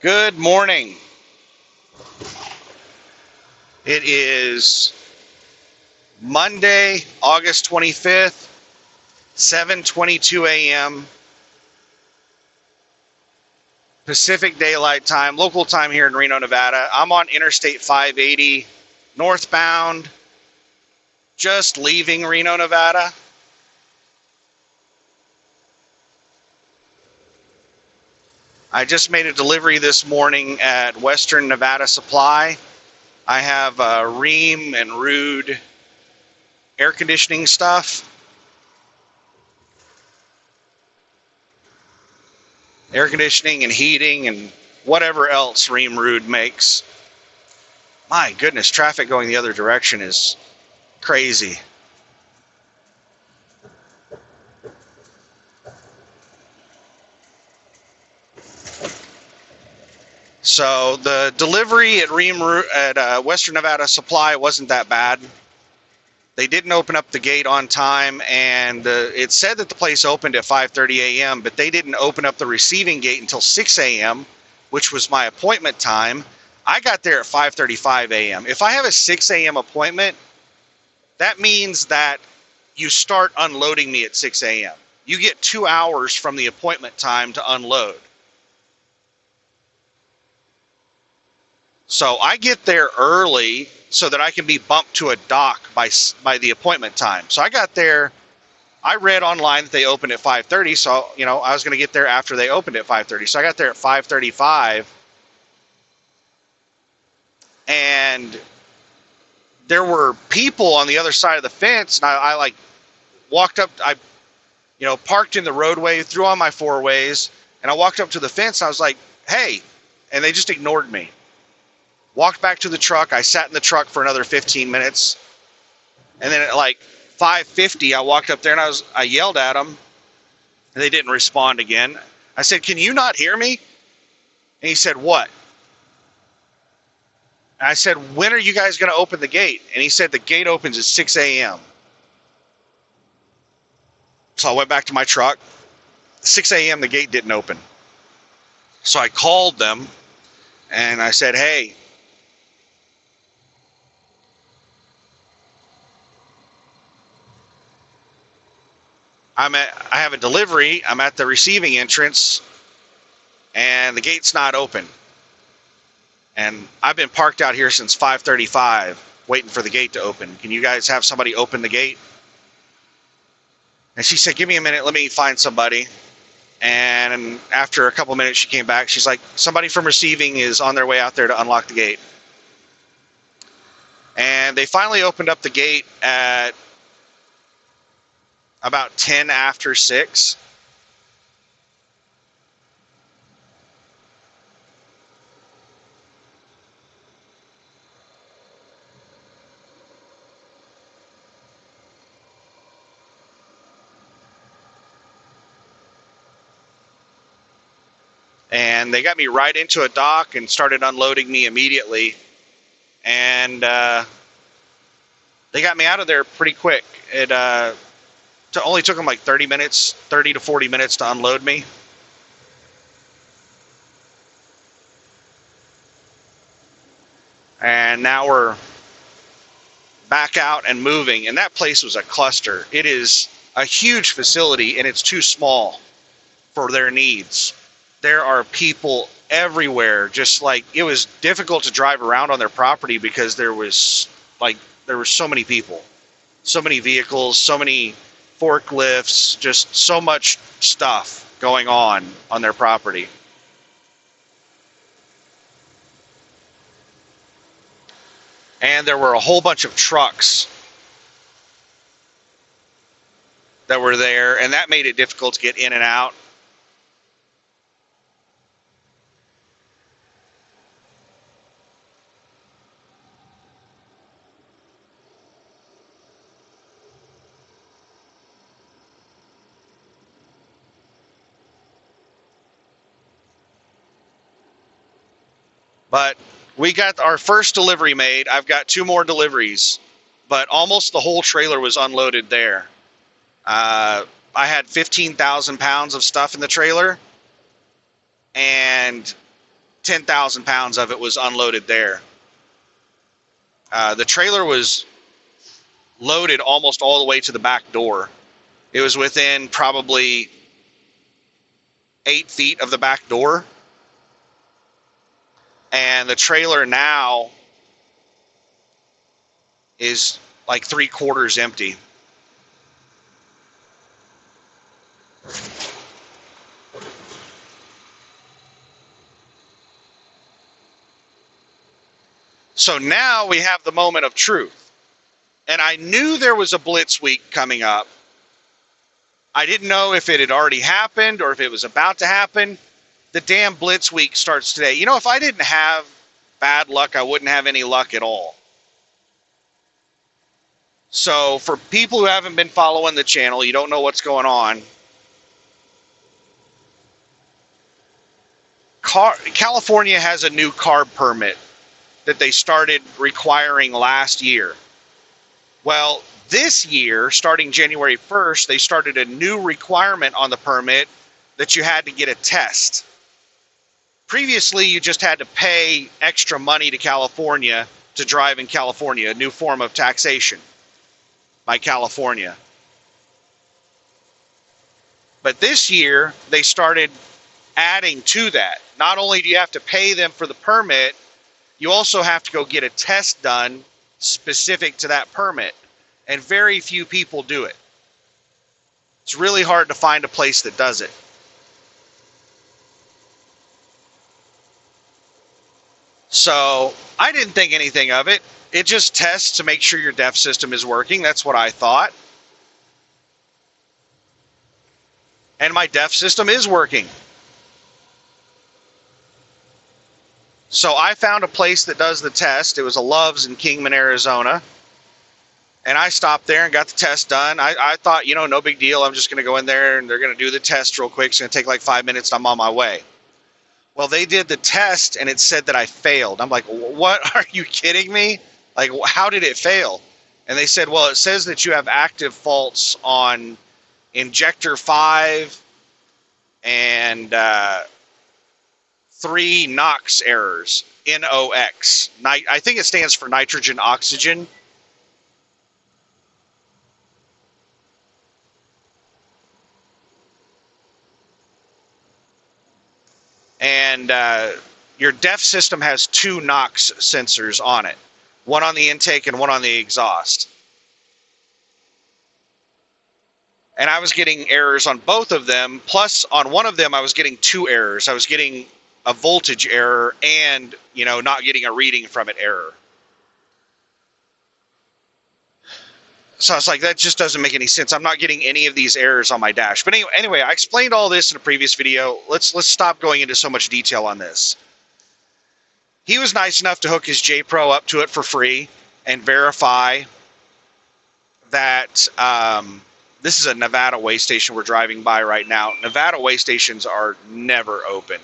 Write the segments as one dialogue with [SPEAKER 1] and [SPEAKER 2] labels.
[SPEAKER 1] Good morning. It is Monday, August 25th, 7:22 a.m. Pacific Daylight Time, local time here in Reno, Nevada. I'm on Interstate 580 northbound, just leaving Reno, Nevada. I just made a delivery this morning at Western Nevada Supply. I have Ream and Rude air conditioning stuff. Air conditioning and heating and whatever else Ream Rude makes. My goodness, traffic going the other direction is crazy. So the delivery at Western Nevada Supply wasn't that bad. They didn't open up the gate on time, and it said that the place opened at 5:30 a.m., but they didn't open up the receiving gate until 6 a.m., which was my appointment time. I got there at 5:35 a.m. If I have a 6 a.m. appointment, that means that you start unloading me at 6 a.m. You get 2 hours from the appointment time to unload. So I get there early so that I can be bumped to a dock by the appointment time. So I got there. I read online that they opened at 5:30, so I was going to get there after they opened at 5:30. So I got there at 5:35, and there were people on the other side of the fence, and I walked up. I parked in the roadway, threw on my four ways, and I walked up to the fence. And I was like, "Hey," and they just ignored me. Walked back to the truck. I sat in the truck for another 15 minutes. And then at 5:50, I walked up there and I yelled at them. And they didn't respond again. I said, "Can you not hear me?" And he said, "What?" And I said, "When are you guys going to open the gate?" And he said, "The gate opens at 6 a.m. So I went back to my truck. 6 a.m. the gate didn't open. So I called them and I said, "Hey, I have a delivery. I'm at the receiving entrance, and the gate's not open. And I've been parked out here since 5:35, waiting for the gate to open. Can you guys have somebody open the gate?" And she said, "Give me a minute. Let me find somebody." And after a couple minutes, she came back. She's like, "Somebody from receiving is on their way out there to unlock the gate." And they finally opened up the gate at about 10 after 6. And they got me right into a dock and started unloading me immediately. And they got me out of there pretty quick. It only took them 30 to 40 minutes to unload me. And now we're back out and moving. And that place was a cluster. It is a huge facility, and it's too small for their needs. There are people everywhere. It was difficult to drive around on their property because there were so many people, so many vehicles, so many forklifts, just so much stuff going on their property. And there were a whole bunch of trucks that were there, and that made it difficult to get in and out. But we got our first delivery made. I've got 2 more deliveries, but almost the whole trailer was unloaded there. I had 15,000 pounds of stuff in the trailer, and 10,000 pounds of it was unloaded there. The trailer was loaded almost all the way to the back door. It was within probably 8 feet of the back door. And the trailer now is like 3/4 empty. So now we have the moment of truth. And I knew there was a Blitz week coming up. I didn't know if it had already happened or if it was about to happen. The damn Blitz week starts today. You know, if I didn't have bad luck, I wouldn't have any luck at all. So for people who haven't been following the channel, you don't know what's going on. California has a new carb permit that they started requiring last year. Well, this year, starting January 1st, they started a new requirement on the permit that you had to get a test. Previously, you just had to pay extra money to California to drive in California, a new form of taxation by California. But this year, they started adding to that. Not only do you have to pay them for the permit, you also have to go get a test done specific to that permit. And very few people do it. It's really hard to find a place that does it. So I didn't think anything of it. It just tests to make sure your DEF system is working. That's what I thought. And my DEF system is working. So I found a place that does the test. It was a Love's in Kingman, Arizona. And I stopped there and got the test done. I thought, you know, no big deal. I'm just going to go in there and they're going to do the test real quick. It's going to take like 5 minutes and I'm on my way. Well, they did the test and it said that I failed. I'm like, what? Are you kidding me? Like, how did it fail? And they said, well, it says that you have active faults on injector 5 and 3 NOx errors, NOx. I think it stands for nitrogen oxygen. And your DEF system has 2 NOx sensors on it. One on the intake and one on the exhaust. And I was getting errors on both of them. Plus, on one of them, I was getting 2 errors. I was getting a voltage error and, you know, not getting a reading from it error. So I was like, that just doesn't make any sense. I'm not getting any of these errors on my dash. But anyway, I explained all this in a previous video. Let's stop going into so much detail on this. He was nice enough to hook his J-Pro up to it for free and verify that this is a Nevada way station we're driving by right now. Nevada way stations are never open.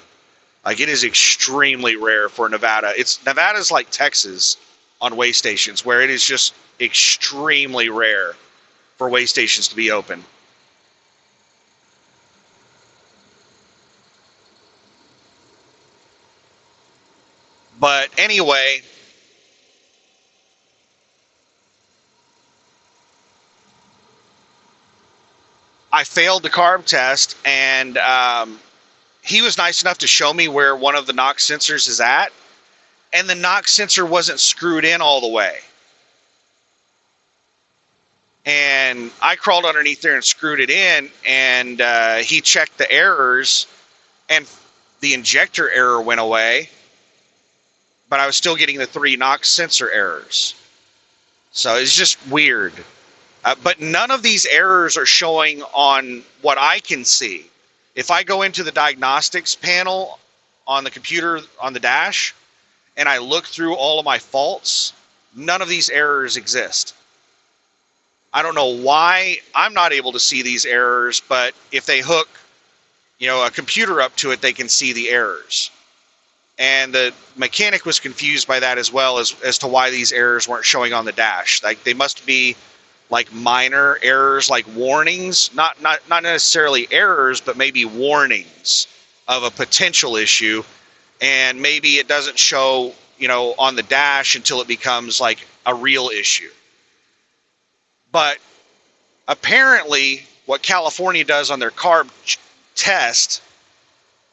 [SPEAKER 1] Like, it is extremely rare for Nevada. Nevada's like Texas on way stations, where it is just extremely rare for way stations to be open. But anyway, I failed the carb test, and he was nice enough to show me where one of the NOx sensors is at, and the NOx sensor wasn't screwed in all the way. And I crawled underneath there and screwed it in, and he checked the errors, and the injector error went away, but I was still getting the 3 NOx sensor errors. So it's just weird. But none of these errors are showing on what I can see. If I go into the diagnostics panel on the computer on the dash, and I look through all of my faults, none of these errors exist. I don't know why I'm not able to see these errors, but if they hook, you know, a computer up to it, they can see the errors. And the mechanic was confused by that as well, as to why these errors weren't showing on the dash. Like, they must be like minor errors, like warnings, not necessarily errors, but maybe warnings of a potential issue. and maybe it doesn't show, on the dash until it becomes like a real issue. But apparently what California does on their carb test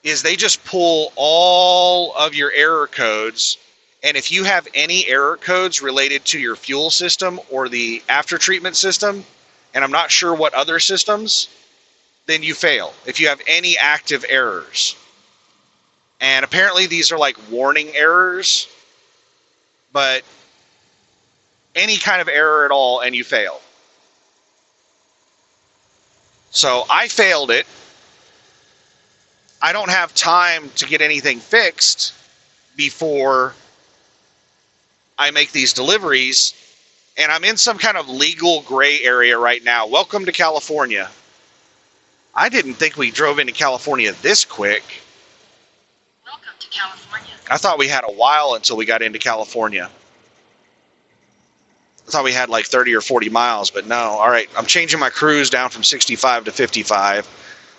[SPEAKER 1] is they just pull all of your error codes, and if you have any error codes related to your fuel system or the after treatment system, and I'm not sure what other systems, then you fail if you have any active errors. And apparently these are like warning errors, but any kind of error at all and you fail. So I failed it. I don't have time to get anything fixed before I make these deliveries, and I'm in some kind of legal gray area right now. Welcome to California. I didn't think we drove into California this quick.
[SPEAKER 2] Welcome to California.
[SPEAKER 1] I thought we had a while until we got into California. I thought we had like 30 or 40 miles, but no. All right, I'm changing my cruise down from 65 to 55.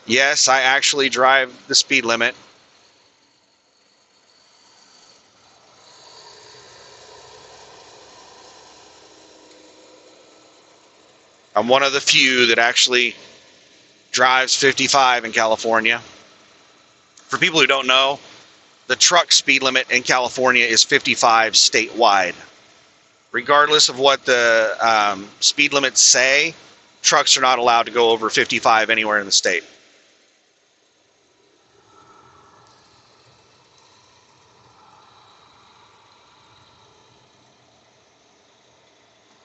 [SPEAKER 1] Yes, I actually drive the speed limit. I'm one of the few that actually drives 55 in California. For people who don't know, the truck speed limit in California is 55 statewide. Regardless of what the speed limits say, trucks are not allowed to go over 55 anywhere in the state.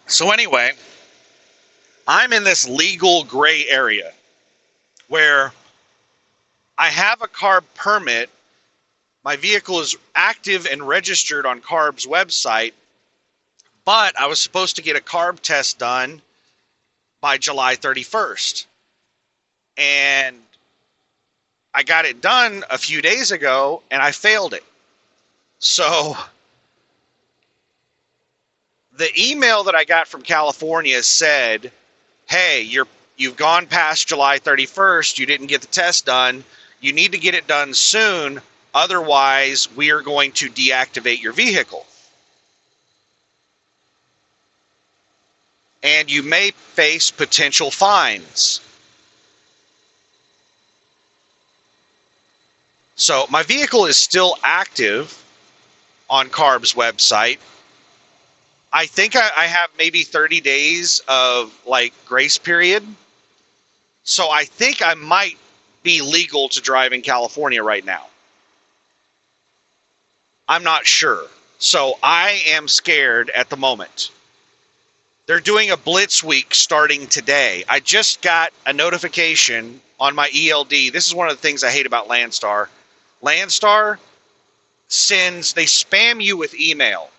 [SPEAKER 1] So anyway, I'm in this legal gray area where I have a CARB permit. My vehicle is active and registered on CARB's website, but I was supposed to get a CARB test done by July 31st. And I got it done a few days ago and I failed it. So the email that I got from California said, hey, you've gone past July 31st. You didn't get the test done. You need to get it done soon. Otherwise, we are going to deactivate your vehicle. And you may face potential fines. So my vehicle is still active on CARB's website. I think I have maybe 30 days of like grace period. So I think I might be legal to drive in California right now. I'm not sure. So I am scared at the moment. They're doing a blitz week starting today. I just got a notification on my ELD. This is one of the things I hate about Landstar. Landstar they spam you with email.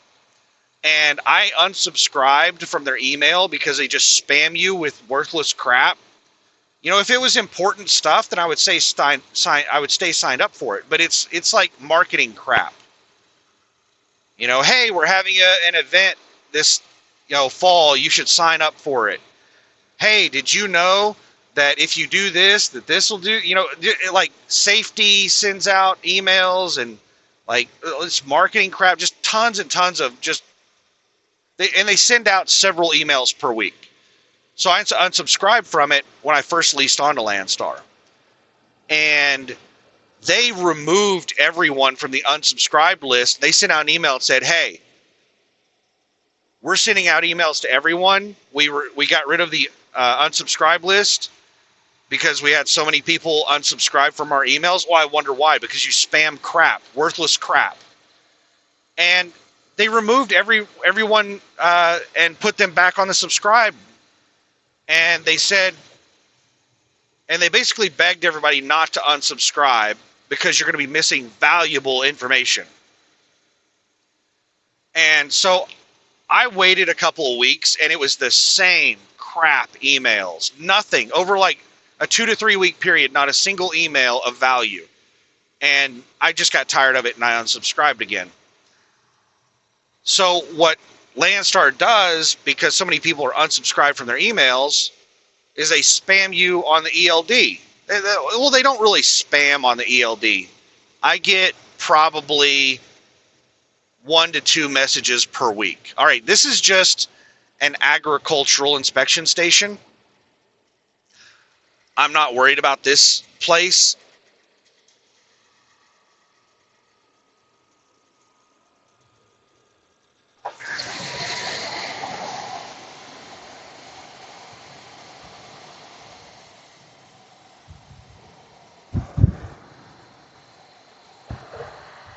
[SPEAKER 1] And I unsubscribed from their email because they just spam you with worthless crap. If it was important stuff, then I would say I would stay signed up for it. But it's like marketing crap. Hey, we're having an event this fall. You should sign up for it. Hey, did you know that if you do this, that this will do? Like safety sends out emails and like it's marketing crap. Just tons and tons of just. They send out several emails per week. So I unsubscribed from it when I first leased onto Landstar. And they removed everyone from the unsubscribed list. They sent out an email and said, hey, we're sending out emails to everyone. We got rid of the unsubscribe list because we had so many people unsubscribe from our emails. Well, I wonder why. Because you spam crap, worthless crap. And they removed everyone and put them back on the subscribe. And they said, and they basically begged everybody not to unsubscribe because you're going to be missing valuable information. And so I waited a couple of weeks and it was the same crap emails. Nothing. Over like a 2 to 3 week period, not a single email of value. And I just got tired of it and I unsubscribed again. So what Landstar does, because so many people are unsubscribed from their emails, is they spam you on the ELD. Well, they don't really spam on the ELD. I get probably 1 to 2 messages per week. All right, this is just an agricultural inspection station. I'm not worried about this place.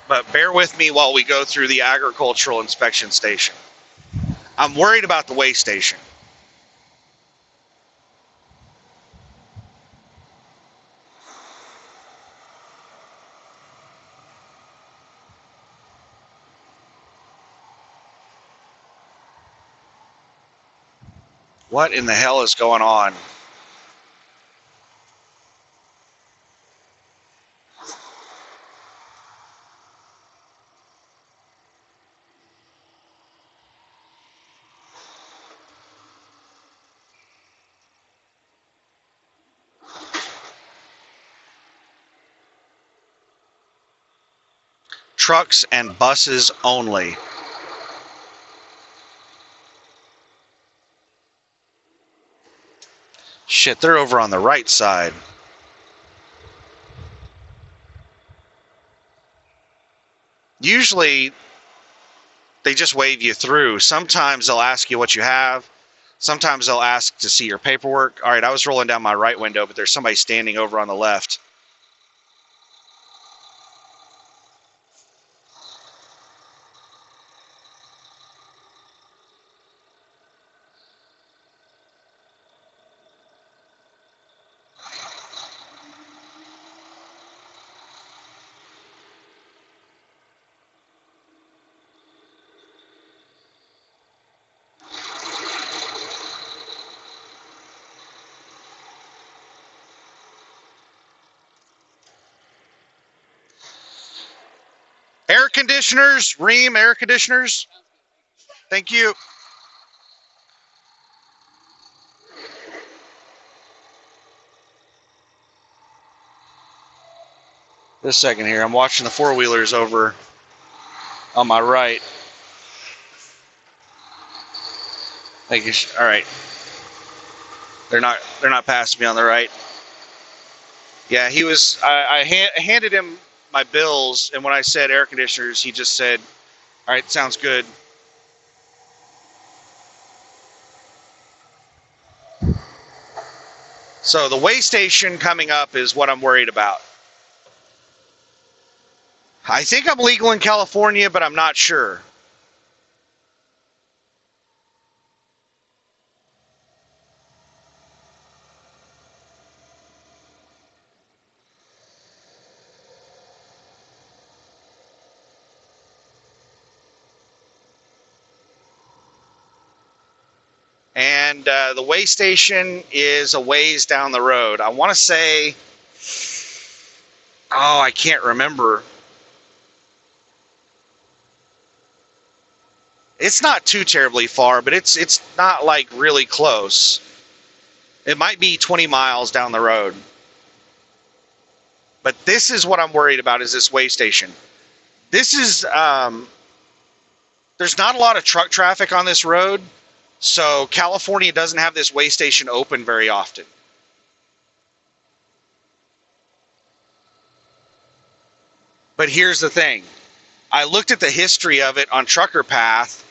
[SPEAKER 1] But bear with me while we go through the agricultural inspection station. I'm worried about the weigh station. What in the hell is going on? Trucks and buses only. Shit, they're over on the right side. Usually, they just wave you through. Sometimes they'll ask you what you have. Sometimes they'll ask to see your paperwork. All right, I was rolling down my right window, but there's somebody standing over on the left. Air conditioners, Ream air conditioners. Thank you. This second here, I'm watching the four-wheelers over on my right. All right. They're not passing me on the right. Yeah, he was. I handed him my bills, and when I said air conditioners, he just said, "All right, sounds good." So the weigh station coming up is what I'm worried about. I think I'm legal in California, but I'm not sure. And the weigh station is a ways down the road. I want to say, I can't remember. It's not too terribly far, but it's not like really close. It might be 20 miles down the road. But this is what I'm worried about, is this weigh station. This is, there's not a lot of truck traffic on this road, so California doesn't have this weigh station open very often. But here's the thing. I looked at the history of it on Trucker Path,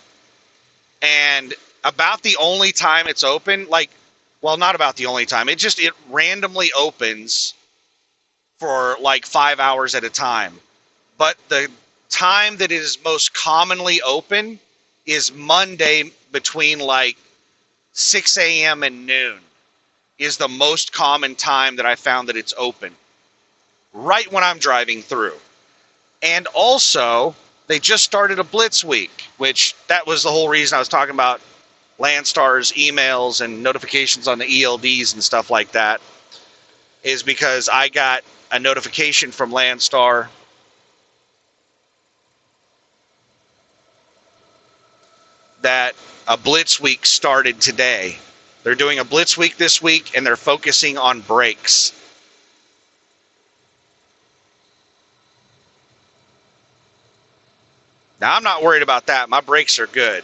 [SPEAKER 1] and about the only time it's open, not about the only time, it randomly opens for like 5 hours at a time. But the time that it is most commonly open is Monday between like 6 a.m. and noon is the most common time that I found that it's open. Right when I'm driving through. And also, they just started a Blitz week, which that was the whole reason I was talking about Landstar's emails and notifications on the ELDs and stuff like that, is because I got a notification from Landstar that a Blitz week started today. They're doing a Blitz week this week, and they're focusing on brakes. Now, I'm not worried about that. My brakes are good.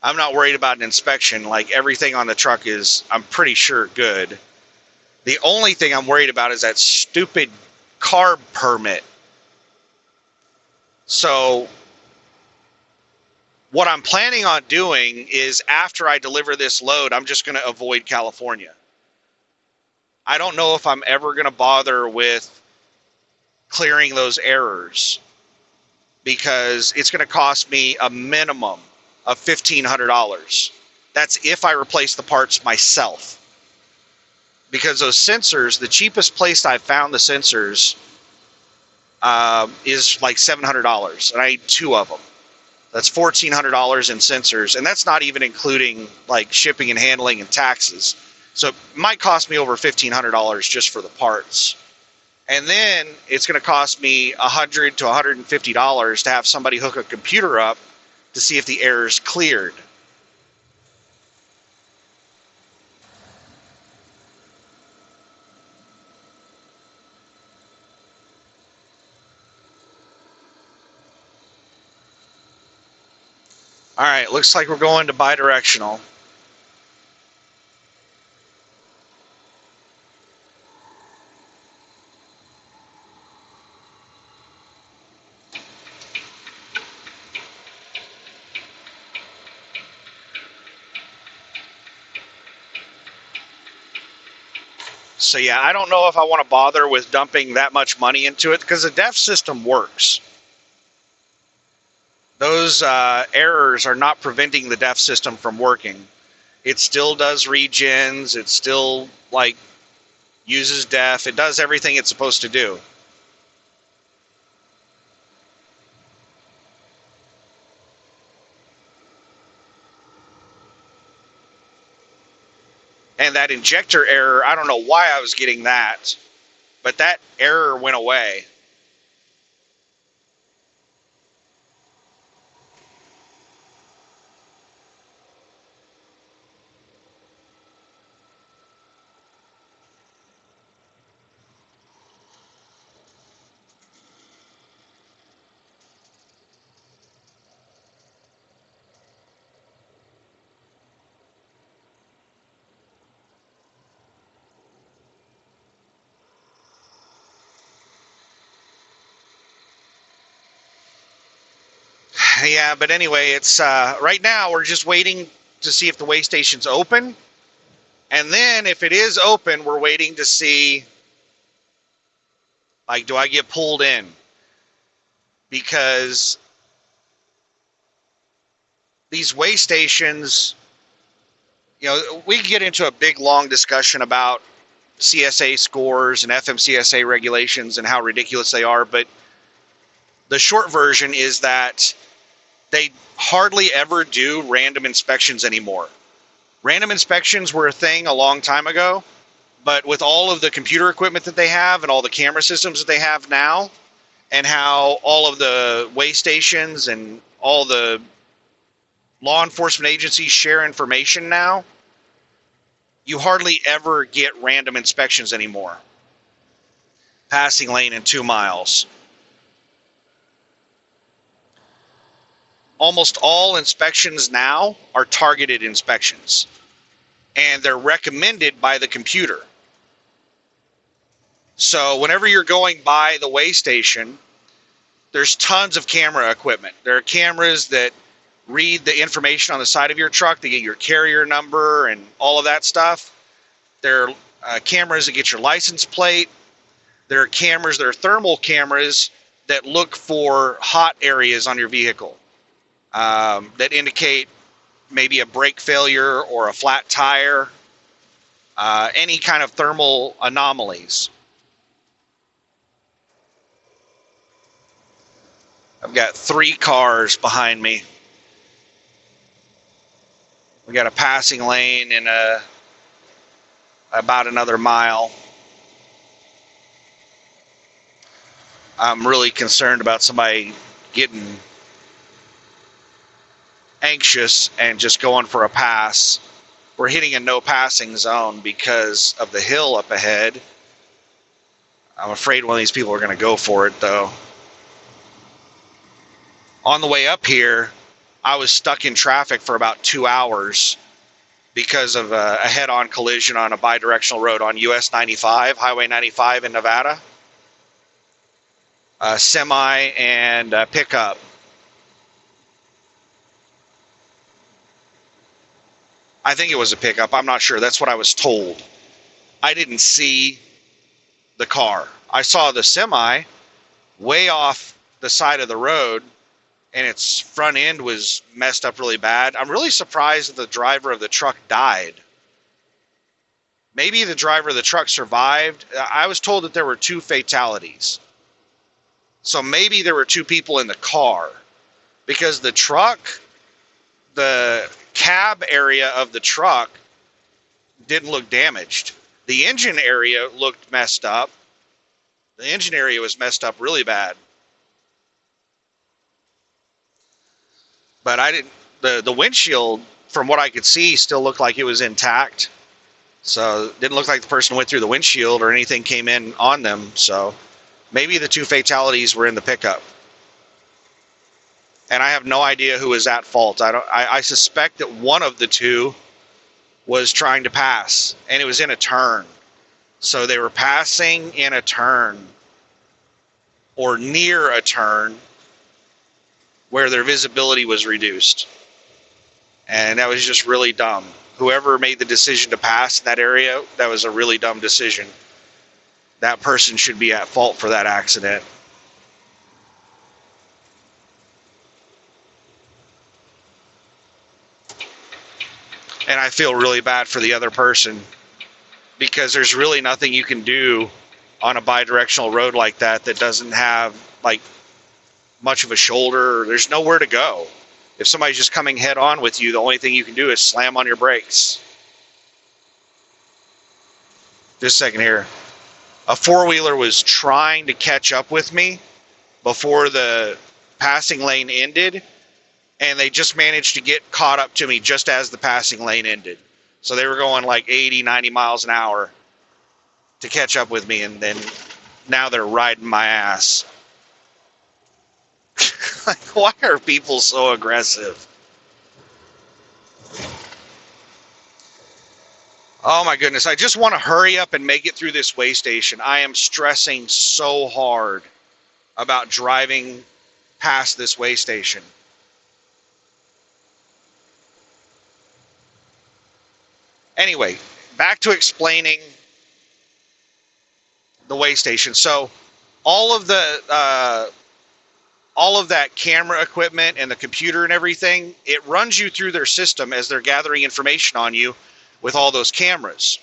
[SPEAKER 1] I'm not worried about an inspection. Like, everything on the truck is, I'm pretty sure, good. The only thing I'm worried about is that stupid carb permit. So what I'm planning on doing is, after I deliver this load, I'm just going to avoid California. I don't know if I'm ever going to bother with clearing those errors, because it's going to cost me a minimum of $1,500. That's if I replace the parts myself. Because those sensors, the cheapest place I've found the sensors is like $700, and I need 2 of them. That's $1,400 in sensors, and that's not even including like shipping and handling and taxes. So it might cost me over $1,500 just for the parts. And then it's going to cost me $100 to $150 to have somebody hook a computer up to see if the error's cleared. All right, looks like we're going to bidirectional. So yeah, I don't know if I want to bother with dumping that much money into it, because the DEF system works. Those errors are not preventing the DEF system from working. It still does regens. It still like uses DEF. It does everything it's supposed to do. And that injector error, I don't know why I was getting that, but that error went away. Yeah, but anyway, it's right now we're just waiting to see if the way station's open. And then if it is open, we're waiting to see, like, do I get pulled in? Because these way stations, you know, we can get into a big, long discussion about CSA scores and FMCSA regulations and how ridiculous they are. But the short version is that they hardly ever do random inspections anymore. Random inspections were a thing a long time ago, but with all of the computer equipment that they have and all the camera systems that they have now, and how all of the way stations and all the law enforcement agencies share information now, you hardly ever get random inspections anymore. Passing lane in 2 miles. Almost all inspections now are targeted inspections, and they're recommended by the computer. So whenever you're going by the way station, there's tons of camera equipment. There are cameras that read the information on the side of your truck. They get your carrier number and all of that stuff. There are cameras that get your license plate. There are cameras that are thermal cameras that look for hot areas on your vehicle, that indicate maybe a brake failure or a flat tire, any kind of thermal anomalies. I've got 3 cars behind me. We got a passing lane in about another mile. I'm really concerned about somebody getting anxious and just going for a pass. We're hitting a no passing zone because of the hill up ahead. I'm afraid one of these people are going to go for it, though. On the way up here, I was stuck in traffic for about 2 hours because of a head-on collision on a bidirectional road on US 95, Highway 95 in Nevada. A semi and a pickup. I think it was a pickup. I'm not sure. That's what I was told. I didn't see the car. I saw the semi way off the side of the road, and its front end was messed up really bad. I'm really surprised that the driver of the truck died. Maybe the driver of the truck survived. I was told that there were 2 fatalities. So maybe there were 2 people in the car, because the truck, the cab area of the truck didn't look damaged. The engine area looked messed up. The engine area was messed up really bad. But I didn't. The windshield, from what I could see, still looked like it was intact. So it didn't look like the person went through the windshield or anything came in on them. So maybe the 2 fatalities were in the pickup. And I have no idea who is at fault. I suspect that one of the 2 was trying to pass, and it was in a turn. So they were passing in a turn or near a turn where their visibility was reduced. And that was just really dumb. Whoever made the decision to pass in that area, that was a really dumb decision. That person should be at fault for that accident. And I feel really bad for the other person, because there's really nothing you can do on a bidirectional road like that doesn't have like much of a shoulder. There's nowhere to go. If somebody's just coming head on with you, the only thing you can do is slam on your brakes. Just a second here. A 4-wheeler was trying to catch up with me before the passing lane ended, and they just managed to get caught up to me just as the passing lane ended. So they were going like 80, 90 miles an hour to catch up with me, and then now they're riding my ass. Like, why are people so aggressive? Oh my goodness, I just want to hurry up and make it through this way station. I am stressing so hard about driving past this way station. Anyway, back to explaining the way station. So all of that camera equipment and the computer and everything, it runs you through their system as they're gathering information on you with all those cameras.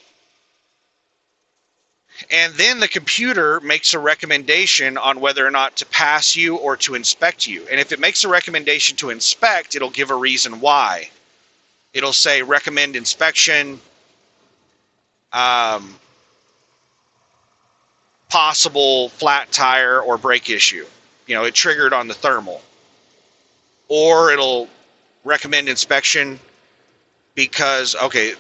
[SPEAKER 1] And then the computer makes a recommendation on whether or not to pass you or to inspect you. And if it makes a recommendation to inspect, it'll give a reason why. It'll say recommend inspection, possible flat tire or brake issue. You know, it triggered on the thermal. Or it'll recommend inspection because, okay,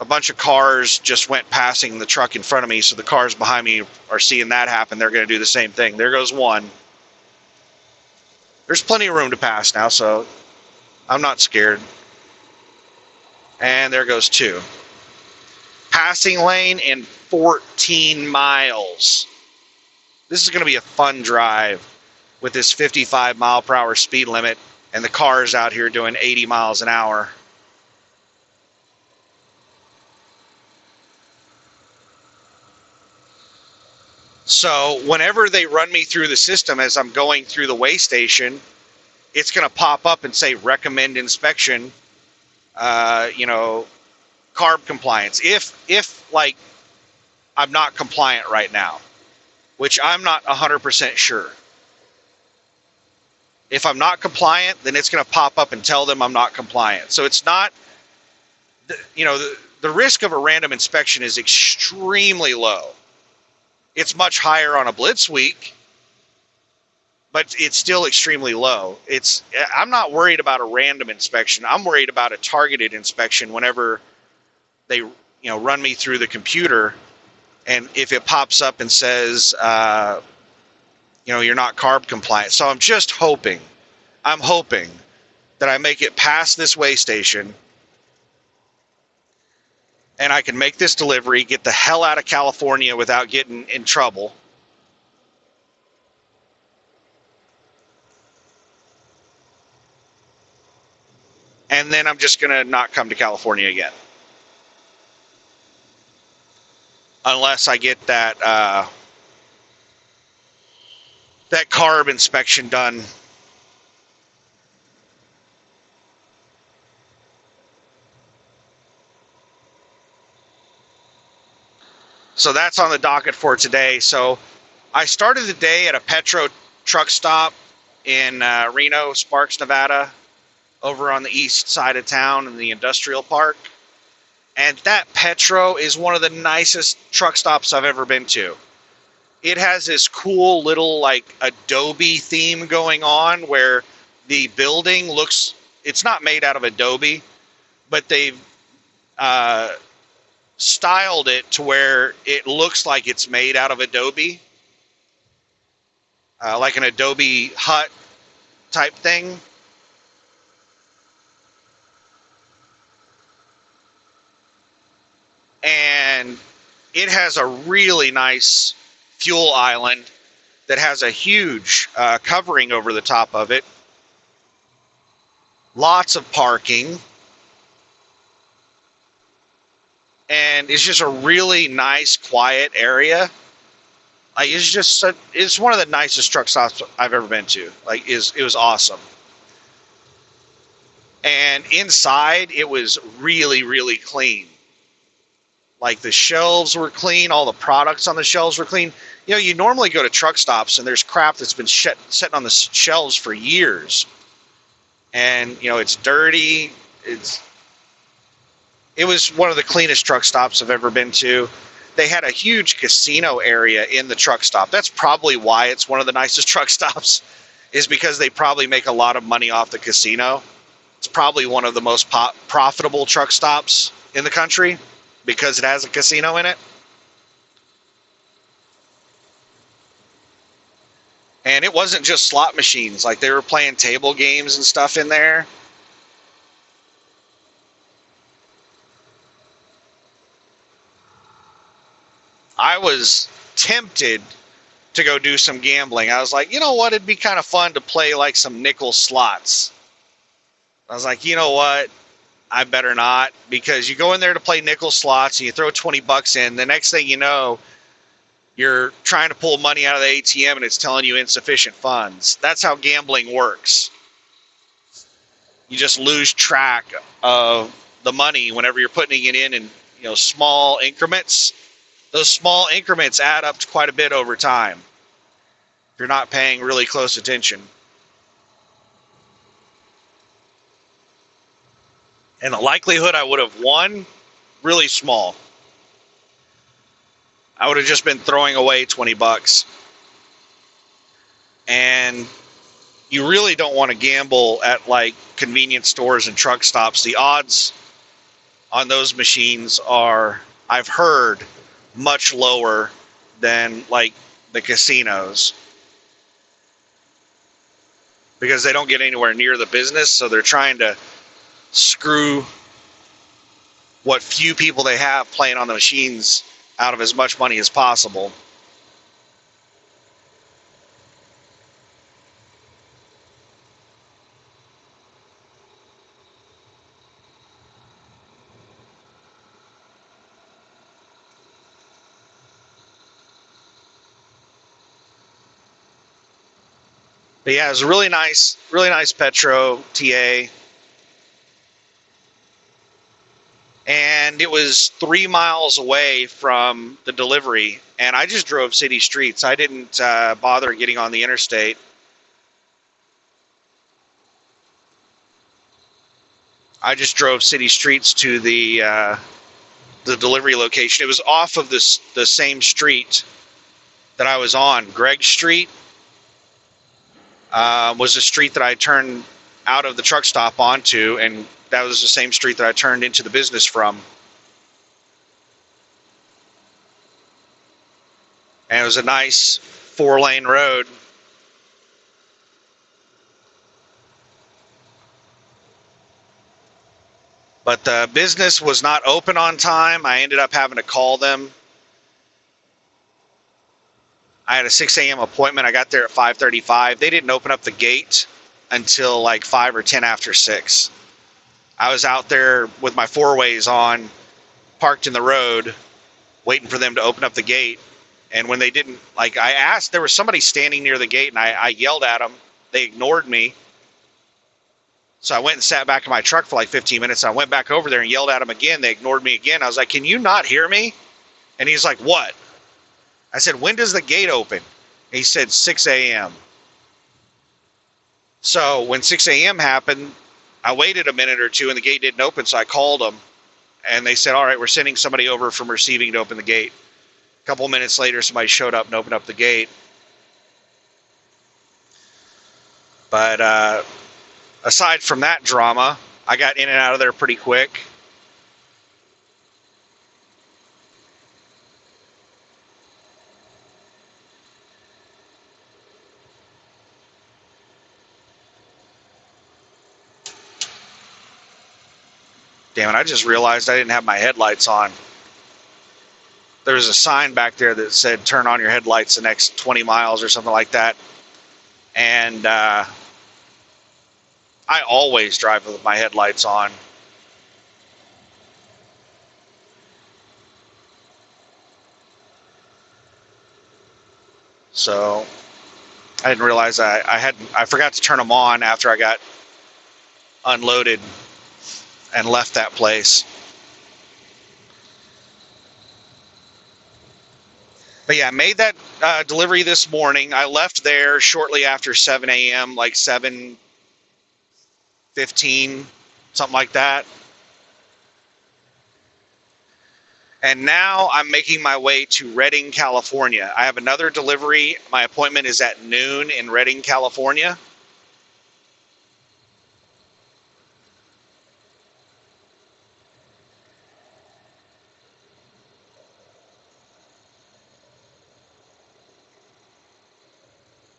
[SPEAKER 1] a bunch of cars just went passing the truck in front of me, so the cars behind me are seeing that happen. They're going to do the same thing. There goes one. There's plenty of room to pass now, so I'm not scared. And there goes 2. Passing lane in 14 miles. This is going to be a fun drive with this 55 mile per hour speed limit and the cars out here doing 80 miles an hour. So whenever they run me through the system as I'm going through the way station, it's going to pop up and say recommend inspection, carb compliance. If like I'm not compliant right now, which I'm not 100% sure. If I'm not compliant, then it's going to pop up and tell them I'm not compliant. So it's not, the risk of a random inspection is extremely low. It's much higher on a blitz week, but it's still extremely low. I'm not worried about a random inspection. I'm worried about a targeted inspection whenever they, run me through the computer, and if it pops up and says, you're not carb compliant. So I'm just hoping I'm hoping that I make it past this way station and I can make this delivery, get the hell out of California without getting in trouble. And then I'm just going to not come to California again. Unless I get that carb inspection done. So that's on the docket for today. So I started the day at a Petro truck stop in Reno, Sparks, Nevada, over on the east side of town in the industrial park. And that Petro is one of the nicest truck stops I've ever been to. It has this cool little like Adobe theme going on where the building looks, it's not made out of Adobe, but they've styled it to where it looks like it's made out of Adobe, like an Adobe hut type thing. And it has a really nice fuel island that has a huge covering over the top of it. Lots of parking. And it's just a really nice, quiet area. Like it's one of the nicest truck stops I've ever been to. Like it was awesome. And inside it was really, really clean. Like the shelves were clean, all the products on the shelves were clean. You know, you normally go to truck stops and there's crap that's been sitting on the shelves for years. And, you know, it's dirty. It was one of the cleanest truck stops I've ever been to. They had a huge casino area in the truck stop. That's probably why it's one of the nicest truck stops, is because they probably make a lot of money off the casino. It's probably one of the most profitable truck stops in the country because it has a casino in it. And it wasn't just slot machines. Like they were playing table games and stuff in there. I was tempted to go do some gambling. I was like, you know what? It'd be kind of fun to play like some nickel slots. I was like, you know what? I better not, because you go in there to play nickel slots and you throw $20 in. The next thing you know, you're trying to pull money out of the ATM and it's telling you insufficient funds. That's how gambling works. You just lose track of the money whenever you're putting it in, small increments. Those small increments add up to quite a bit over time if you're not paying really close attention. And the likelihood I would have won, really small. I would have just been throwing away $20. And you really don't want to gamble at like convenience stores and truck stops. The odds on those machines are, I've heard, much lower than like the casinos, because they don't get anywhere near the business, so they're trying to screw what few people they have playing on the machines out of as much money as possible. But yeah, it was a really nice Petro TA. And it was 3 miles away from the delivery. And I just drove city streets. I didn't bother getting on the interstate. I just drove city streets to the delivery location. It was off of the same street that I was on. Gregg Street was a street that I turned out of the truck stop onto, and that was the same street that I turned into the business from. And it was a nice 4-lane road. But the business was not open on time. I ended up having to call them. I had a 6 a.m. appointment. I got there at 5:35. They didn't open up the gate until like 5 or 10 after 6. I was out there with my four ways on, parked in the road, waiting for them to open up the gate. And when they didn't, like, I asked, there was somebody standing near the gate, and I yelled at them. They ignored me. So I went and sat back in my truck for like 15 minutes. I went back over there and yelled at them again. They ignored me again. I was like, can you not hear me? And he's like, what? I said, when does the gate open? And he said, 6 a.m. So when 6 a.m. happened, I waited a minute or two and the gate didn't open. So I called them and they said, all right, we're sending somebody over from receiving to open the gate. A couple of minutes later, somebody showed up and opened up the gate. But aside from that drama, I got in and out of there pretty quick. Damn it, I just realized I didn't have my headlights on. There was a sign back there that said, turn on your headlights the next 20 miles or something like that. And I always drive with my headlights on. So I didn't realize I forgot to turn them on after I got unloaded and left that place. But yeah, I made that delivery this morning. I left there shortly after 7 a.m., like 7:15, something like that. And now I'm making my way to Redding, California. I have another delivery. My appointment is at noon in Redding, California.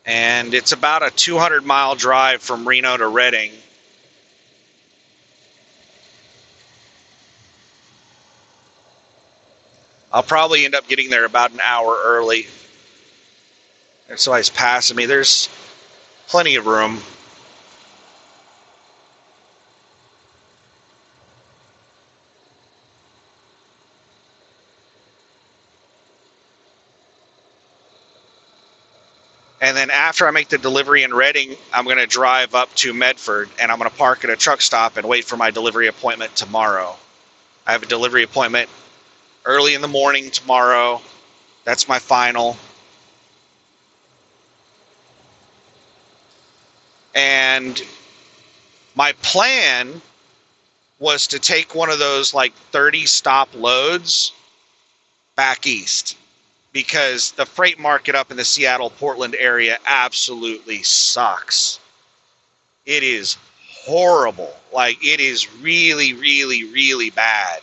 [SPEAKER 1] And it's about a 200-mile drive from Reno to Redding. I'll probably end up getting there about an hour early. If somebody's passing me, there's plenty of room. And then after I make the delivery in Redding, I'm going to drive up to Medford, and I'm going to park at a truck stop and wait for my delivery appointment tomorrow. I have a delivery appointment early in the morning tomorrow. That's my final. And my plan was to take one of those like 30 stop loads back east, because the freight market up in the Seattle-Portland area absolutely sucks. It is horrible. Like, it is really, really, really bad.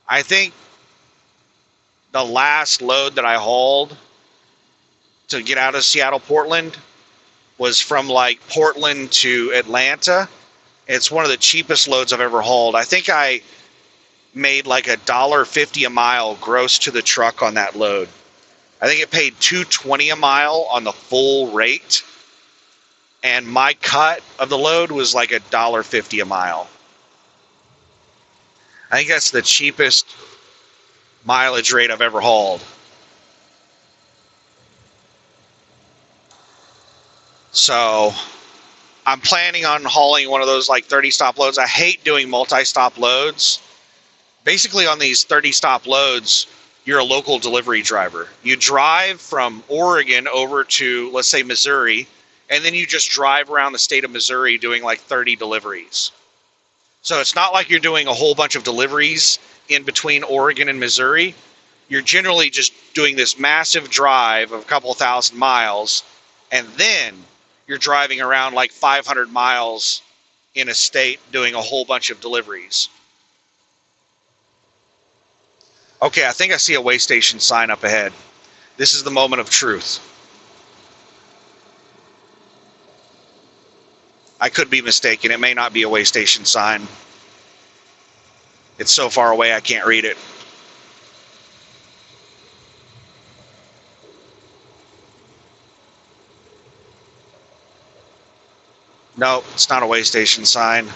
[SPEAKER 1] I think the last load that I hauled to get out of Seattle-Portland was from like Portland to Atlanta. It's one of the cheapest loads I've ever hauled. I think I made like $1.50 a mile gross to the truck on that load. I think it paid $2.20 a mile on the full rate, and my cut of the load was like $1.50 a mile. I think that's the cheapest mileage rate I've ever hauled. So I'm planning on hauling one of those like 30 stop loads. I hate doing multi-stop loads. Basically, on these 30 stop loads, you're a local delivery driver. You drive from Oregon over to, let's say, Missouri, and then you just drive around the state of Missouri doing like 30 deliveries. So it's not like you're doing a whole bunch of deliveries in between Oregon and Missouri. You're generally just doing this massive drive of a couple thousand miles, and then you're driving around like 500 miles in a state doing a whole bunch of deliveries. Okay, I think I see a way station sign up ahead. This is the moment of truth. I could be mistaken. It may not be a way station sign. It's so far away I can't read it. No, it's not a way station sign.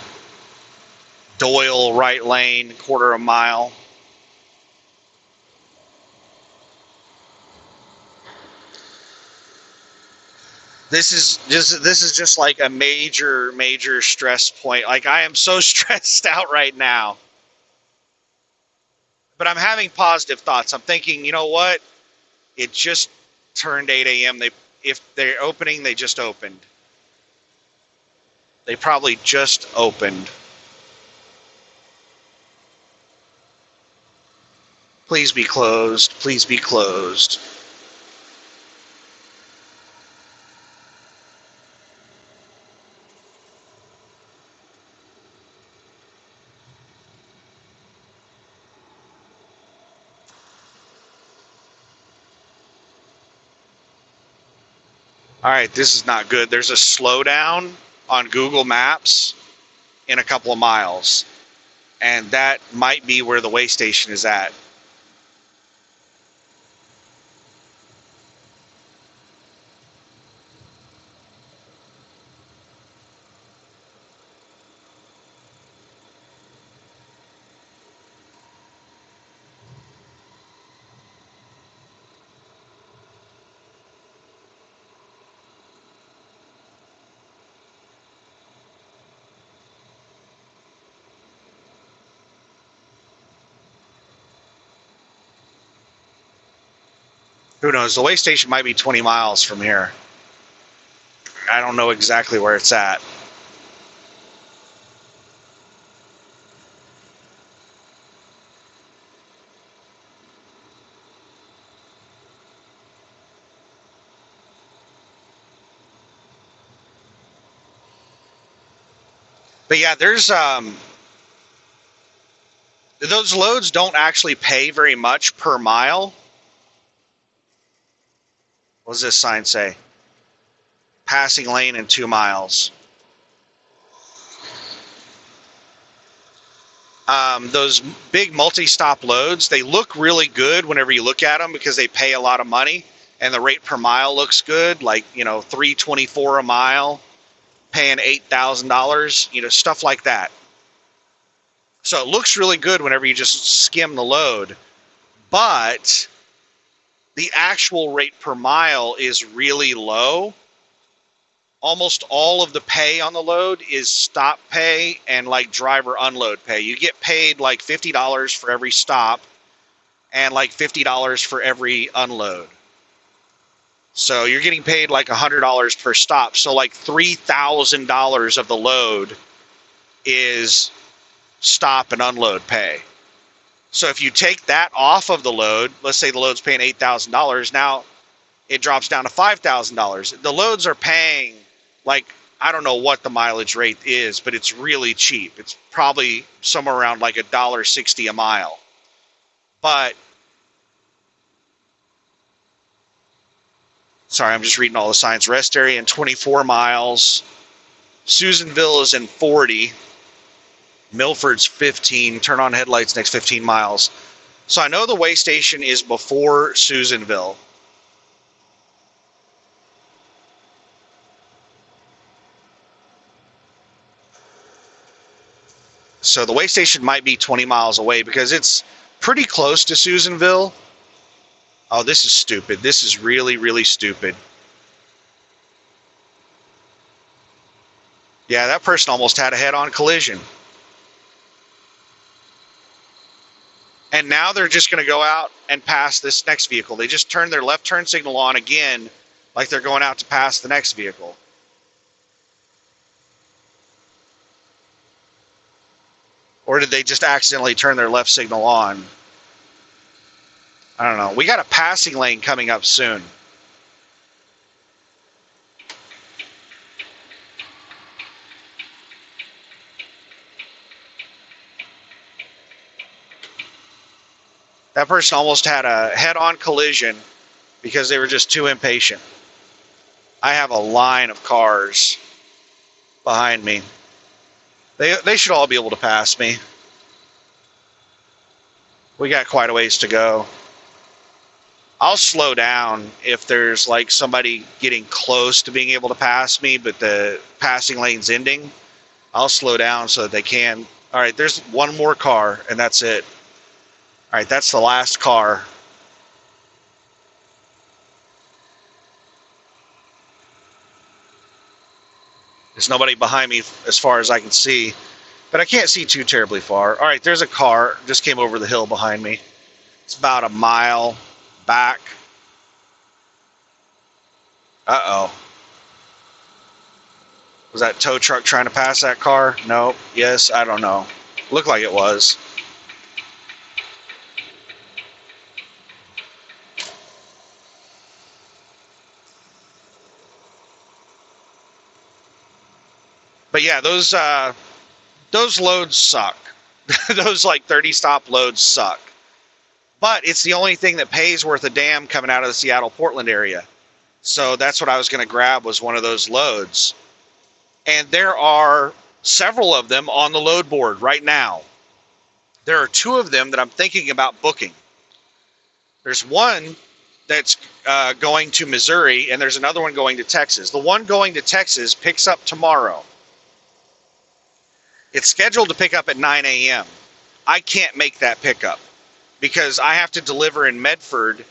[SPEAKER 1] Doyle, right lane, quarter a mile. This is just like a major stress point. Like, I am so stressed out right now. But I'm having positive thoughts. I'm thinking, you know what? It just turned 8 a.m. If they're opening, they just opened. They probably just opened. Please be closed. Please be closed. All right, this is not good. There's a slowdown on Google Maps in a couple of miles, and that might be where the way station is at. Who knows? The way station might be 20 miles from here. I don't know exactly where it's at. But yeah, there's those loads don't actually pay very much per mile. What does this sign say? Passing lane in 2 miles. Those big multi-stop loads, they look really good whenever you look at them because they pay a lot of money, and the rate per mile looks good, like, $3.24 a mile, paying $8,000, stuff like that. So it looks really good whenever you just skim the load, but the actual rate per mile is really low. Almost all of the pay on the load is stop pay and like driver unload pay. You get paid like $50 for every stop and like $50 for every unload. So you're getting paid like $100 per stop. So like $3,000 of the load is stop and unload pay. So if you take that off of the load, let's say the load's paying $8,000, now it drops down to $5,000. The loads are paying, like, I don't know what the mileage rate is, but it's really cheap. It's probably somewhere around like $1.60 a mile. But, sorry, I'm just reading all the signs. Rest area in 24 miles. Susanville is in 40. Milford's 15. Turn on headlights next 15 miles. So I know the way station is before Susanville. So the way station might be 20 miles away because it's pretty close to Susanville. Oh, this is stupid. This is really, really stupid. Yeah, that person almost had a head-on collision. And now they're just going to go out and pass this next vehicle. They just turned their left turn signal on again, like they're going out to pass the next vehicle. Or did they just accidentally turn their left signal on? I don't know. We got a passing lane coming up soon. That person almost had a head-on collision because they were just too impatient. I have a line of cars behind me. They should all be able to pass me. We got quite a ways to go. I'll slow down if there's like somebody getting close to being able to pass me, but the passing lane's ending. I'll slow down so that they can. All right, there's one more car, and that's it. All right, that's the last car. There's nobody behind me as far as I can see, but I can't see too terribly far. All right, there's a car just came over the hill behind me. It's about a mile back. Uh-oh. Was that tow truck trying to pass that car? No. Yes, I don't know. Looked like it was. But yeah, those loads suck. Those like 30 stop loads suck. But it's the only thing that pays worth a damn coming out of the Seattle-Portland area. So that's what I was going to grab, was one of those loads. And there are several of them on the load board right now. There are two of them that I'm thinking about booking. There's one that's going to Missouri, and there's another one going to Texas. The one going to Texas picks up tomorrow. It's scheduled to pick up at 9 a.m. I can't make that pickup because I have to deliver in Medford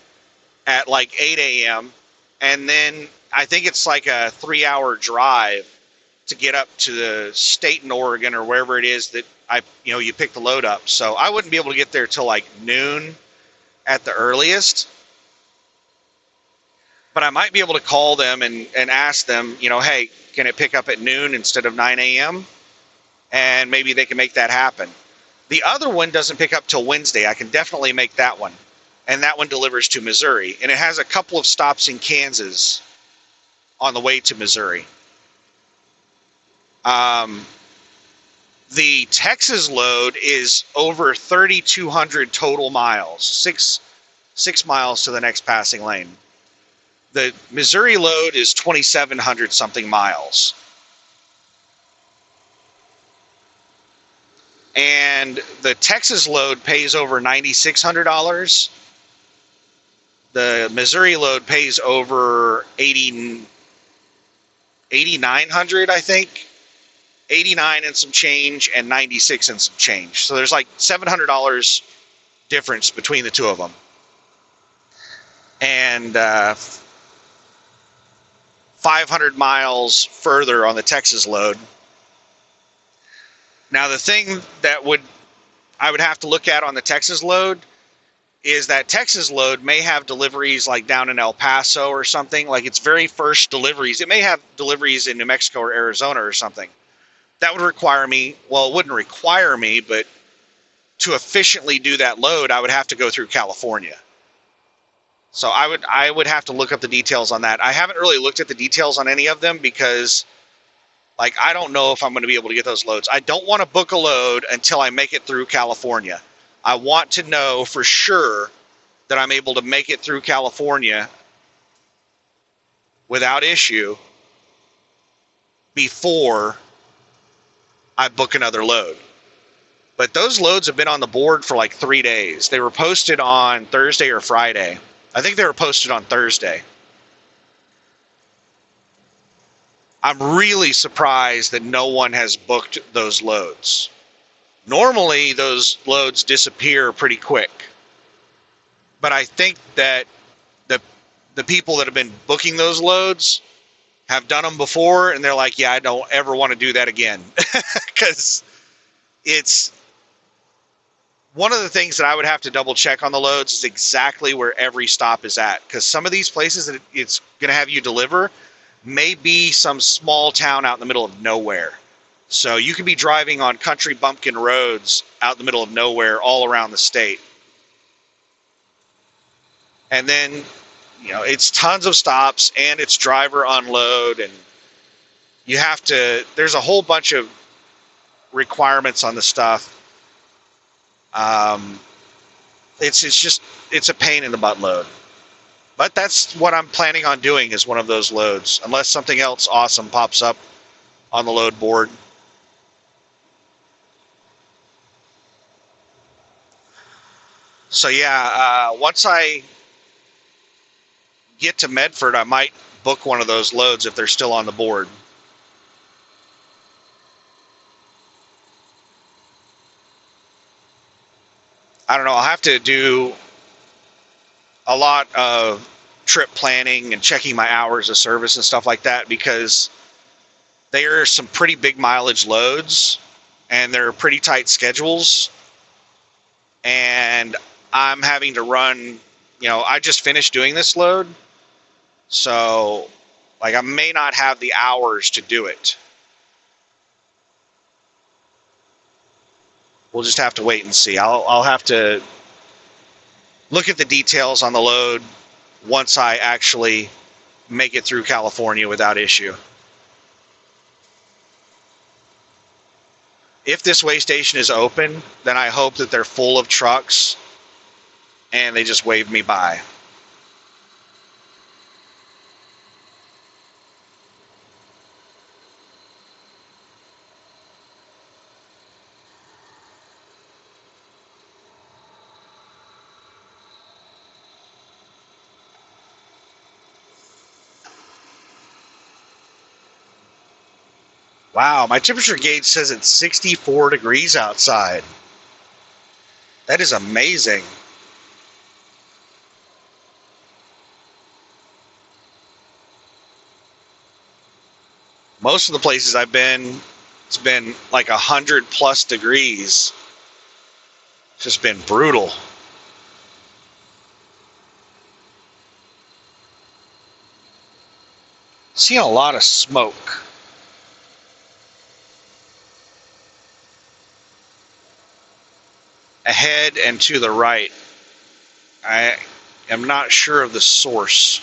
[SPEAKER 1] at like 8 a.m. And then I think it's like a 3-hour drive to get up to the state in Oregon or wherever it is that you pick the load up. So I wouldn't be able to get there till like noon at the earliest. But I might be able to call them and ask them, hey, can it pick up at noon instead of 9 a.m.? And maybe they can make that happen. The other one doesn't pick up till Wednesday. I can definitely make that one. And that one delivers to Missouri. And it has a couple of stops in Kansas on the way to Missouri. The Texas load is over 3,200 total miles, six miles to the next passing lane. The Missouri load is 2,700 something miles. And the Texas load pays over $9,600. The Missouri load pays over $8,900, I think. 89 and some change and 96 and some change. So there's like $700 difference between the two of them. And 500 miles further on the Texas load. Now, the thing that I would have to look at on the Texas load is that Texas load may have deliveries like down in El Paso or something, like its very first deliveries. It may have deliveries in New Mexico or Arizona or something. That would require me, well, it wouldn't require me, but to efficiently do that load, I would have to go through California. So I would have to look up the details on that. I haven't really looked at the details on any of them because I don't know if I'm going to be able to get those loads. I don't want to book a load until I make it through California. I want to know for sure that I'm able to make it through California without issue before I book another load. But those loads have been on the board for like 3 days. They were posted on Thursday or Friday. I think they were posted on Thursday. I'm really surprised that no one has booked those loads. Normally, those loads disappear pretty quick. But I think that the people that have been booking those loads have done them before, and they're like, yeah, I don't ever want to do that again. Because it's one of the things that I would have to double check on the loads is exactly where every stop is at. Because some of these places that it's going to have you deliver may be some small town out in the middle of nowhere. So you could be driving on country bumpkin roads out in the middle of nowhere all around the state. And then, it's tons of stops and it's driver unload, and there's a whole bunch of requirements on the stuff. It's a pain in the butt load. But that's what I'm planning on doing, is one of those loads, unless something else awesome pops up on the load board. So yeah, once I get to Medford, I might book one of those loads if they're still on the board. I don't know. I'll have to do a lot of trip planning and checking my hours of service and stuff like that, because they are some pretty big mileage loads and they're pretty tight schedules. And I'm having to run, I just finished doing this load. So, like, I may not have the hours to do it. We'll just have to wait and see. I'll have to look at the details on the load once I actually make it through California without issue. If this weigh station is open, then I hope that they're full of trucks and they just wave me by. Wow, my temperature gauge says it's 64 degrees outside. That is amazing. Most of the places I've been, it's been like 100+ degrees. It's just been brutal. Seeing a lot of smoke. Ahead and to the right. I am not sure of the source.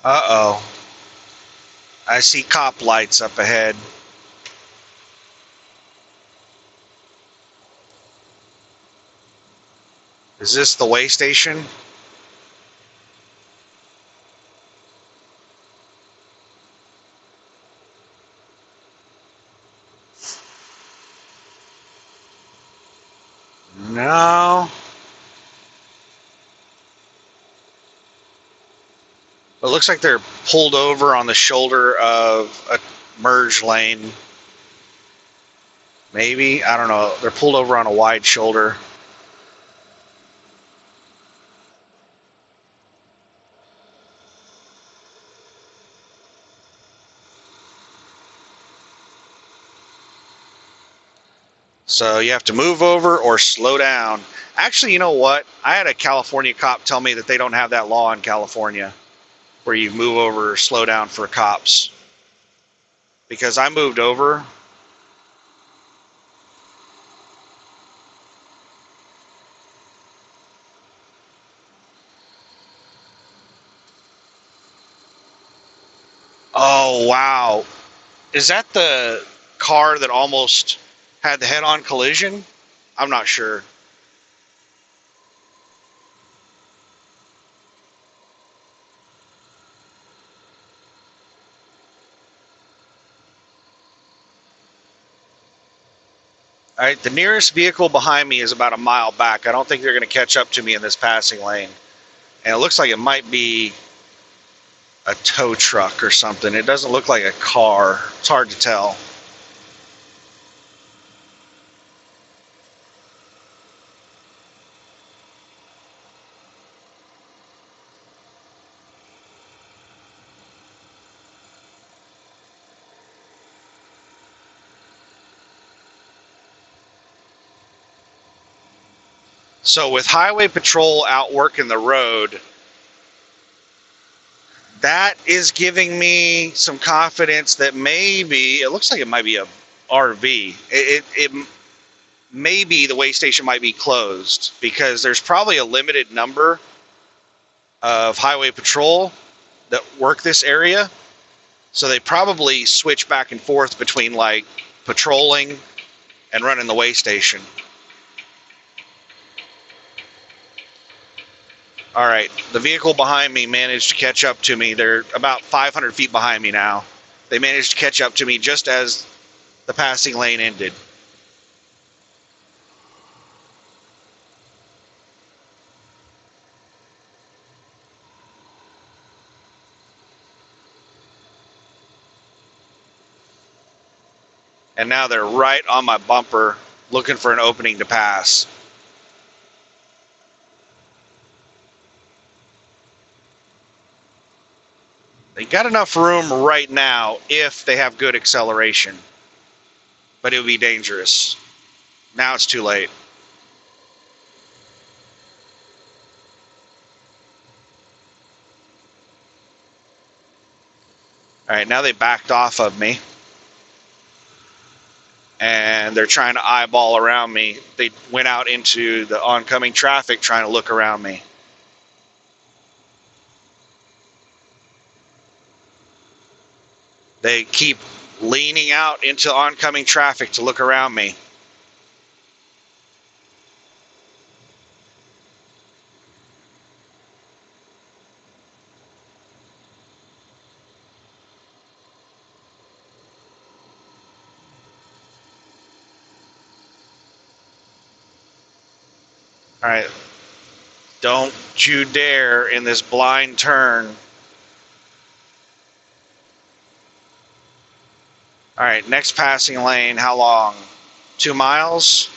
[SPEAKER 1] Uh-oh. I see cop lights up ahead. Is this the weigh station? No. It looks like they're pulled over on the shoulder of a merge lane. Maybe, I don't know. They're pulled over on a wide shoulder. So you have to move over or slow down. Actually, you know what? I had a California cop tell me that they don't have that law in California where you move over or slow down for cops. Because I moved over. Oh, wow. Is that the car that almost had the head-on collision? I'm not sure. All right, the nearest vehicle behind me is about a mile back. I don't think they're going to catch up to me in this passing lane. And it looks like it might be a tow truck or something. It doesn't look like a car. It's hard to tell. So with highway patrol out working the road, that is giving me some confidence that maybe, it looks like it might be a RV. maybe the way station might be closed because there's probably a limited number of highway patrol that work this area. So they probably switch back and forth between like patrolling and running the way station. All right, the vehicle behind me managed to catch up to me. They're about 500 feet behind me now. They managed to catch up to me just as the passing lane ended. And now they're right on my bumper looking for an opening to pass. They got enough room right now if they have good acceleration, but it would be dangerous. Now it's too late. All right, now they backed off of me, and they're trying to eyeball around me. They went out into the oncoming traffic trying to look around me. They keep leaning out into oncoming traffic to look around me. All right, don't you dare in this blind turn. All right, next passing lane, how long? 2 miles?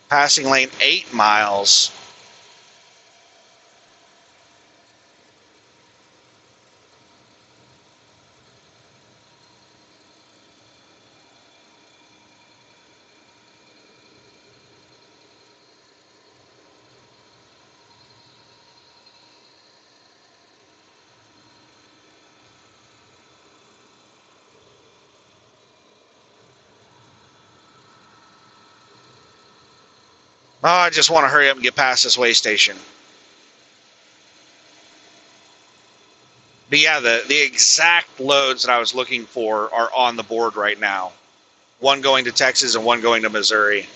[SPEAKER 1] Passing lane, 8 miles. Oh, I just want to hurry up and get past this way station. But yeah, the exact loads that I was looking for are on the board right now. One going to Texas and one going to Missouri.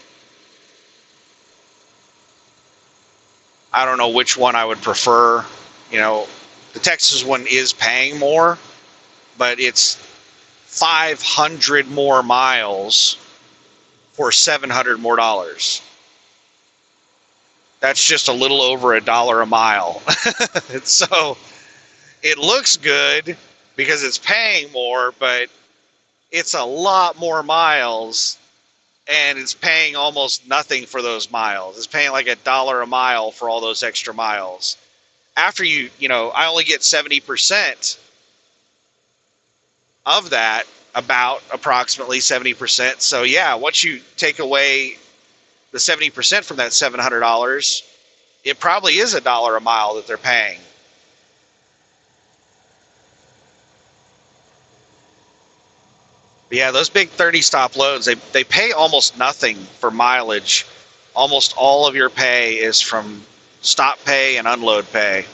[SPEAKER 1] I don't know which one I would prefer. You know, the Texas one is paying more, but it's 500 more miles for $700 more. That's just a little over $1 a mile. So it looks good because it's paying more, but it's a lot more miles, and it's paying almost nothing for those miles. It's paying like $1 a mile for all those extra miles. After I only get 70% of that, about approximately 70%. So yeah, once you take away the 70% from that $700, it probably is $1 a mile that they're paying. But yeah, those big 30 stop loads, they pay almost nothing for mileage. Almost all of your pay is from stop pay and unload pay.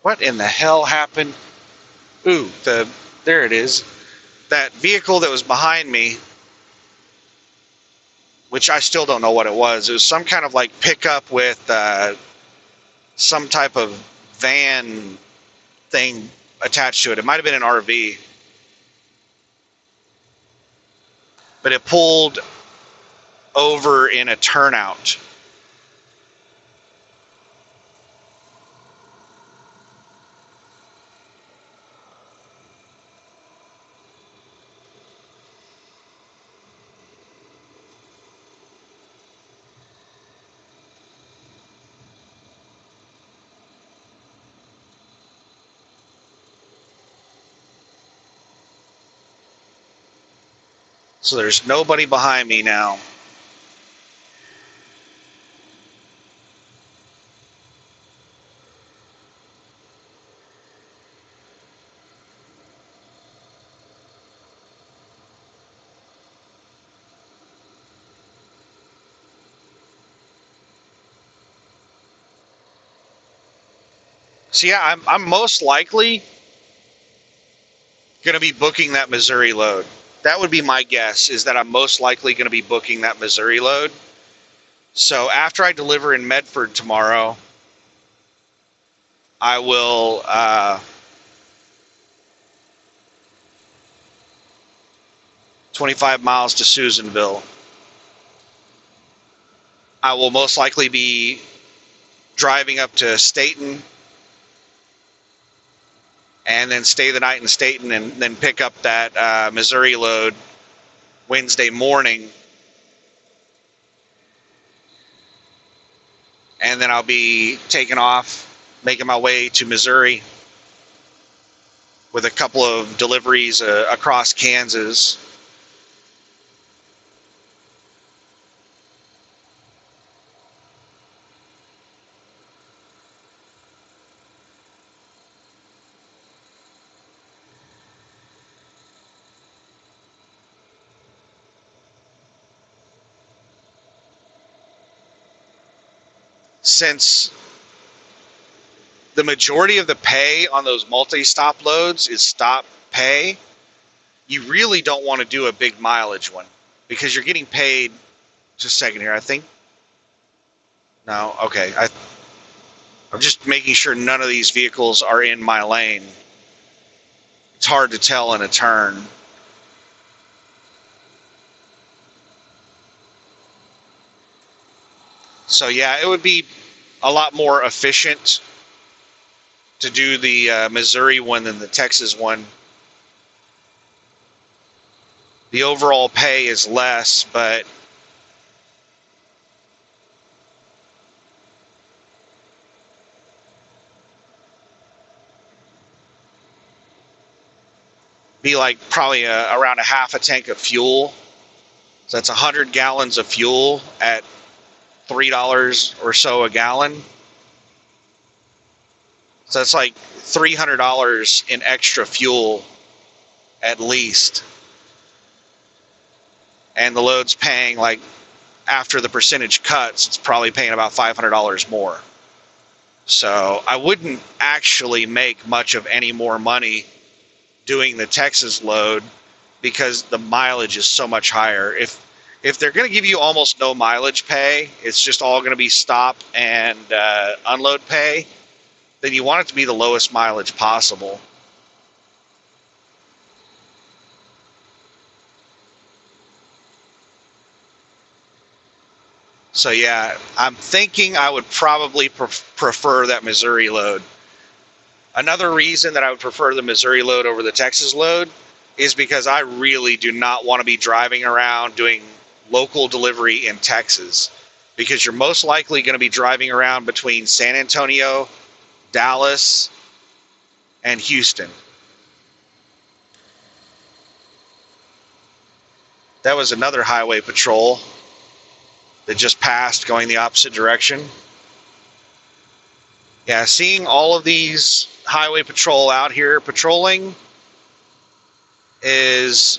[SPEAKER 1] What in the hell happened? Ooh, there it is. That vehicle that was behind me, which I still don't know what it was. It was some kind of like pickup with some type of van thing attached to it. It might have been an RV, but it pulled over in a turnout. So there's nobody behind me now. So yeah, I'm most likely going to be booking that Missouri load. That would be my guess, is that I'm most likely going to be booking that Missouri load. So after I deliver in Medford tomorrow, I will 25 miles to Susanville. I will most likely be driving up to Staten and then stay the night in Staten and then pick up that Missouri load Wednesday morning. And then I'll be taking off, making my way to Missouri with a couple of deliveries across Kansas. Since the majority of the pay on those multi-stop loads is stop pay, you really don't want to do a big mileage one because you're getting paid. Just a second here, I think. No, okay. I'm just making sure none of these vehicles are in my lane. It's hard to tell in a turn. So yeah, it would be a lot more efficient to do the Missouri one than the Texas one. The overall pay is less, but be like probably around a half a tank of fuel. So that's 100 gallons of fuel at $3 or so a gallon. So that's like $300 in extra fuel at least. And the load's paying, like, after the percentage cuts, it's probably paying about $500 more. So I wouldn't actually make much of any more money doing the Texas load because the mileage is so much higher. If they're going to give you almost no mileage pay, it's just all going to be stop and unload pay, then you want it to be the lowest mileage possible. So yeah, I'm thinking I would probably prefer that Missouri load. Another reason that I would prefer the Missouri load over the Texas load is because I really do not want to be driving around doing local delivery in Texas, because you're most likely going to be driving around between San Antonio, Dallas, and Houston. That was another highway patrol that just passed going the opposite direction. Yeah, seeing all of these highway patrol out here patrolling is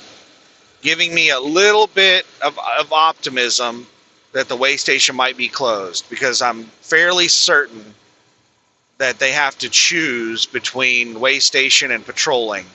[SPEAKER 1] giving me a little bit of optimism that the way station might be closed, because I'm fairly certain that they have to choose between way station and patrolling.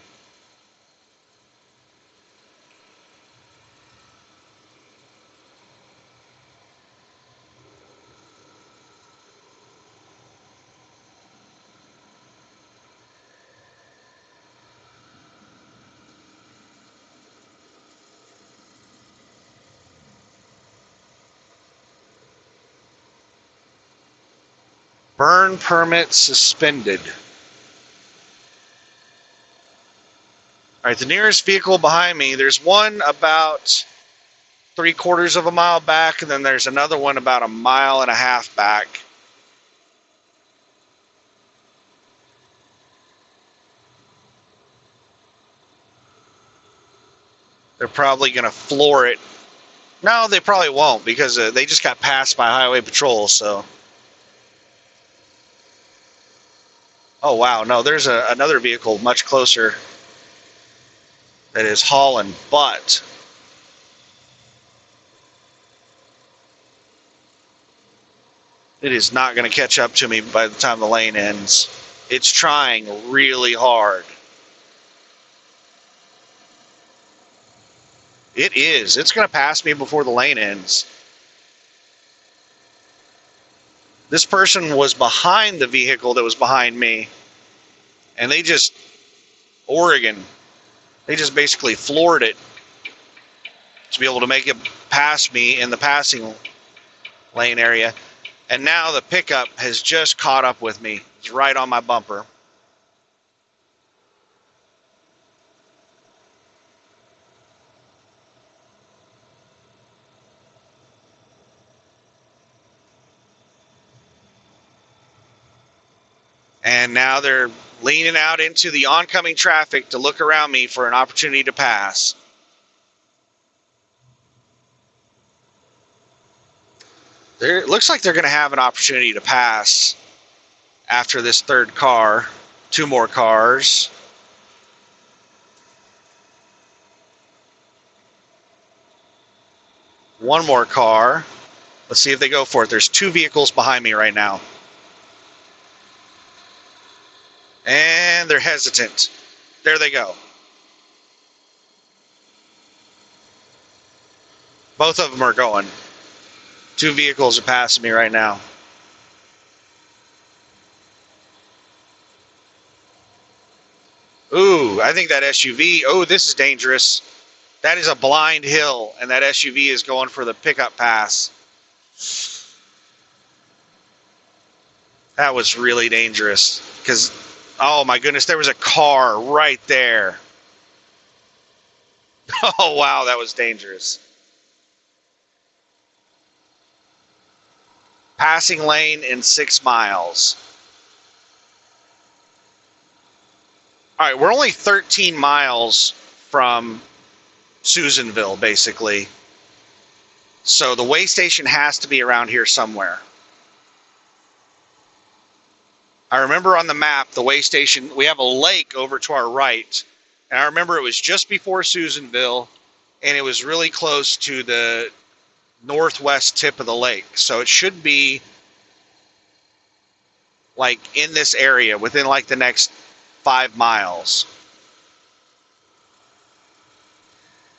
[SPEAKER 1] Burn permit suspended. All right, the nearest vehicle behind me, there's one about 3/4 of a mile back, and then there's another one about 1.5 miles back. They're probably going to floor it. No, they probably won't, because they just got passed by highway patrol, so. Oh, wow. No, there's another vehicle much closer that is hauling butt. It is not going to catch up to me by the time the lane ends. It's trying really hard. It is. It's going to pass me before the lane ends. This person was behind the vehicle that was behind me, and they just, Oregon, they just basically floored it to be able to make it past me in the passing lane area. And now the pickup has just caught up with me. It's right on my bumper. And now they're leaning out into the oncoming traffic to look around me for an opportunity to pass. It looks like they're going to have an opportunity to pass after this third car. 2 more cars. One more car. Let's see if they go for it. There's 2 vehicles behind me right now. And they're hesitant. There they go. Both of them are going. 2 vehicles are passing me right now. Ooh, I think that SUV, oh, this is dangerous. That is a blind hill, and that SUV is going for the pickup pass. That was really dangerous because, oh my goodness, there was a car right there. Oh, wow, that was dangerous. Passing lane in 6 miles. All right, we're only 13 miles from Susanville, basically. So the way station has to be around here somewhere. I remember on the map, the way station, we have a lake over to our right. And I remember it was just before Susanville, and it was really close to the northwest tip of the lake. So it should be like in this area within like the next 5 miles.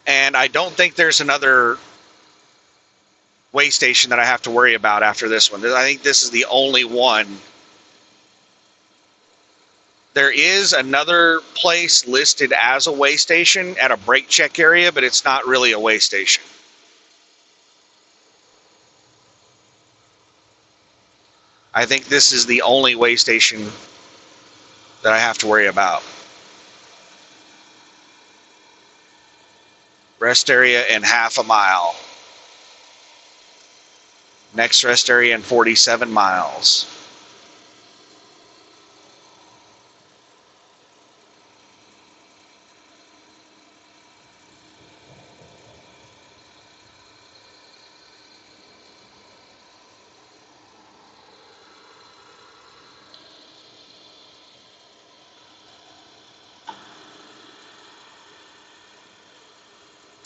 [SPEAKER 1] And I don't think there's another way station that I have to worry about after this one. I think this is the only one. There is another place listed as a way station at a brake check area, but it's not really a way station. I think this is the only way station that I have to worry about. Rest area in 1/2 mile. Next rest area in 47 miles.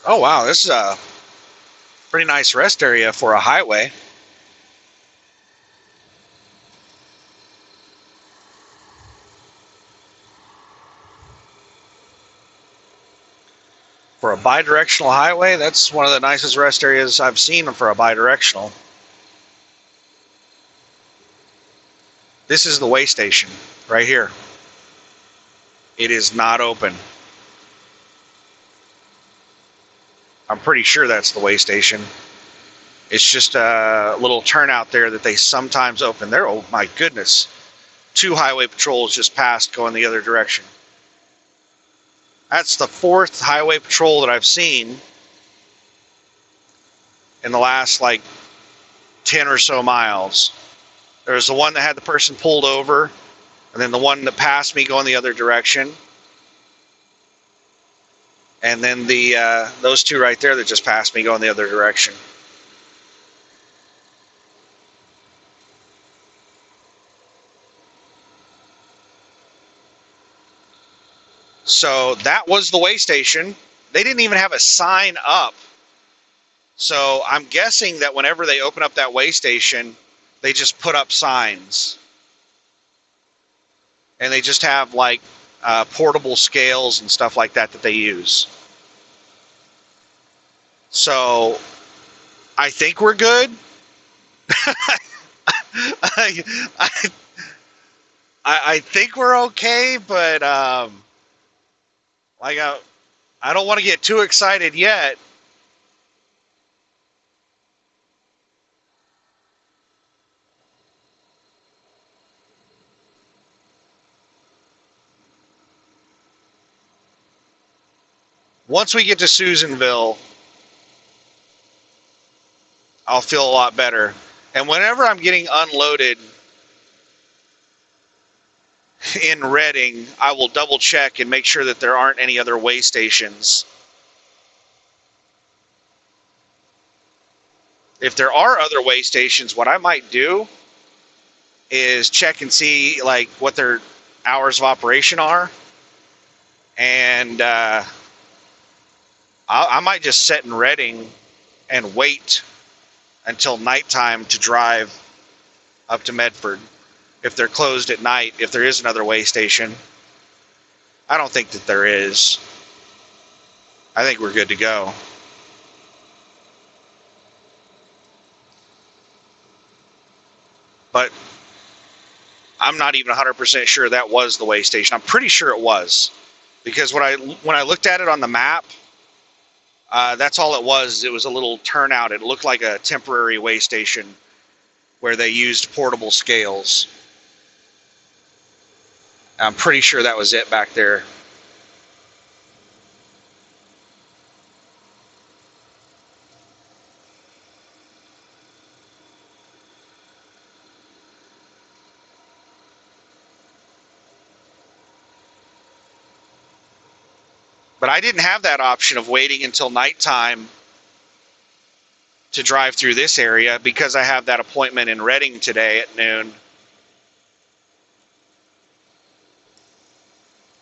[SPEAKER 1] Oh wow, this is a pretty nice rest area for a highway. For a bidirectional highway, that's one of the nicest rest areas I've seen for a bidirectional. This is the way station right here. It is not open. I'm pretty sure that's the way station. It's just a little turnout there that they sometimes open. There, oh my goodness. 2 highway patrols just passed going the other direction. That's the 4th highway patrol that I've seen in the last like 10 or so miles. There was the one that had the person pulled over, and then the one that passed me going the other direction. And then those 2 right there that just passed me going the other direction. So that was the way station. They didn't even have a sign up. So I'm guessing that whenever they open up that way station, they just put up signs. And they just have like portable scales and stuff like that they use. So I think we're good. I think we're okay, but like I don't want to get too excited yet. Once we get to Susanville, I'll feel a lot better. And whenever I'm getting unloaded in Redding, I will double check and make sure that there aren't any other way stations. If there are other way stations, what I might do is check and see like what their hours of operation are. And I might just sit in Redding and wait until nighttime to drive up to Medford. If they're closed at night, if there is another way station. I don't think that there is. I think we're good to go. But I'm not even 100% sure that was the way station. I'm pretty sure it was. Because when I looked at it on the map, that's all it was. It was a little turnout. It looked like a temporary way station where they used portable scales. I'm pretty sure that was it back there. But I didn't have that option of waiting until nighttime to drive through this area because I have that appointment in Redding today at noon.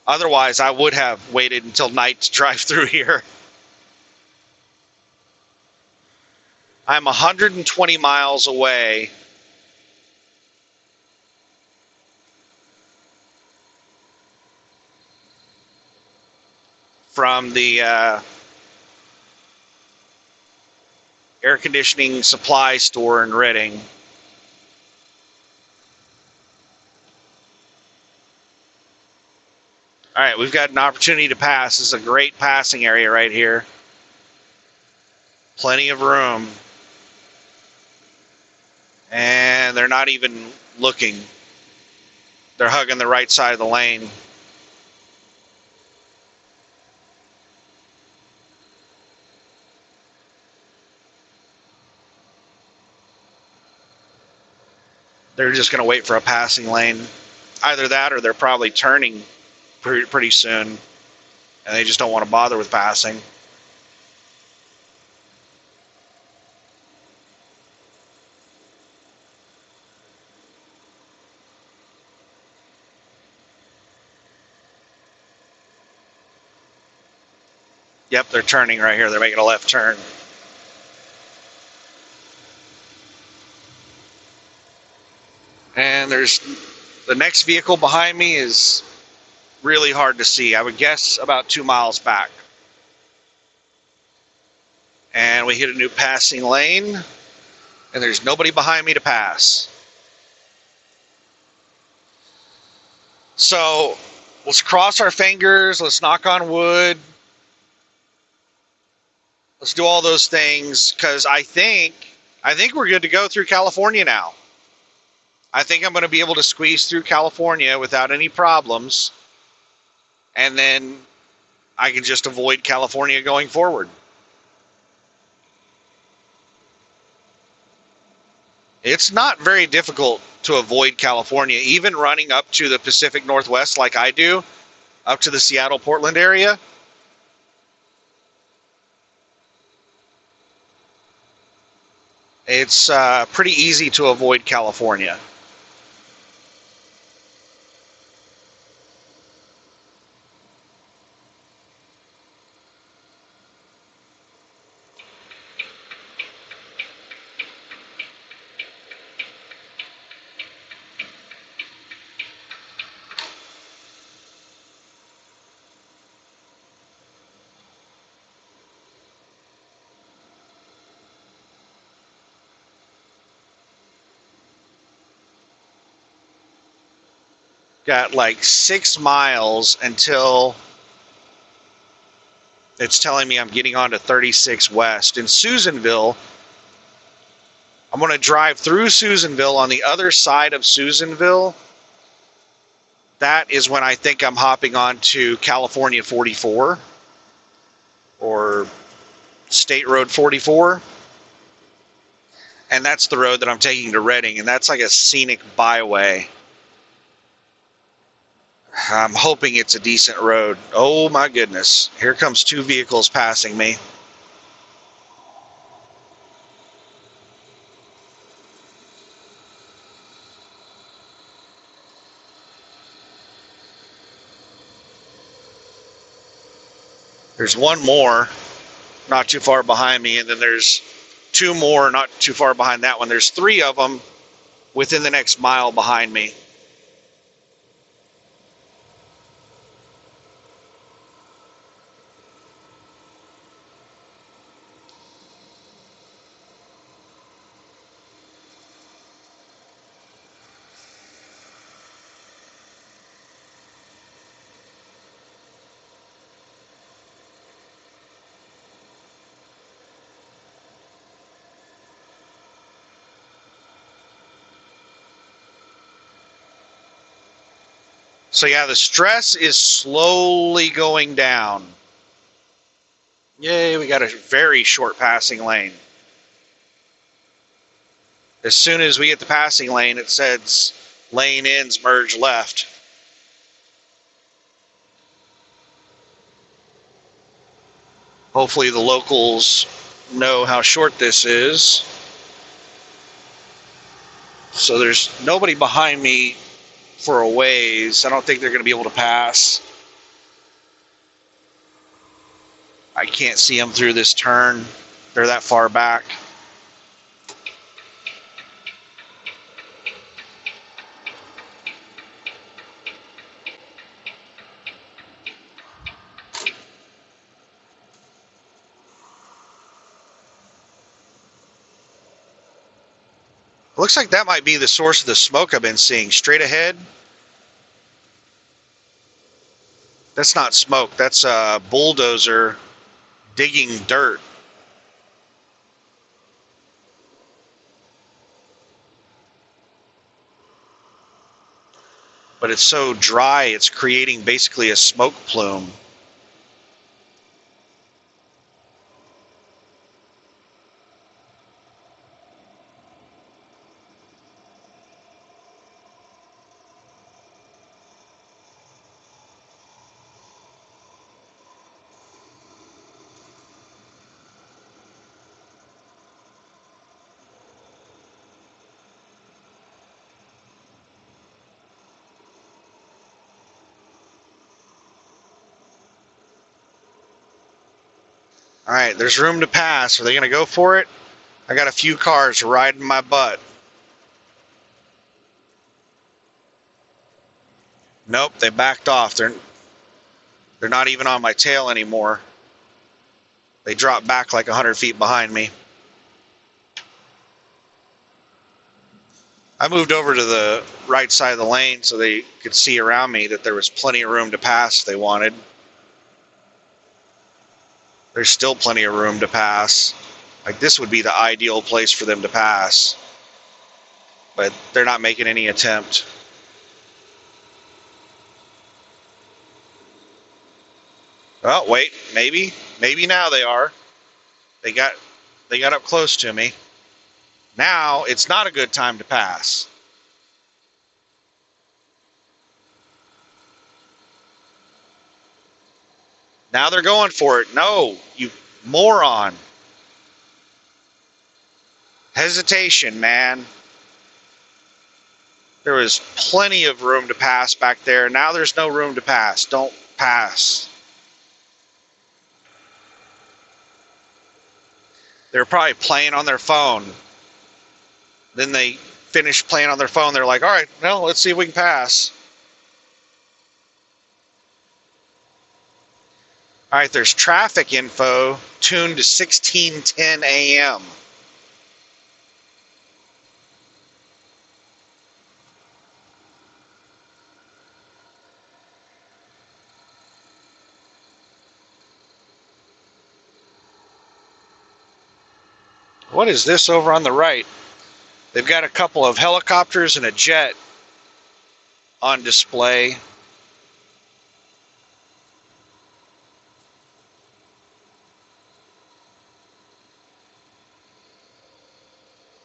[SPEAKER 1] Otherwise, I would have waited until night to drive through here. I'm 120 miles away from the air conditioning supply store in Redding. All right, we've got an opportunity to pass. This is a great passing area right here. Plenty of room. And they're not even looking. They're hugging the right side of the lane. They're just going to wait for a passing lane. Either that or they're probably turning pretty soon, and they just don't want to bother with passing. Yep, they're turning right here. They're making a left turn. And there's the next vehicle behind me is really hard to see. I would guess about 2 miles back. And we hit a new passing lane, and there's nobody behind me to pass. So let's cross our fingers. Let's knock on wood. Let's do all those things, because I think I think we're good to go through California now. I think I'm going to be able to squeeze through California without any problems. And then I can just avoid California going forward. It's not very difficult to avoid California, even running up to the Pacific Northwest like I do, up to the Seattle, Portland area. It's pretty easy to avoid California. Got like 6 miles until it's telling me I'm getting onto 36 West. In Susanville, I'm going to drive through Susanville. On the other side of Susanville, that is when I think I'm hopping onto California 44 or State Road 44. And that's the road that I'm taking to Redding, and that's like a scenic byway. I'm hoping it's a decent road. Oh my goodness. Here comes 2 vehicles passing me. There's one more not too far behind me, and then there's 2 more not too far behind that one. There's 3 of them within the next mile behind me. So yeah, the stress is slowly going down. Yay, we got a very short passing lane. As soon as we get the passing lane, it says lane ends, merge left. Hopefully the locals know how short this is. So there's nobody behind me for a ways. I don't think they're going to be able to pass. I can't see them through this turn. They're that far back. Looks like that might be the source of the smoke I've been seeing. Straight ahead. That's not smoke. That's a bulldozer digging dirt. But it's so dry, it's creating basically a smoke plume. All right, there's room to pass. Are they going to go for it? I got a few cars riding my butt. Nope, they backed off. They're not even on my tail anymore. They dropped back like 100 feet behind me. I moved over to the right side of the lane so they could see around me that there was plenty of room to pass if they wanted. There's still plenty of room to pass. Like, this would be the ideal place for them to pass. But they're not making any attempt. Oh, wait, maybe now they are. They got up close to me. Now it's not a good time to pass. Now they're going for it. No, you moron. Hesitation, man. There was plenty of room to pass back there. Now there's no room to pass. Don't pass. They're probably playing on their phone. Then they finish playing on their phone. They're like, all right, well, let's see if we can pass. All right, there's traffic info tuned to 16:10 a.m. What is this over on the right? They've got a couple of helicopters and a jet on display.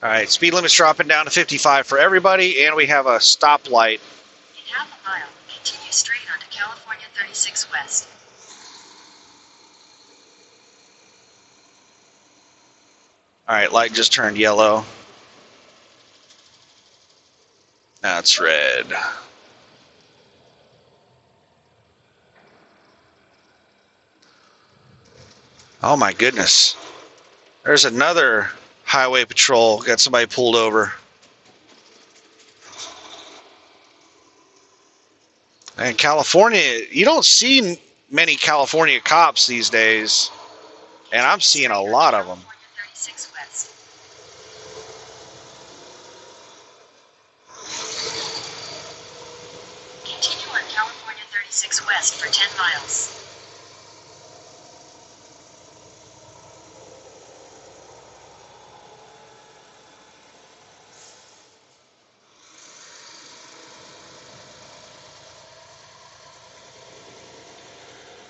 [SPEAKER 1] All right, speed limit's dropping down to 55 for everybody, and we have a stoplight.
[SPEAKER 2] In half a mile, continue straight onto California 36 West.
[SPEAKER 1] All right, light just turned yellow. Now it's red. Oh my goodness. There's another highway patrol. Got somebody pulled over. And California, you don't see many California cops these days. And I'm seeing a lot of them.
[SPEAKER 2] California 36 West. Continue on California 36 West for 10 miles.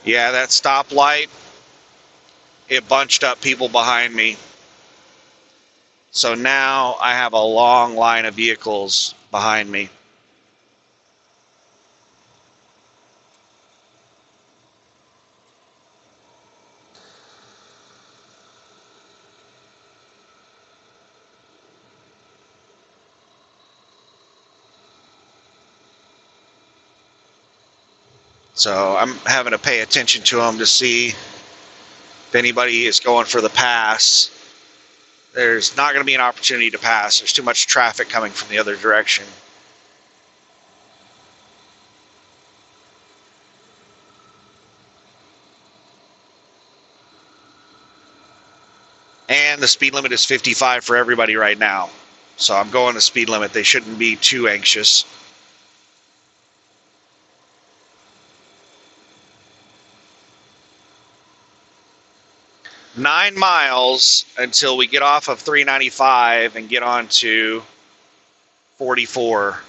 [SPEAKER 1] Yeah, that stoplight, it bunched up people behind me. So now I have a long line of vehicles behind me. So I'm having to pay attention to them to see if anybody is going for the pass. There's not going to be an opportunity to pass. There's too much traffic coming from the other direction. And the speed limit is 55 for everybody right now. So I'm going the speed limit. They shouldn't be too anxious. Nine miles until we get off of 395 and get on to 44.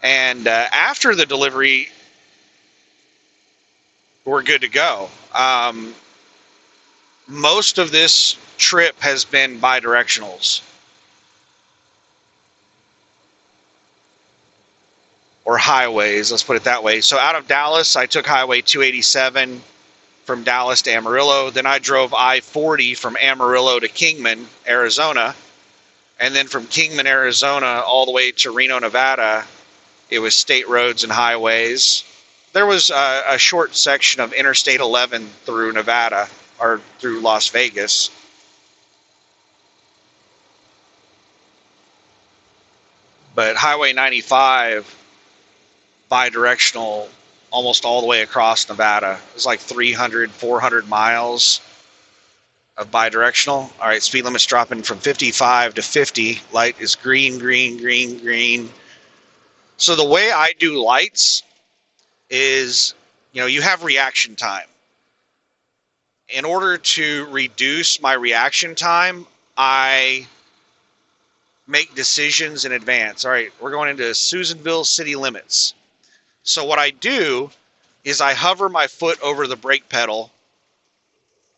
[SPEAKER 1] And after the delivery, we're good to go. Most of this trip has been bidirectionals. Or highways, let's put it that way. So out of Dallas, I took Highway 287 from Dallas to Amarillo. Then I drove I-40 from Amarillo to Kingman, Arizona. And then from Kingman, Arizona, all the way to Reno, Nevada, it was state roads and highways. There was a short section of Interstate 11 through Nevada, or through Las Vegas. But Highway 95, bidirectional almost all the way across Nevada. It was like 300, 400 miles. of bidirectional. All right, speed limit's dropping from 55 to 50. Light is green, green, green, green. So the way I do lights is, you have reaction time. In order to reduce my reaction time, I make decisions in advance. All right, we're going into Susanville city limits. So what I do is I hover my foot over the brake pedal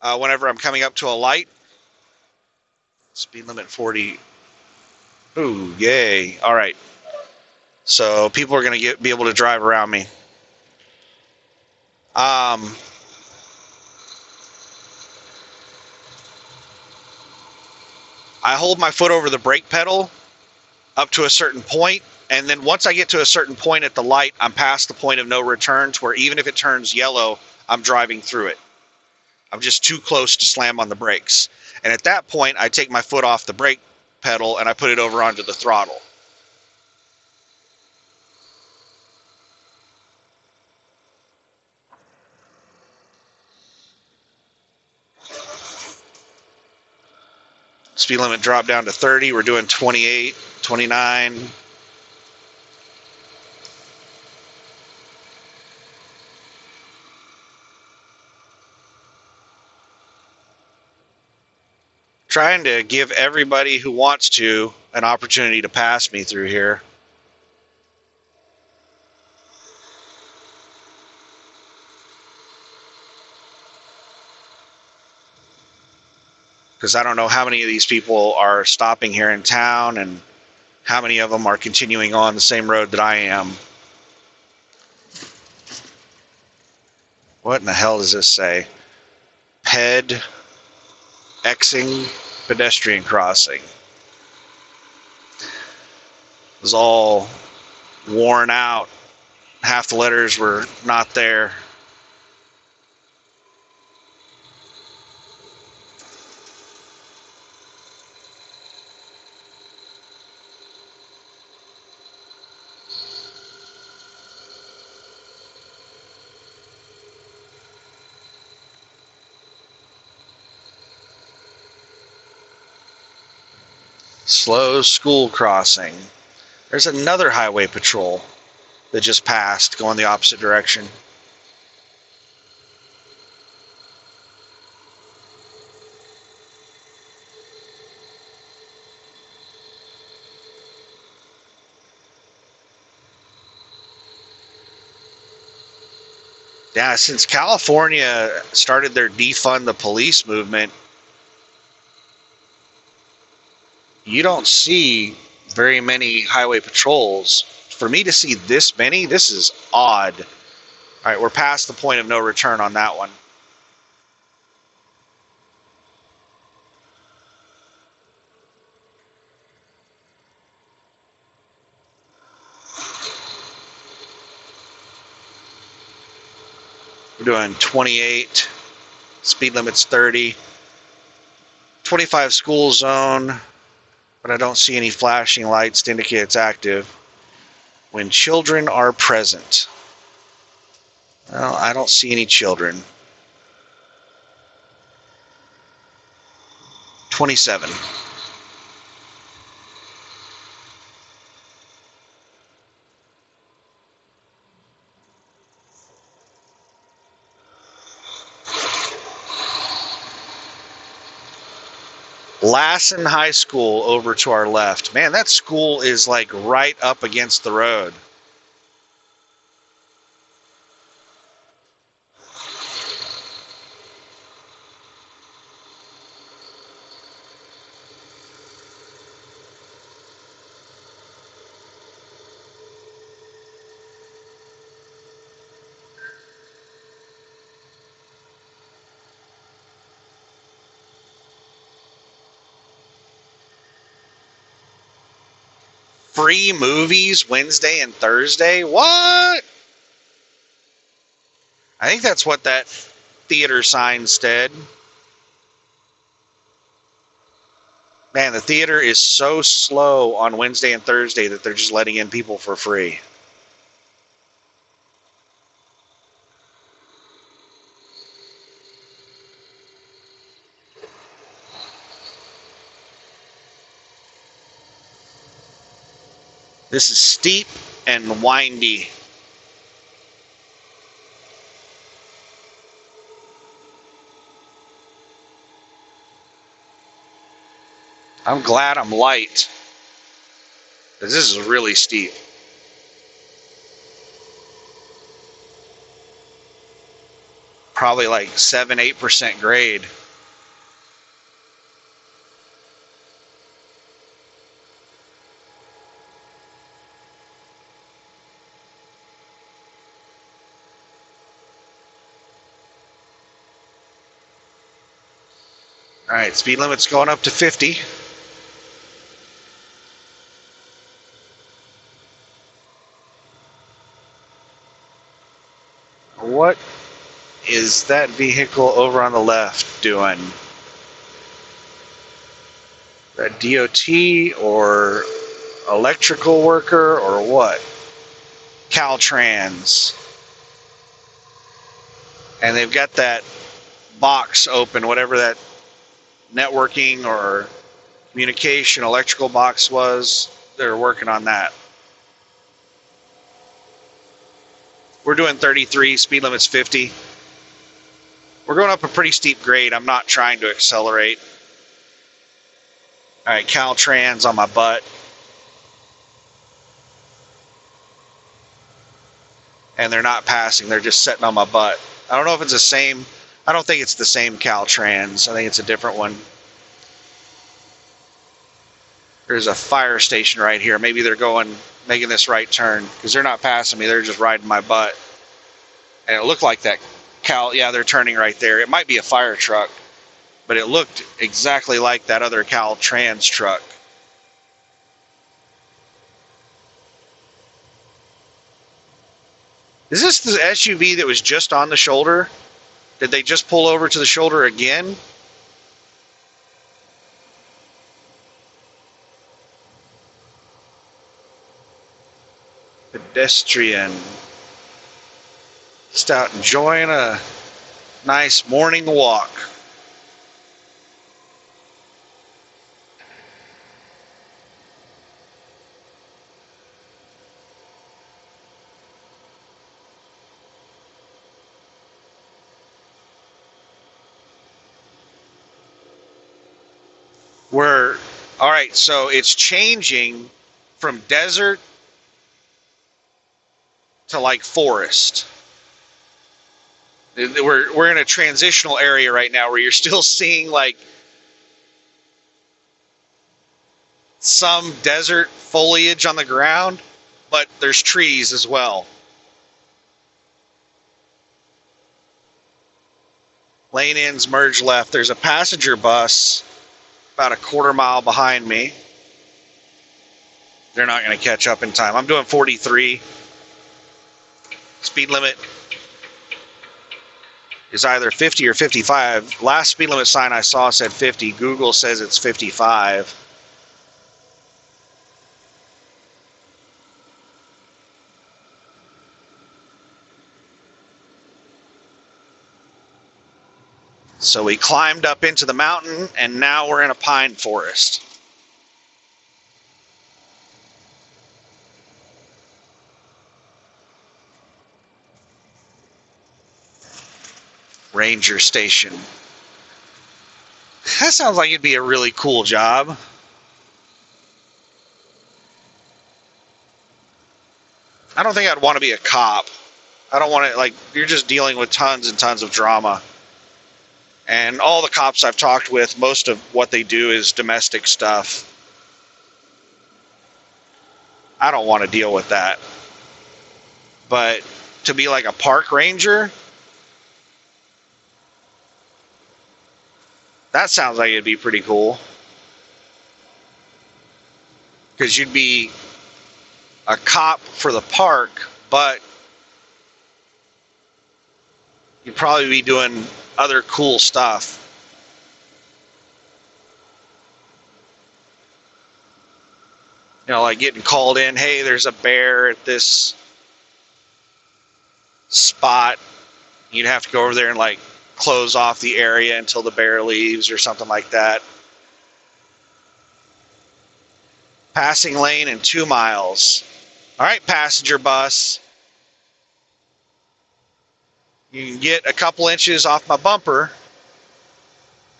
[SPEAKER 1] whenever I'm coming up to a light. Speed limit 40. Ooh, yay. All right. So people are going to be able to drive around me. I hold my foot over the brake pedal up to a certain point, and then once I get to a certain point at the light, I'm past the point of no return to where even if it turns yellow, I'm driving through it. I'm just too close to slam on the brakes. And at that point, I take my foot off the brake pedal and I put it over onto the throttle. Speed limit dropped down to 30. We're doing 28, 29. Trying to give everybody who wants to an opportunity to pass me through here. Because I don't know how many of these people are stopping here in town and how many of them are continuing on the same road that I am. What in the hell does this say? Ped Xing pedestrian crossing. It was all worn out. Half the letters were not there. Slow school crossing. There's another highway patrol that just passed going the opposite direction. Yeah, since California started their defund the police movement, you don't see very many highway patrols. For me to see this many, this is odd. All right, we're past the point of no return on that one. We're doing 28, speed limit's 30, 25 school zone, but I don't see any flashing lights to indicate it's active. When children are present. Well, I don't see any children. 27. Lassen High School over to our left. Man, that school is like right up against the road. Free movies Wednesday and Thursday? What? I think that's what that theater sign said. Man, the theater is so slow on Wednesday and Thursday that they're just letting in people for free. This is steep and windy. I'm glad I'm light, because this is really steep. Probably like 7-8% grade. All right, speed limit's going up to 50. What is that vehicle over on the left doing? That DOT or electrical worker or what? Caltrans. And they've got that box open, whatever that networking or communication electrical box was. They're working on that. We're doing 33, speed limit's 50. We're going up a pretty steep grade. I'm not trying to accelerate. All right, Caltrans on my butt. And they're not passing, they're just sitting on my butt. I don't know if it's the same. I don't think it's the same Caltrans. I think it's a different one. There's a fire station right here. Maybe they're making this right turn, because they're not passing me. They're just riding my butt. And it looked like that yeah, they're turning right there. It might be a fire truck, but it looked exactly like that other Caltrans truck. Is this the SUV that was just on the shoulder? Did they just pull over to the shoulder again? Pedestrian. Just out enjoying a nice morning walk. All right, so it's changing from desert to like forest. We're in a transitional area right now where you're still seeing like some desert foliage on the ground, but there's trees as well. Lane ends, merge left. There's a passenger bus about a quarter mile behind me. They're not going to catch up in time. I'm doing 43. Speed limit is either 50 or 55. Last speed limit sign I saw said 50. Google says it's 55. So we climbed up into the mountain, and now we're in a pine forest. Ranger station. That sounds like it'd be a really cool job. I don't think I'd want to be a cop. I don't want to, like, you're just dealing with tons and tons of drama. And all the cops I've talked with, most of what they do is domestic stuff. I don't want to deal with that. But to be like a park ranger, that sounds like it'd be pretty cool. Because you'd be a cop for the park, but you'd probably be doing other cool stuff. You know, like getting called in, hey, there's a bear at this spot. You'd have to go over there and like close off the area until the bear leaves or something like that. Passing lane in 2 miles. All right, passenger bus. You can get a couple inches off my bumper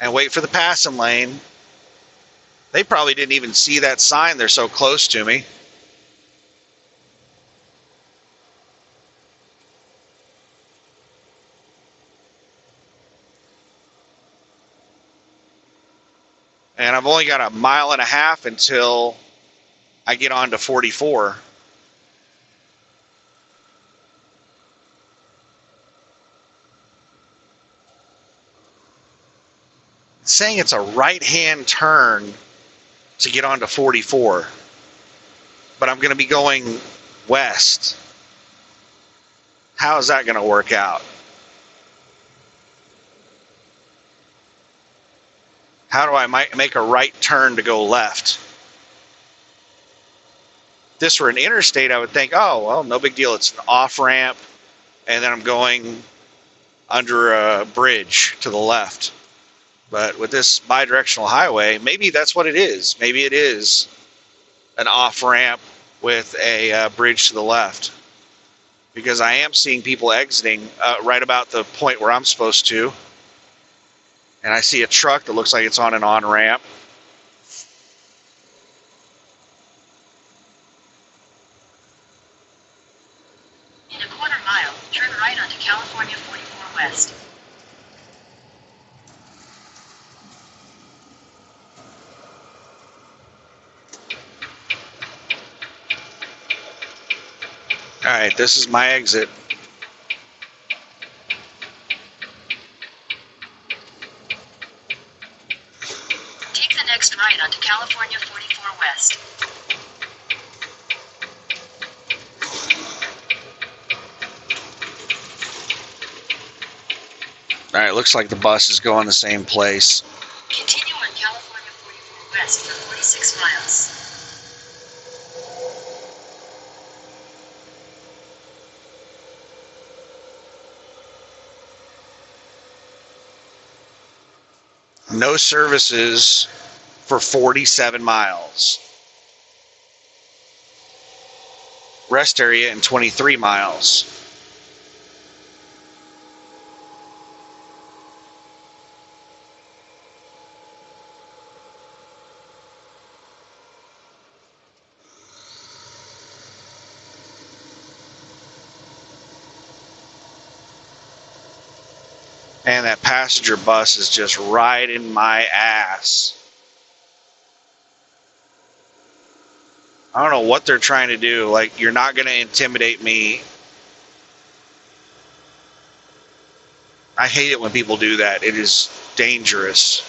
[SPEAKER 1] and wait for the passing lane. They probably didn't even see that sign. They're so close to me. And I've only got a mile and a half until I get on to 44. It's saying it's a right-hand turn to get onto 44, but I'm going to be going west. How is that going to work out? How do I make a right turn to go left? If this were an interstate, I would think, oh, well, no big deal. It's an off-ramp, and then I'm going under a bridge to the left. But with this bi-directional highway, maybe that's what it is. Maybe it is an off-ramp with a bridge to the left. Because I am seeing people exiting right about the point where I'm supposed to. And I see a truck that looks like it's on an on-ramp.
[SPEAKER 2] In a quarter mile, turn right onto California 44 West.
[SPEAKER 1] All right, this is my exit.
[SPEAKER 2] Take the next right onto California 44 West.
[SPEAKER 1] All right, looks like the bus is going the same place.
[SPEAKER 2] Continue on California 44 West for 46 miles.
[SPEAKER 1] No services for 47 miles. Rest area in 23 miles. And that passenger bus is just riding my ass. I don't know what they're trying to do. Like, you're not going to intimidate me. I hate it when people do that. It is dangerous.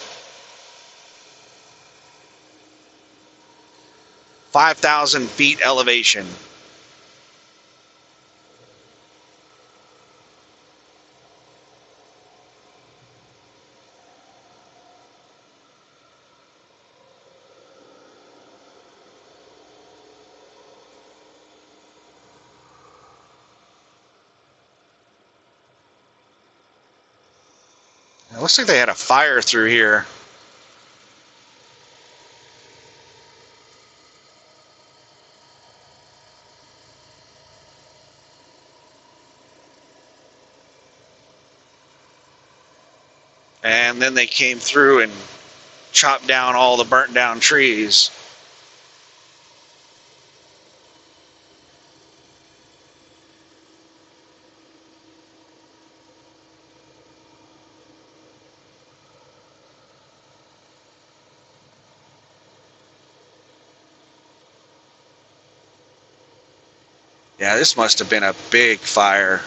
[SPEAKER 1] 5,000 feet elevation. It looks like they had a fire through here. And then they came through and chopped down all the burnt down trees. Yeah, this must have been a big fire.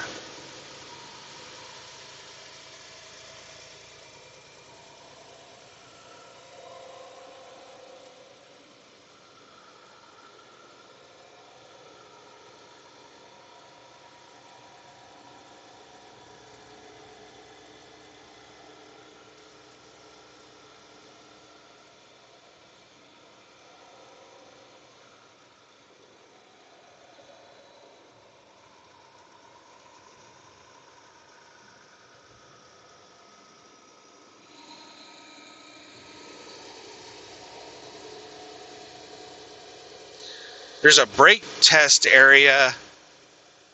[SPEAKER 1] There's a brake test area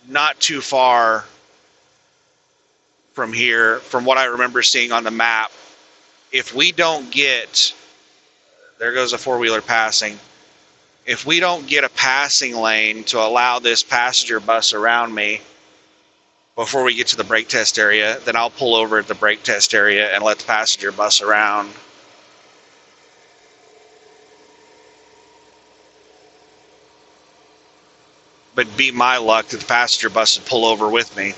[SPEAKER 1] not too far from here, from what I remember seeing on the map. If we don't get, there goes a four-wheeler passing. If we don't get a passing lane to allow this passenger bus around me before we get to the brake test area, then I'll pull over at the brake test area and let the passenger bus around. But be my luck that the passenger bus would pull over with me.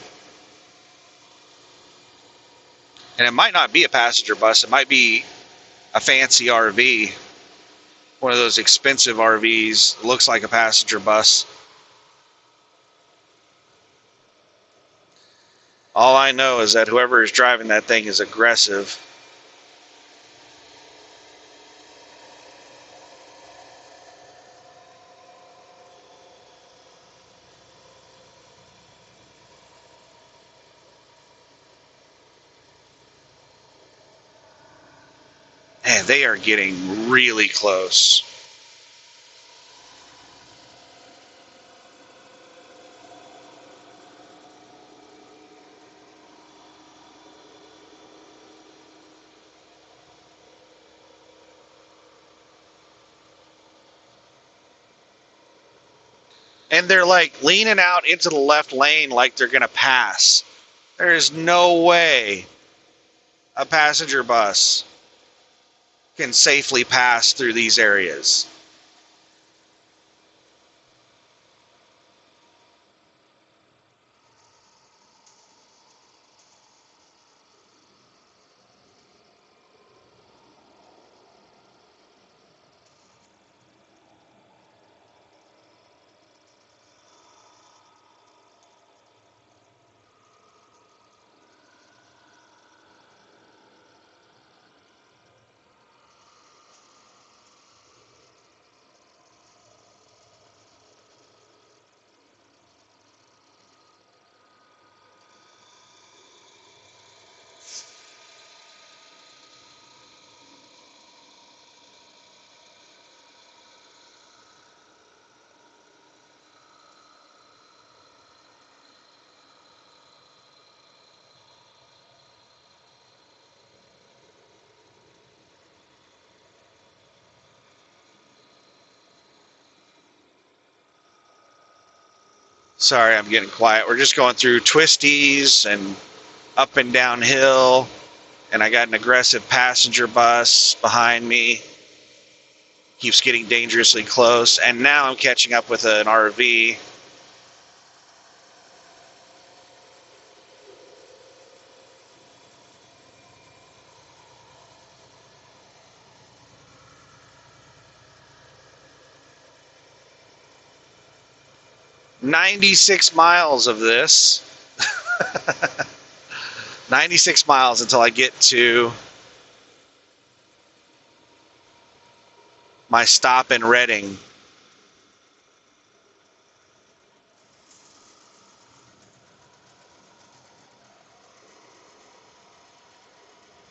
[SPEAKER 1] And it might not be a passenger bus. It might be a fancy RV. One of those expensive RVs. It looks like a passenger bus. All I know is that whoever is driving that thing is aggressive. Man, they are getting really close. And they're like leaning out into the left lane like they're going to pass. There's no way a passenger bus can safely pass through these areas. Sorry, I'm getting quiet. We're just going through twisties and up and down hill, and I got an aggressive passenger bus behind me. Keeps getting dangerously close, and now I'm catching up with an RV. "96 miles of this." 96 miles until I get to my stop in Redding.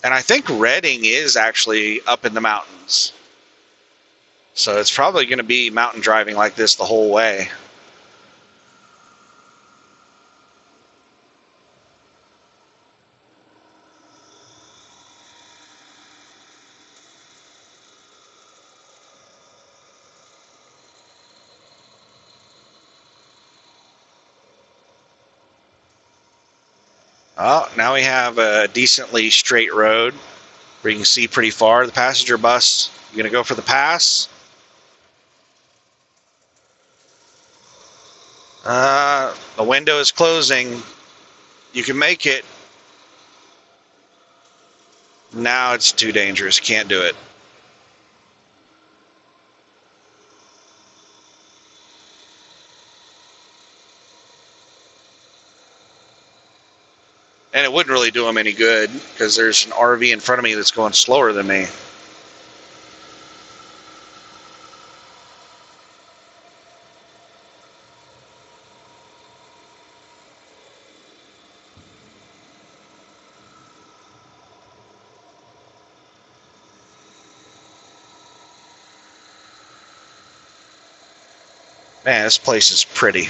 [SPEAKER 1] And I think Redding is actually up in the mountains. So it's probably going to be mountain driving like this the whole way. Oh, now we have a decently straight road where you can see pretty far. The passenger bus, you going to go for the pass? The window is closing. You can make it. Now it's too dangerous. Can't do it. And it wouldn't really do them any good because there's an RV in front of me that's going slower than me. Man, this place is pretty.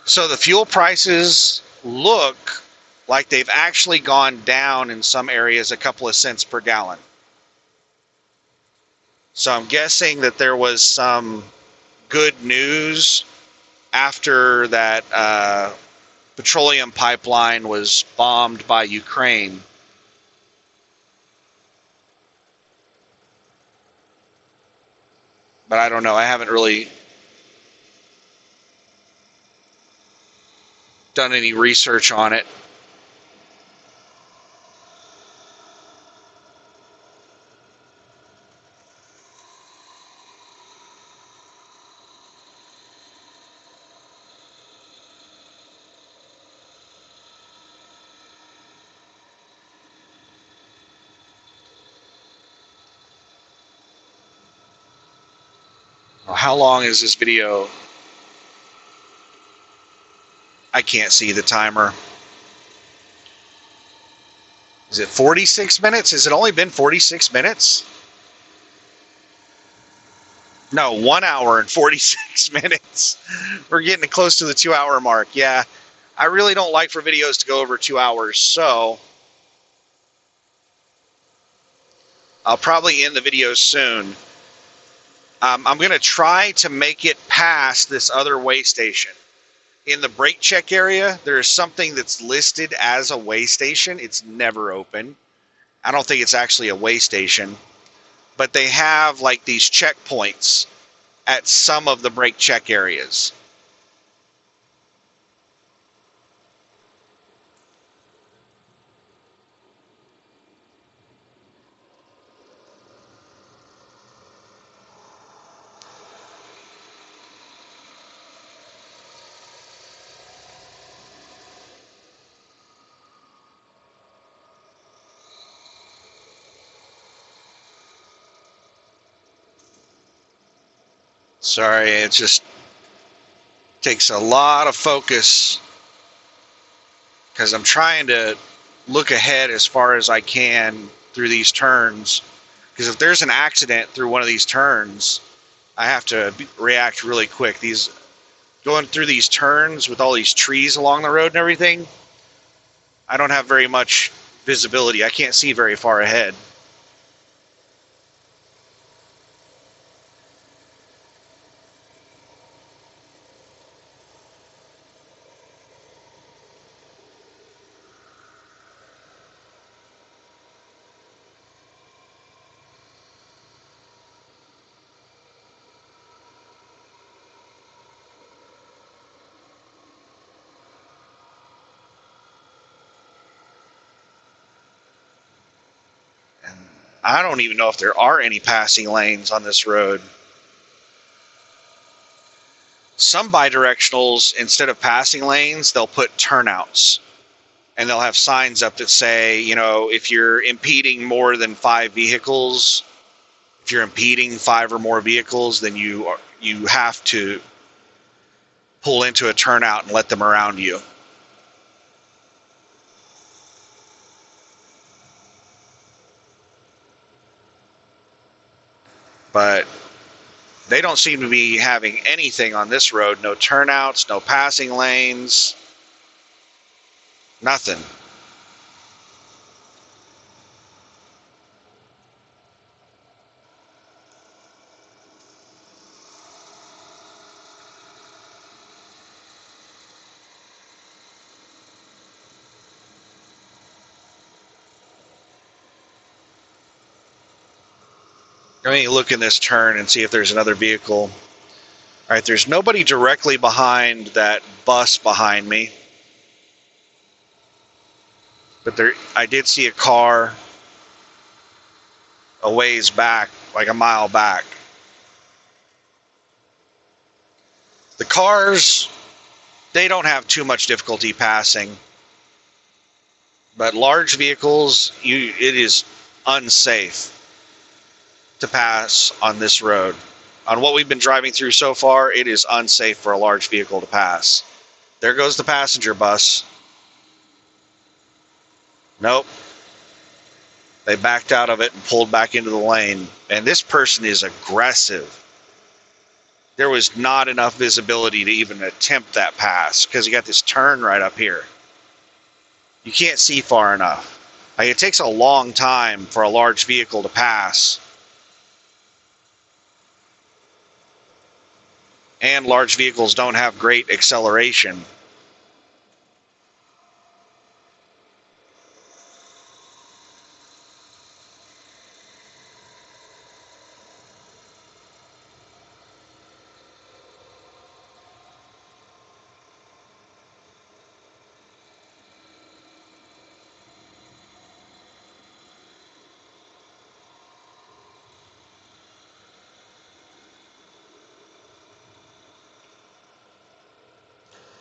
[SPEAKER 1] So the fuel prices look like they've actually gone down in some areas a couple of cents per gallon. So I'm guessing that there was some good news after that petroleum pipeline was bombed by Ukraine. But I don't know. I haven't really done any research on it. How long is this video? I can't see the timer. Is it 46 minutes? Has it only been 46 minutes? No, 1 hour and 46 minutes. We're getting close to the 2 hour mark. Yeah, I really don't like for videos to go over 2 hours, so I'll probably end the video soon. I'm going to try to make it past this other weigh station. In the brake check area, there is something that's listed as a weigh station. It's never open. I don't think it's actually a weigh station, but they have like these checkpoints at some of the brake check areas. Sorry, it just takes a lot of focus because I'm trying to look ahead as far as I can through these turns. Because if there's an accident through one of these turns, I have to react really quick. These going through these turns with all these trees along the road and everything, I don't have very much visibility. I can't see very far ahead. I don't even know if there are any passing lanes on this road. Some bidirectionals, instead of passing lanes, they'll put turnouts. And they'll have signs up that say, you know, if you're impeding more than 5 vehicles, if you're impeding 5 or more vehicles, then you have to pull into a turnout and let them around you. But they don't seem to be having anything on this road. No turnouts, no passing lanes, nothing. Let me look in this turn and see if there's another vehicle. All right, there's nobody directly behind that bus behind me. But I did see a car a ways back, like a mile back. The cars, they don't have too much difficulty passing. But large vehicles, it is unsafe to pass on this road. On what we've been driving through so far, it is unsafe for a large vehicle to pass. There goes the passenger bus. Nope. They backed out of it and pulled back into the lane. And this person is aggressive. There was not enough visibility to even attempt that pass because you got this turn right up here. You can't see far enough. Like, it takes a long time for a large vehicle to pass. And large vehicles don't have great acceleration.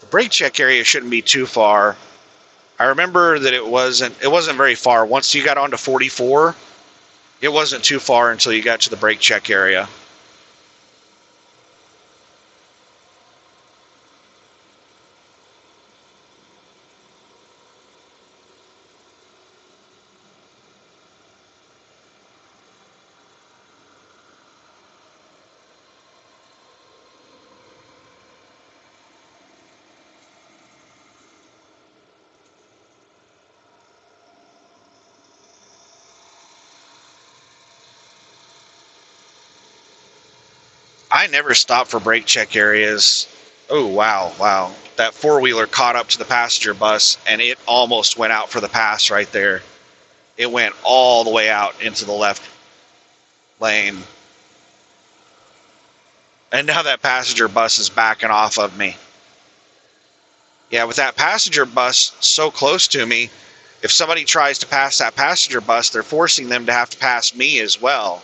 [SPEAKER 1] The brake check area shouldn't be too far. I remember that it wasn't very far. Once you got onto 44, it wasn't too far until you got to the brake check area. I never stop for brake check areas. Oh, wow. That four-wheeler caught up to the passenger bus, and it almost went out for the pass right there. It went all the way out into the left lane. And now that passenger bus is backing off of me. Yeah, with that passenger bus so close to me, if somebody tries to pass that passenger bus, they're forcing them to have to pass me as well.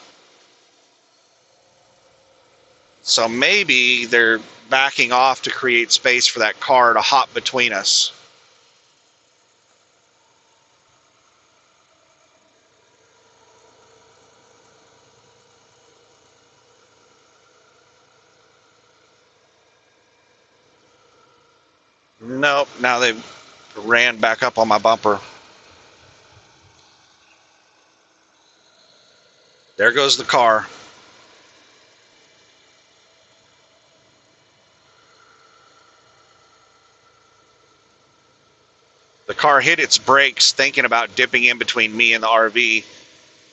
[SPEAKER 1] So maybe they're backing off to create space for that car to hop between us. Nope, now they've ran back up on my bumper. There goes the car. The car hit its brakes thinking about dipping in between me and the RV,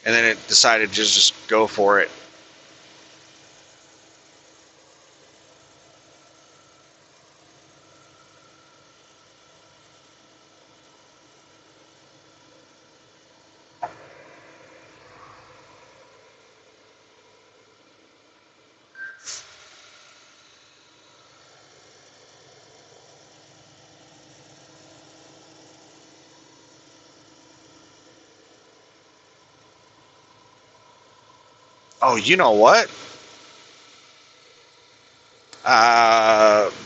[SPEAKER 1] and then it decided to just go for it. Oh, you know what?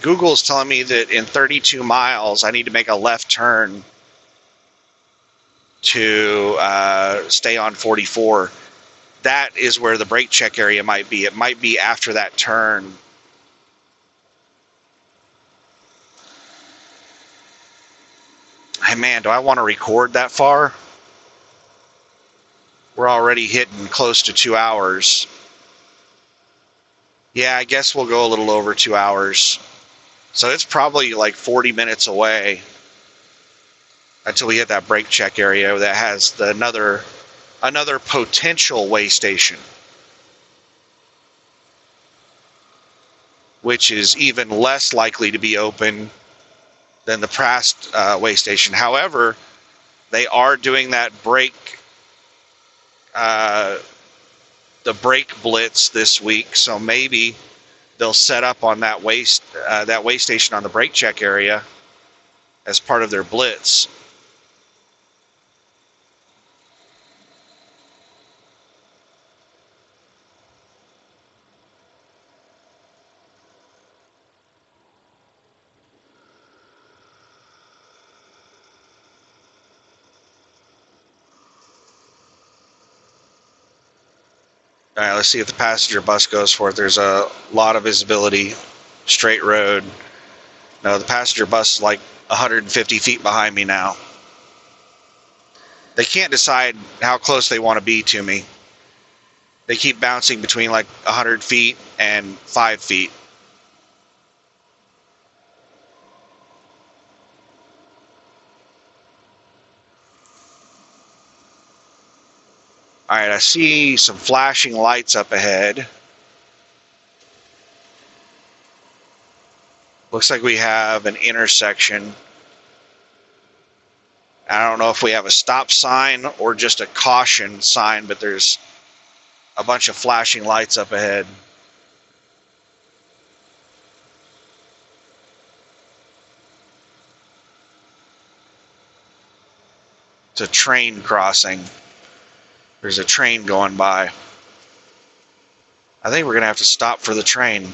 [SPEAKER 1] Google's telling me that in 32 miles, I need to make a left turn to stay on 44. That is where the brake check area might be. It might be after that turn. Hey, man, do I want to record that far? We're already hitting close to 2 hours. Yeah, I guess we'll go a little over 2 hours. So it's probably like 40 minutes away until we hit that brake check area that has another potential way station, which is even less likely to be open than the past way station. However, they are doing that the brake blitz this week, so maybe they'll set up on that way station on the brake check area as part of their blitz. All right, let's see if the passenger bus goes for it. There's a lot of visibility, straight road. No, the passenger bus is like 150 feet behind me now. They can't decide how close they want to be to me. They keep bouncing between like 100 feet and 5 feet. All right, I see some flashing lights up ahead. Looks like we have an intersection. I don't know if we have a stop sign or just a caution sign, but there's a bunch of flashing lights up ahead. It's a train crossing. There's a train going by. I think we're going to have to stop for the train.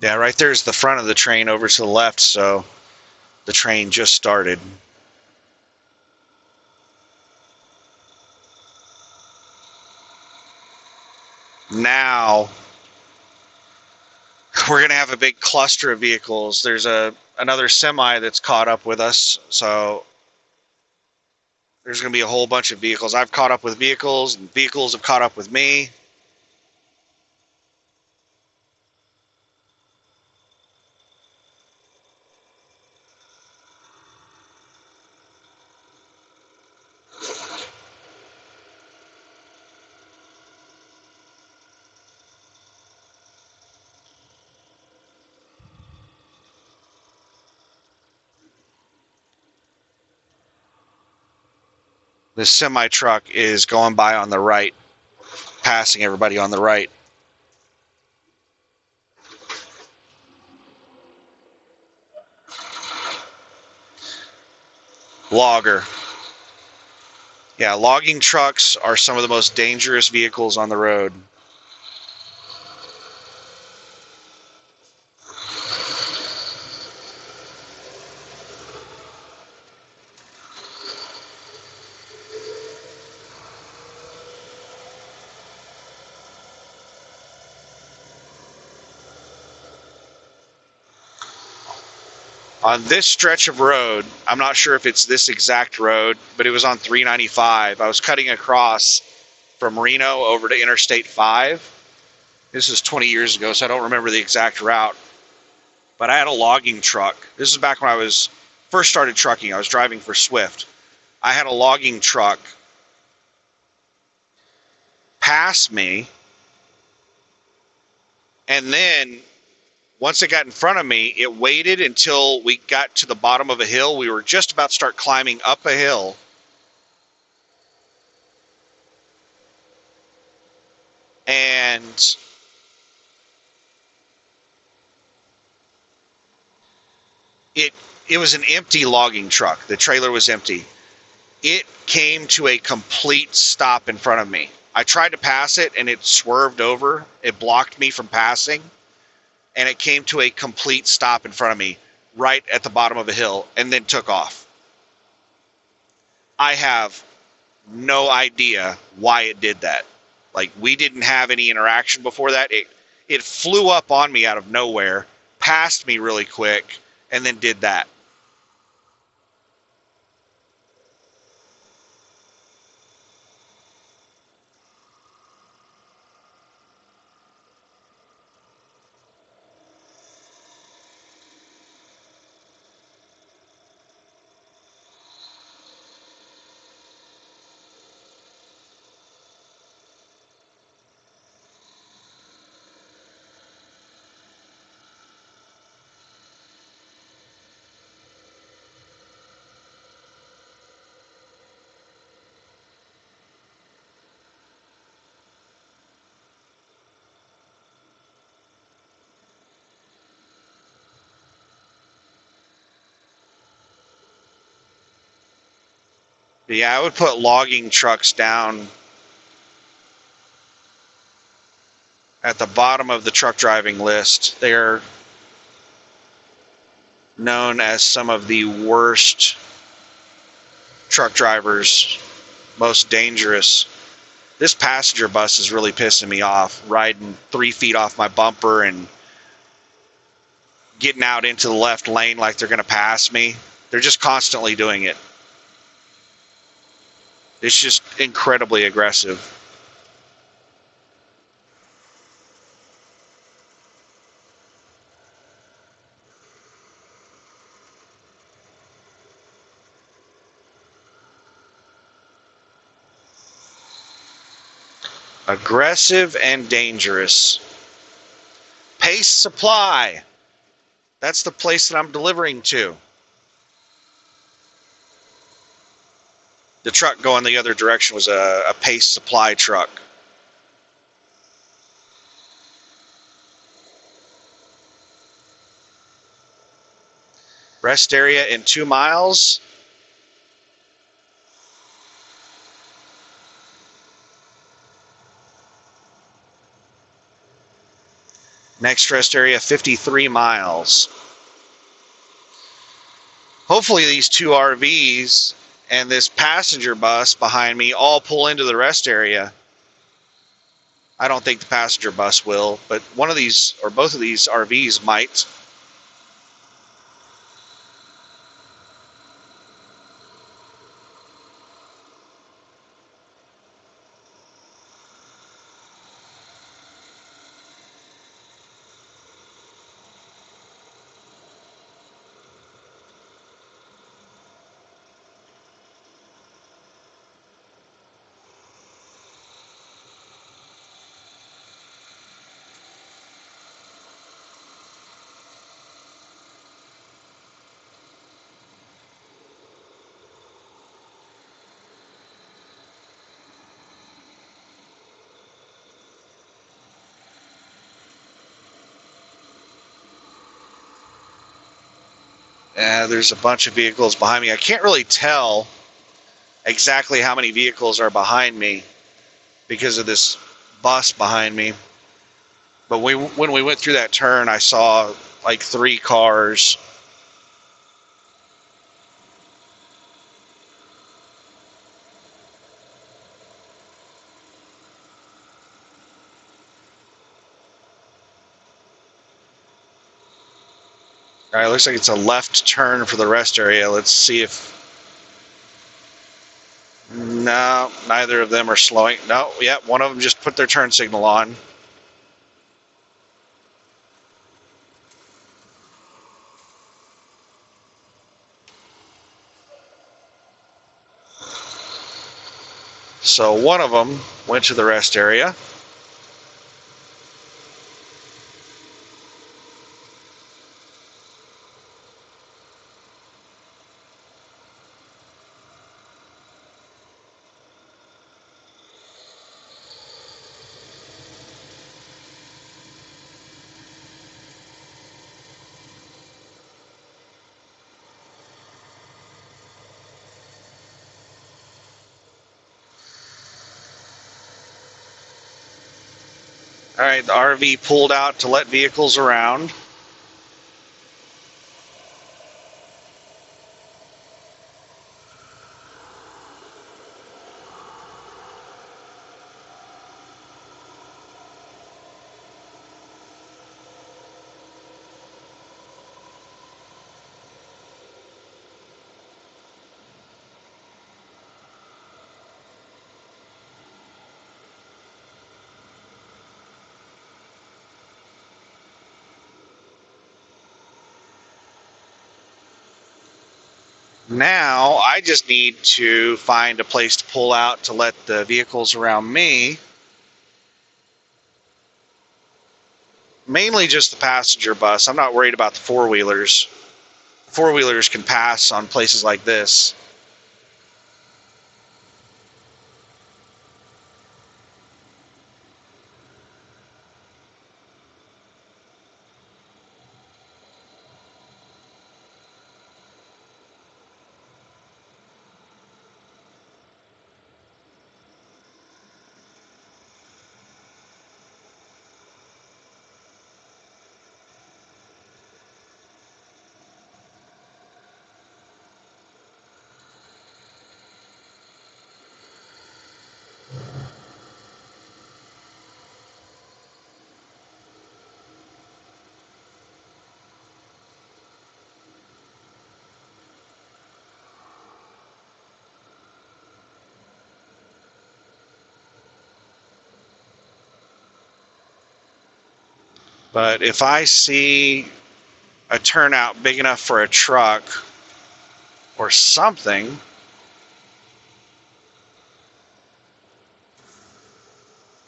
[SPEAKER 1] Yeah, right there's the front of the train over to the left, so the train just started. Now we're going to have a big cluster of vehicles. There's another semi that's caught up with us, so there's going to be a whole bunch of vehicles. I've caught up with vehicles, and vehicles have caught up with me. This semi truck is going by on the right, passing everybody on the right. Logger. Yeah, logging trucks are some of the most dangerous vehicles on the road. On this stretch of road, I'm not sure if it's this exact road, but it was on 395. I was cutting across from Reno over to Interstate 5. This is 20 years ago, so I don't remember the exact route. But I had a logging truck. This is back when I was first started trucking. I was driving for Swift. I had a logging truck pass me, and then once it got in front of me, it waited until we got to the bottom of a hill. We were just about to start climbing up a hill. And it was an empty logging truck. The trailer was empty. It came to a complete stop in front of me. I tried to pass it and it swerved over. It blocked me from passing. And it came to a complete stop in front of me right at the bottom of a hill and then took off. I have no idea why it did that. Like, we didn't have any interaction before that. It flew up on me out of nowhere, passed me really quick, and then did that. But yeah, I would put logging trucks down at the bottom of the truck driving list. They're known as some of the worst truck drivers, most dangerous. This passenger bus is really pissing me off, riding 3 feet off my bumper and getting out into the left lane like they're going to pass me. They're just constantly doing it. It's just incredibly aggressive. Aggressive and dangerous. Pace Supply. That's the place that I'm delivering to. The truck going the other direction was a Pace Supply truck. Rest area in 2 miles. Next rest area, 53 miles. Hopefully these 2 RVs and this passenger bus behind me all pull into the rest area. I don't think the passenger bus will, but one of these or both of these RVs might. There's a bunch of vehicles behind me. I can't really tell exactly how many vehicles are behind me because of this bus behind me. But when we went through that turn, I saw like 3 cars. All right, looks like it's a left turn for the rest area. Let's see if... No, neither of them are slowing. No, yeah, one of them just put their turn signal on. So one of them went to the rest area. All right, the RV pulled out to let vehicles around. Now I just need to find a place to pull out to let the vehicles around me. Mainly just the passenger bus. I'm not worried about the four-wheelers. Four-wheelers can pass on places like this. But if I see a turnout big enough for a truck or something,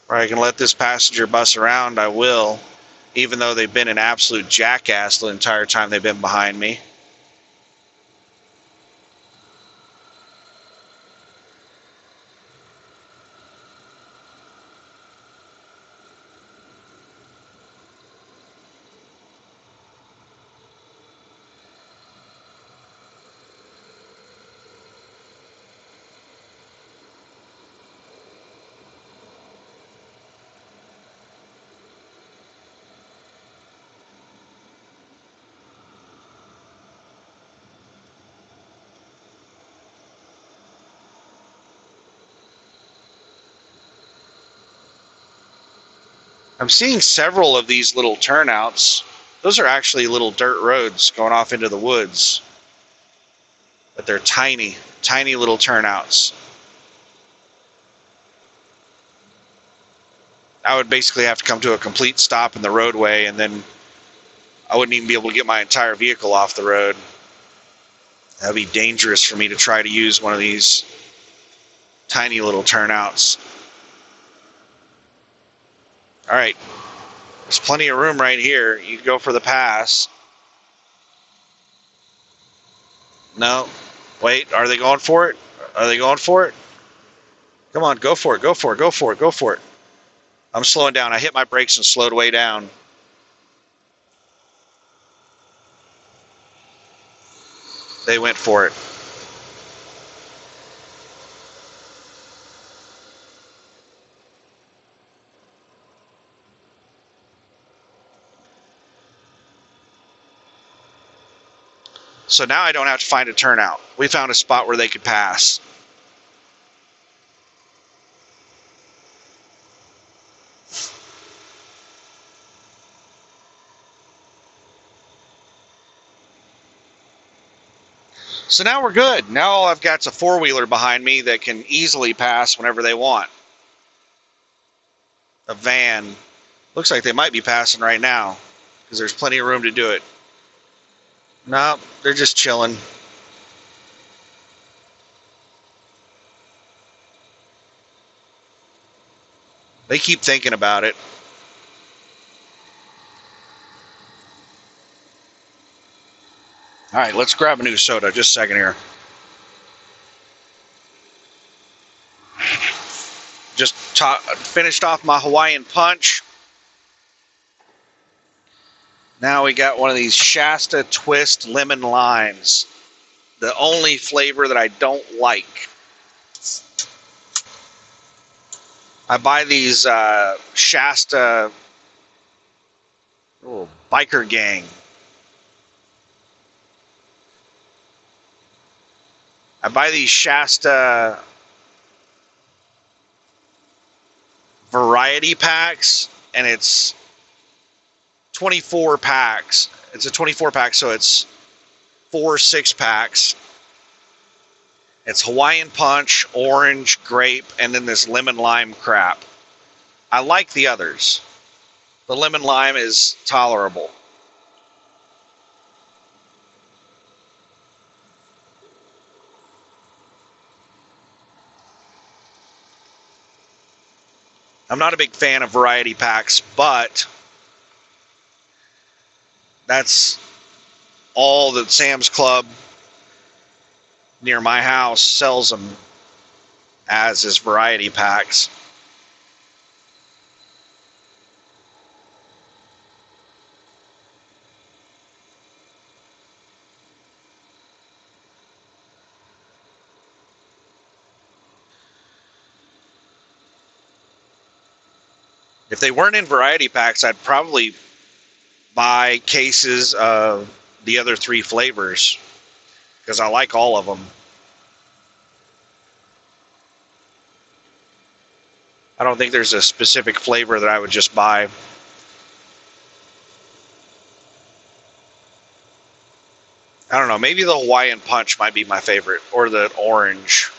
[SPEAKER 1] or I can let this passenger bus around, I will, even though they've been an absolute jackass the entire time they've been behind me. I'm seeing several of these little turnouts. Those are actually little dirt roads going off into the woods. But they're tiny, tiny little turnouts. I would basically have to come to a complete stop in the roadway, and then I wouldn't even be able to get my entire vehicle off the road. That would be dangerous for me to try to use one of these tiny little turnouts. All right, there's plenty of room right here. You can go for the pass. No, wait, are they going for it? Are they going for it? Come on, go for it, go for it, go for it, go for it. I'm slowing down. I hit my brakes and slowed way down. They went for it. So now I don't have to find a turnout. We found a spot where they could pass. So now we're good. Now all I've got is a four-wheeler behind me that can easily pass whenever they want. A van. Looks like they might be passing right now because there's plenty of room to do it. No, they're just chilling. They keep thinking about it. All right, let's grab a new soda. Just a second here. Just finished off my Hawaiian Punch. Now we got one of these Shasta Twist Lemon Limes. The only flavor that I don't like. I buy these Shasta biker gang. I buy these Shasta variety packs, and it's 24 packs. It's a 24 pack, so it's 4 6-packs. It's Hawaiian Punch, orange, grape, and then this lemon lime crap. I like the others. The lemon lime is tolerable. I'm not a big fan of variety packs, but that's all that Sam's Club near my house sells them as is variety packs. If they weren't in variety packs, I'd probably buy cases of the other 3 flavors because I like all of them. I don't think there's a specific flavor that I would just buy. I don't know, maybe the Hawaiian Punch might be my favorite, or the orange.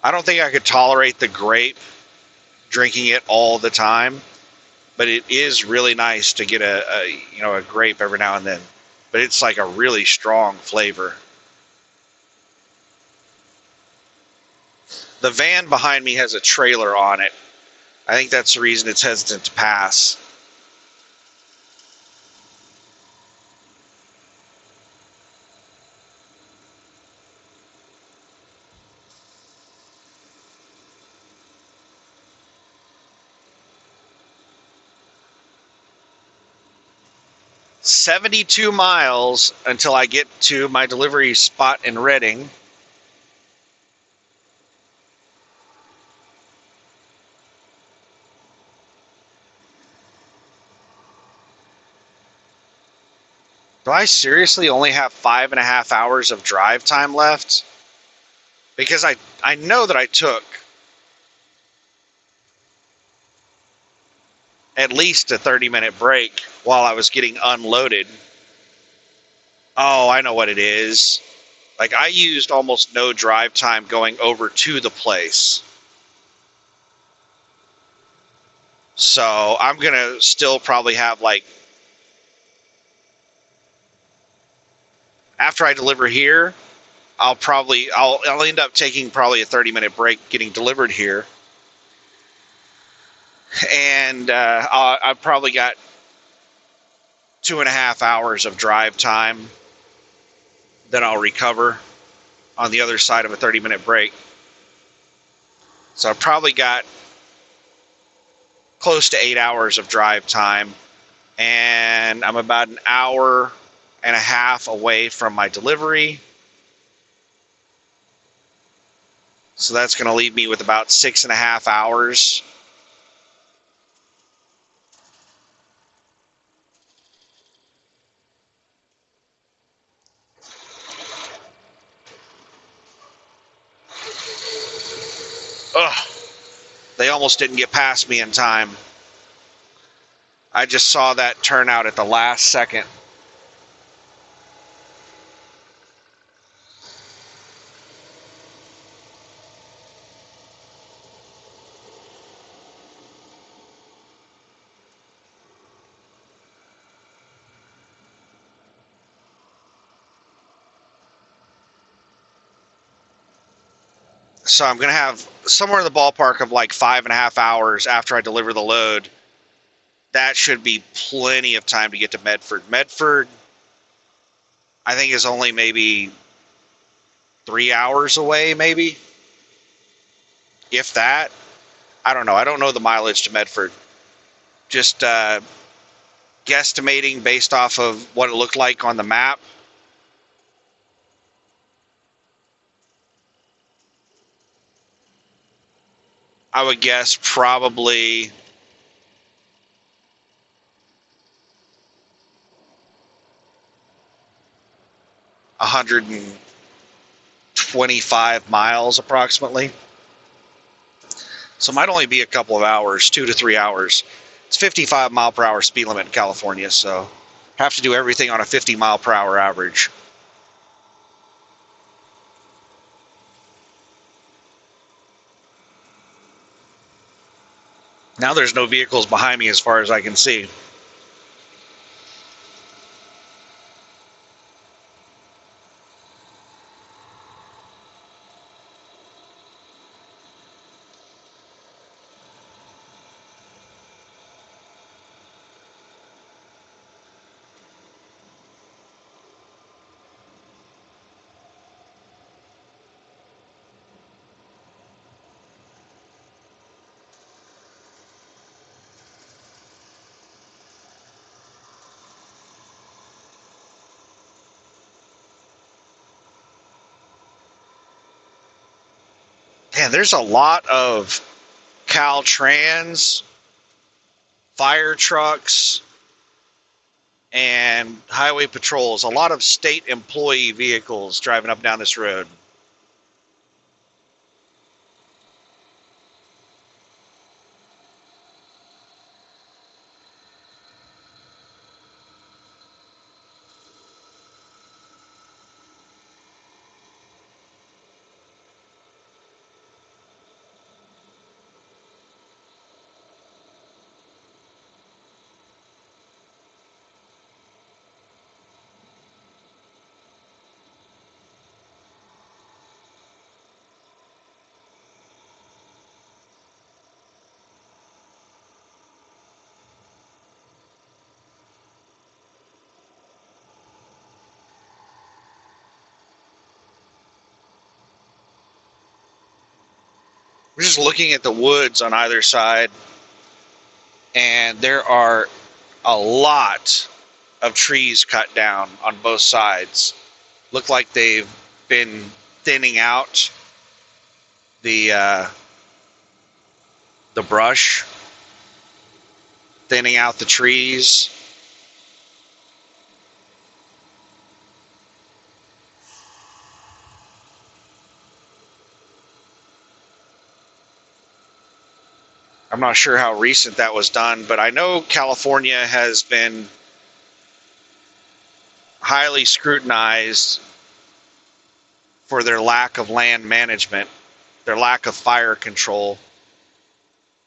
[SPEAKER 1] I don't think I could tolerate the grape, drinking it all the time. but it is really nice to get a grape every now and then. But it's like a really strong flavor. The van behind me has a trailer on it. I think that's the reason it's hesitant to pass. "72 miles until I get to my delivery spot in Redding." Do I seriously only have 5.5 hours of drive time left? Because I know that I took at least a 30-minute break while I was getting unloaded. Oh, I know what it is. Like, I used almost no drive time going over to the place. So I'm going to still probably have, like, after I deliver here, I'll end up taking probably a 30-minute break getting delivered here. And I've probably got 2.5 hours of drive time that I'll recover on the other side of a 30-minute break. So I've probably got close to 8 hours of drive time, and I'm about an hour and a half away from my delivery. So that's going to leave me with about 6.5 hours. Ugh, they almost didn't get past me in time. I just saw that turn out at the last second. So I'm going to have somewhere in the ballpark of like 5.5 hours after I deliver the load. That should be plenty of time to get to Medford. Medford, I think, is only maybe 3 hours away, maybe. If that. I don't know. I don't know the mileage to Medford. Just guesstimating based off of what it looked like on the map. I would guess probably 125 miles approximately. So it might only be a couple of hours, 2 to 3 hours. It's 55 mile per hour speed limit in California, so have to do everything on a 50 mile per hour average. Now there's no vehicles behind me as far as I can see. Man, there's a lot of Caltrans, fire trucks, and highway patrols. A lot of state employee vehicles driving up and down this road. We're just looking at the woods on either side, and there are a lot of trees cut down on both sides. Look like they've been thinning out the brush, thinning out the trees. I'm not sure how recent that was done, but I know California has been highly scrutinized for their lack of land management, their lack of fire control.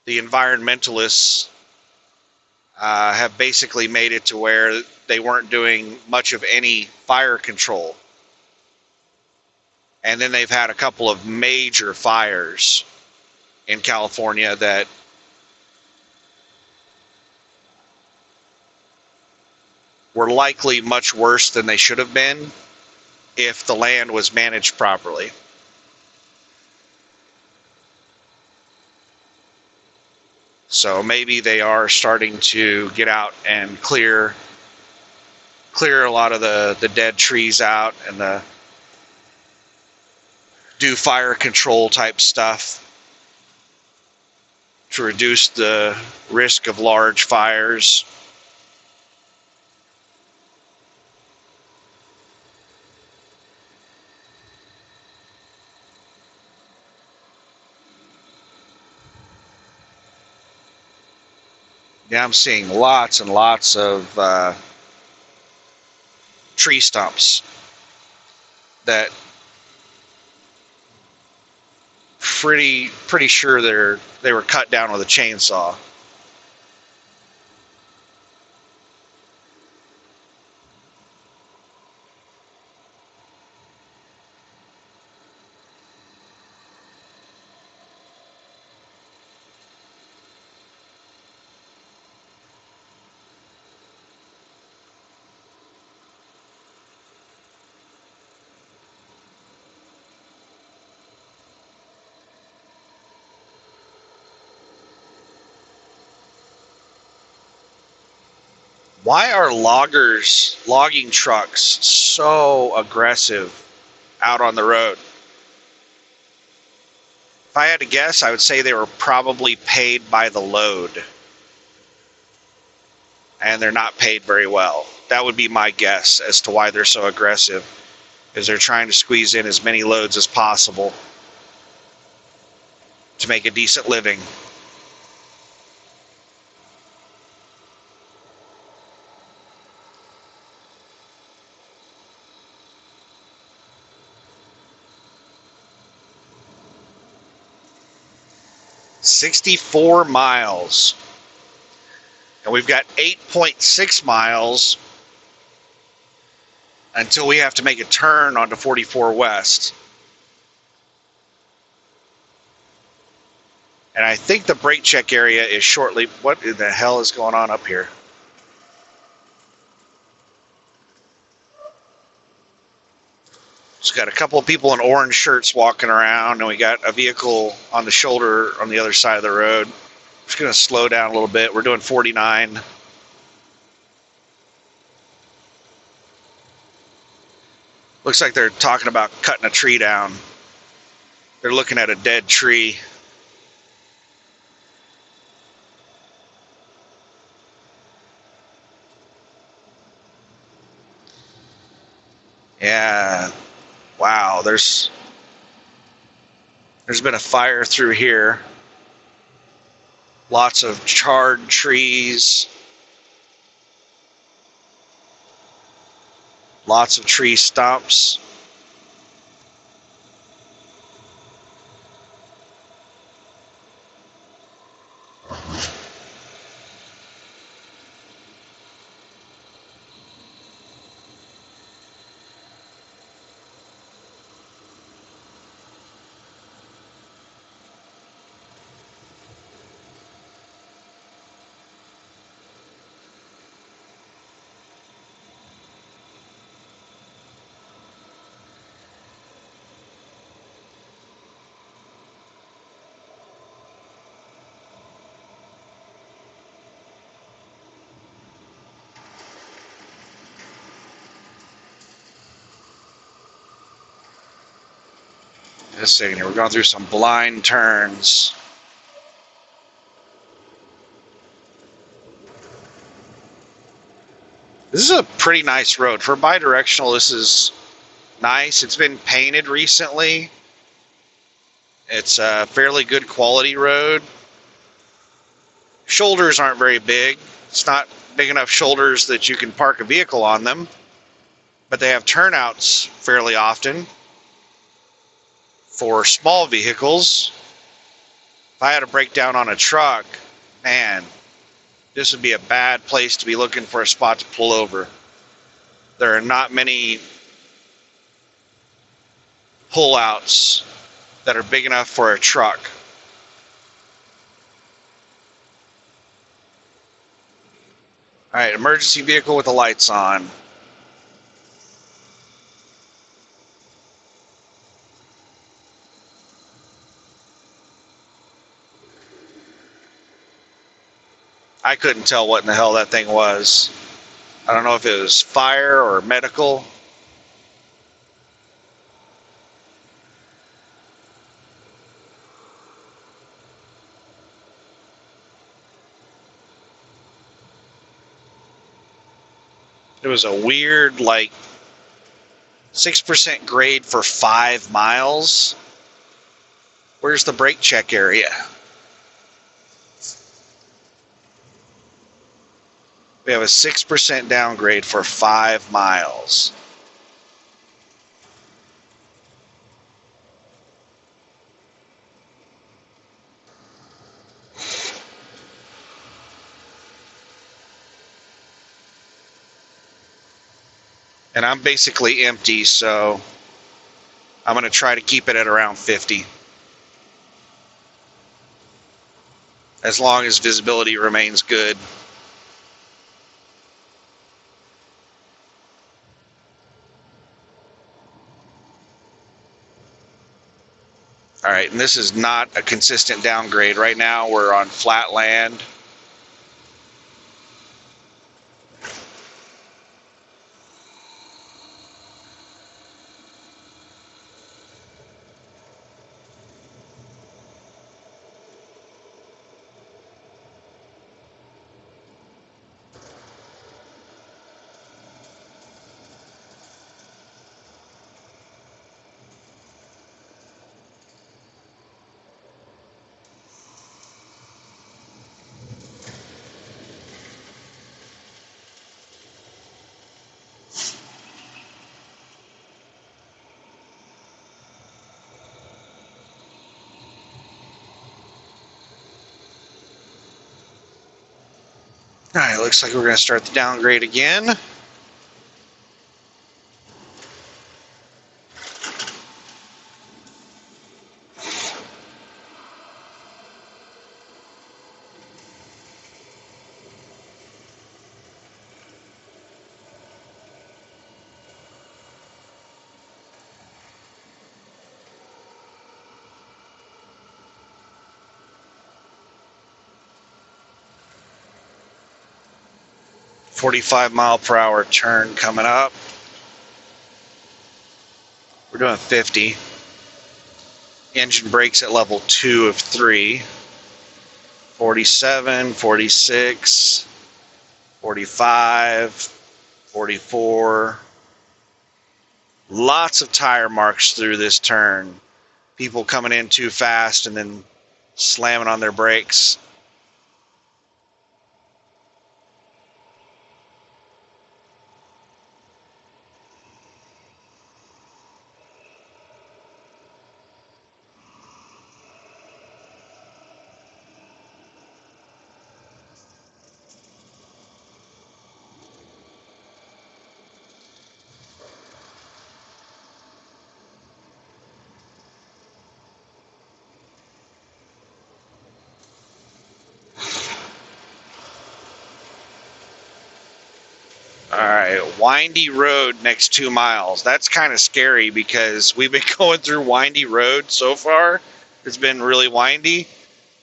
[SPEAKER 1] The environmentalists have basically made it to where they weren't doing much of any fire control. And then they've had a couple of major fires in California that were likely much worse than they should have been if the land was managed properly. So maybe they are starting to get out and clear a lot of the dead trees out and do fire control type stuff to reduce the risk of large fires. Yeah, I'm seeing lots and lots of tree stumps that pretty sure they were cut down with a chainsaw. Why are logging trucks so aggressive out on the road? If I had to guess, I would say they were probably paid by the load. And they're not paid very well. That would be my guess as to why they're so aggressive, is they're trying to squeeze in as many loads as possible to make a decent living. $64 miles. And we've got 8.6 miles until we have to make a turn onto 44 West. And I think the brake check area is shortly. What in the hell is going on up here? Just got a couple of people in orange shirts walking around, and we got a vehicle on the shoulder on the other side of the road. Just going to slow down a little bit. We're doing 49. Looks like they're talking about cutting a tree down. They're looking at a dead tree. Yeah. Wow, there's been a fire through here. Lots of charred trees. Lots of tree stumps. Just a second here. We're going through some blind turns. This is a pretty nice road. For bi-directional, this is nice. It's been painted recently. It's a fairly good quality road. Shoulders aren't very big. It's not big enough shoulders that you can park a vehicle on them, but they have turnouts fairly often for small vehicles. If I had a breakdown on a truck, man, this would be a bad place to be looking for a spot to pull over. There are not many pullouts that are big enough for a truck. All right, emergency vehicle with the lights on. I couldn't tell what in the hell that thing was. I don't know if it was fire or medical. It was a weird, like, 6% grade for 5 miles. Where's the brake check area? We have a 6% downgrade for 5 miles. And I'm basically empty, so I'm going to try to keep it at around 50. As long as visibility remains good. All right, and this is not a consistent downgrade. Right now we're on flat land. All right, looks like we're going to start the downgrade again. .45-mile-per-hour turn coming up. We're doing 50. Engine brakes at level 2 of 3. 47, 46, 45, 44. Lots of tire marks through this turn. People coming in too fast and then slamming on their brakes. All right, windy road next 2 miles. That's kind of scary because we've been going through windy road so far. It's been really windy,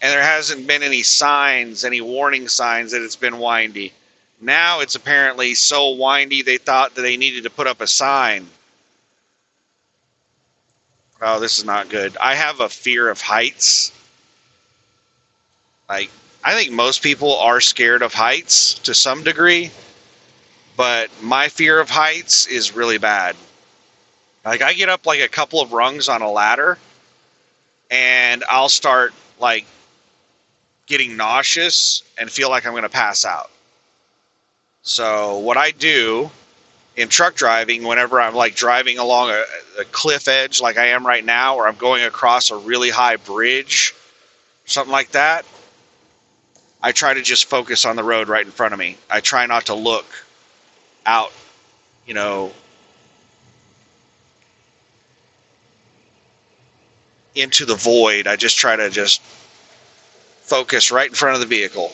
[SPEAKER 1] and there hasn't been any signs, any warning signs that it's been windy. Now it's apparently so windy they thought that they needed to put up a sign. Oh, this is not good. I have a fear of heights. Like, I think most people are scared of heights to some degree, but my fear of heights is really bad. Like, I get up like a couple of rungs on a ladder and I'll start like getting nauseous and feel like I'm going to pass out. So, what I do in truck driving, whenever I'm like driving along a cliff edge like I am right now, or I'm going across a really high bridge, something like that, I try to just focus on the road right in front of me. I try not to look out, you know, into the void. I just try to just focus right in front of the vehicle.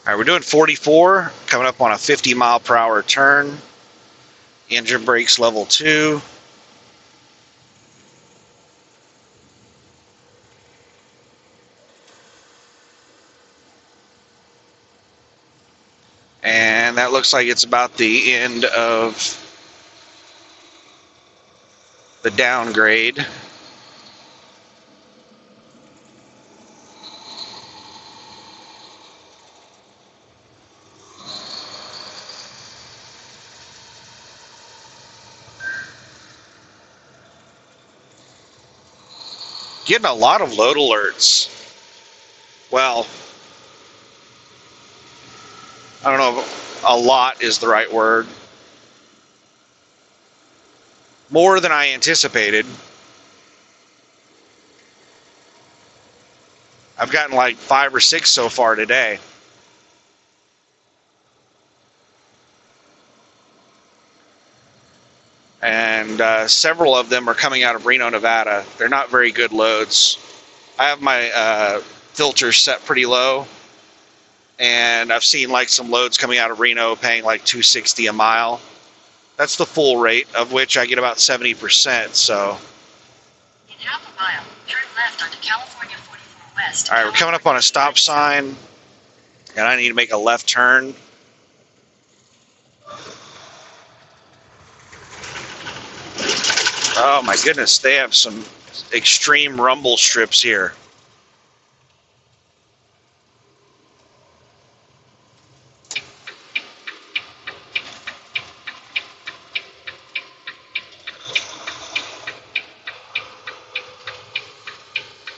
[SPEAKER 1] All right, we're doing 44, coming up on a 50 mile per hour turn. Engine brakes level 2. And that looks like it's about the end of the downgrade. Getting a lot of load alerts. Well, I don't know if a lot is the right word. More than I anticipated. I've gotten like 5 or 6 so far today. And several of them are coming out of Reno, Nevada. They're not very good loads. I have my filters set pretty low, and I've seen like some loads coming out of Reno paying like $260 a mile. That's the full rate, of which I get about 70%. So,
[SPEAKER 2] In half a mile, turn left onto California 44 West.
[SPEAKER 1] all right, we're coming up on a stop sign, and I need to make a left turn. Oh my goodness, they have some extreme rumble strips here.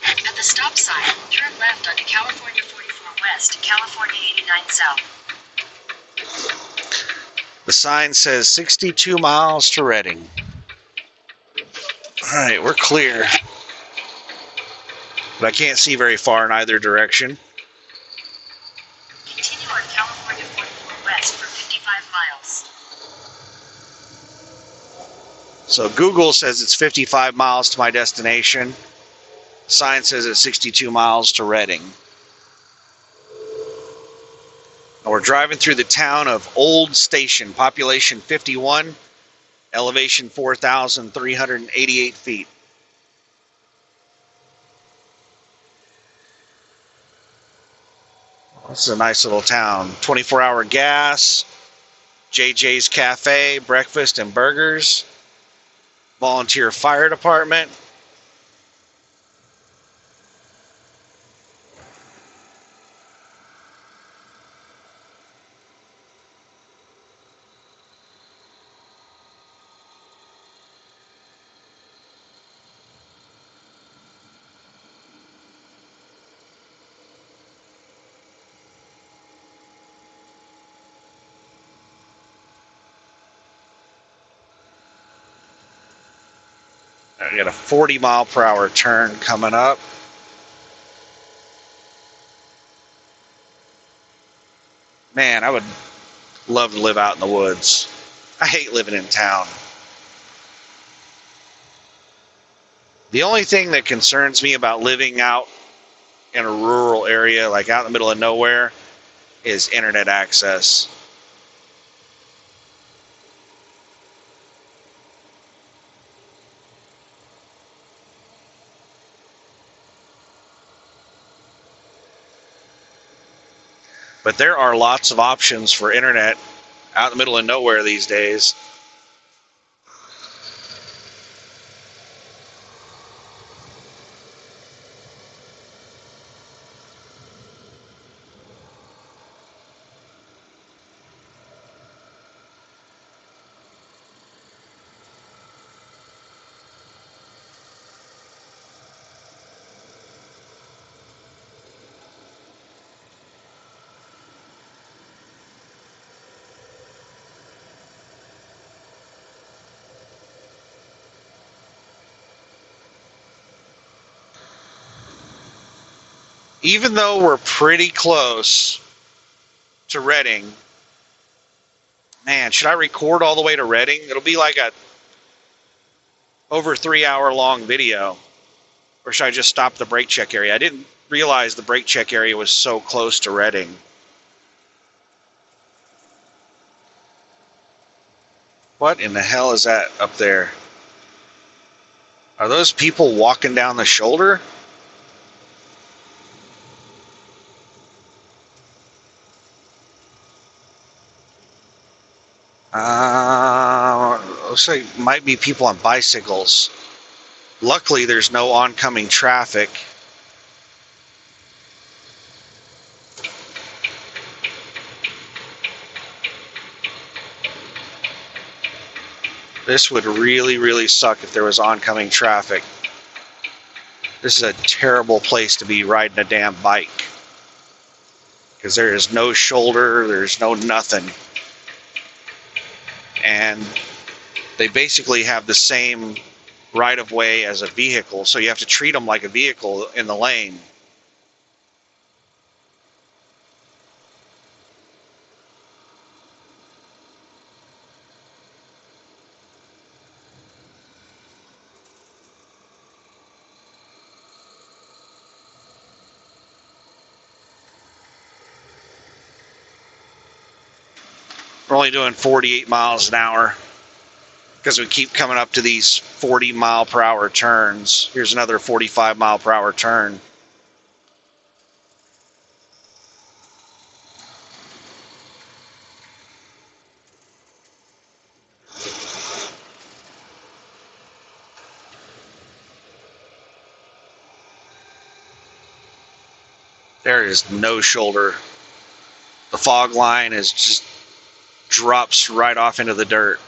[SPEAKER 2] At the stop sign, turn left onto California 44 West, California 89 South.
[SPEAKER 1] The sign says 62 miles to Redding. All right, we're clear. But I can't see very far in either direction.
[SPEAKER 2] Continue on California 44 West for 55 miles.
[SPEAKER 1] So Google says it's 55 miles to my destination. Sign says it's 62 miles to Redding. And we're driving through the town of Old Station, population 51, elevation 4,388 feet. This is a nice little town. 24-hour gas, JJ's Cafe, breakfast and burgers, volunteer fire department. I got a 40 mile per hour turn coming up. Man, I would love to live out in the woods. I hate living in town. The only thing that concerns me about living out in a rural area, like out in the middle of nowhere, is internet access. But there are lots of options for internet out in the middle of nowhere these days. Even though we're pretty close to Redding, man, should I record all the way to Redding? It'll be like a over 3 hour long video. Or should I just stop the brake check area? I didn't realize the brake check area was so close to Redding. What in the hell is that up there? Are those people walking down the shoulder? Looks like might be people on bicycles. Luckily, there's no oncoming traffic. This would really, really suck if there was oncoming traffic. This is a terrible place to be riding a damn bike. Because there is no shoulder, there's no nothing. And they basically have the same right-of-way as a vehicle, so you have to treat them like a vehicle in the lane. We're only doing 48 miles an hour because we keep coming up to these 40 mile per hour turns. Here's another 45 mile per hour turn. There is no shoulder. The fog line is just drops right off into the dirt.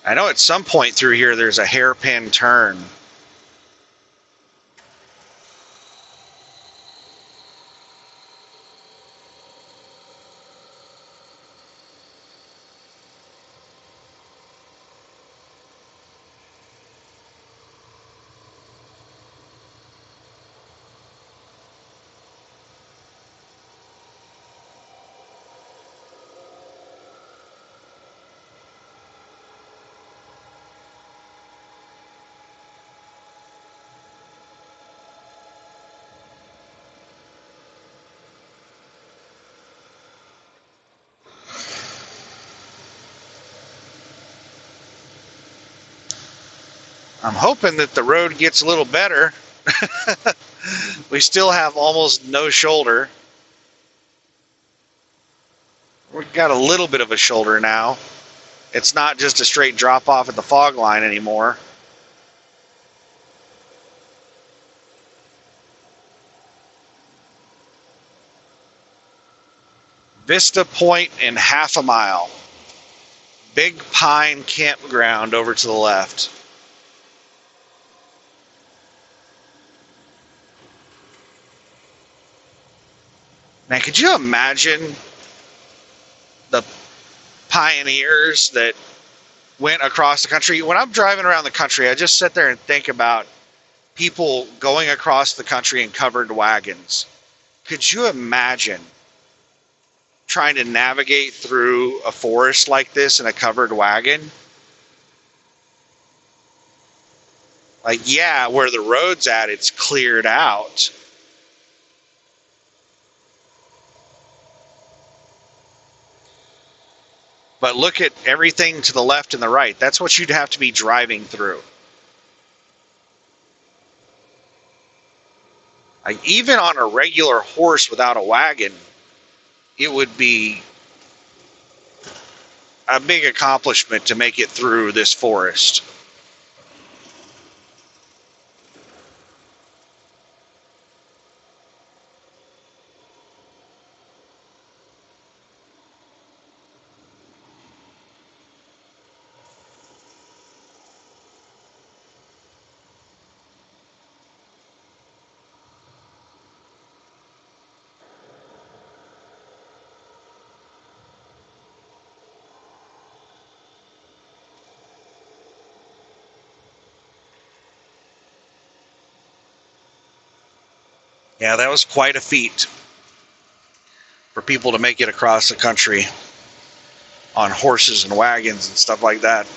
[SPEAKER 1] I know at some point through here there's a hairpin turn. I'm hoping that the road gets a little better. We still have almost no shoulder. We've got a little bit of a shoulder now. It's not just a straight drop off at the fog line anymore. Vista Point in half a mile. Big Pine Campground over to the left. Man, could you imagine the pioneers that went across the country. When I'm driving around the country, I just sit there and think about people going across the country in covered wagons. Could you imagine trying to navigate through a forest like this in a covered wagon? Like, yeah, where the road's at, it's cleared out. But look at everything to the left and the right. That's what you'd have to be driving through. Like, even on a regular horse without a wagon, it would be a big accomplishment to make it through this forest. Yeah, that was quite a feat for people to make it across the country on horses and wagons and stuff like that.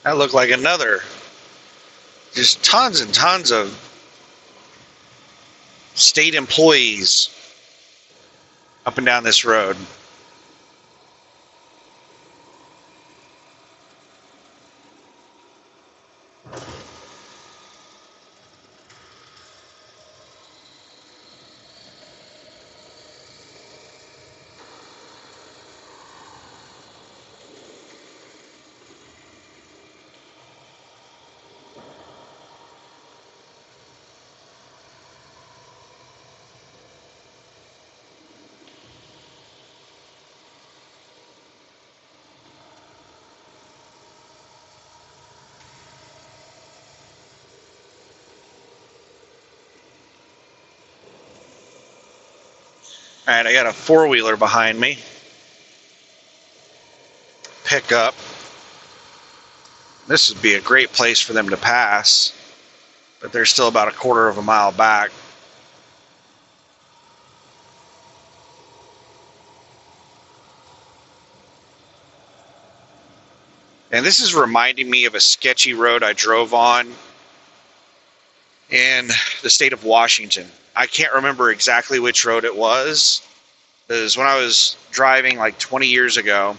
[SPEAKER 1] That looked like another, just tons and tons of state employees up and down this road. All right, I got a four-wheeler behind me. Pick up. This would be a great place for them to pass, but they're still about a quarter of a mile back. And this is reminding me of a sketchy road I drove on in the state of Washington. I can't remember exactly which road it was. It was when I was driving like 20 years ago.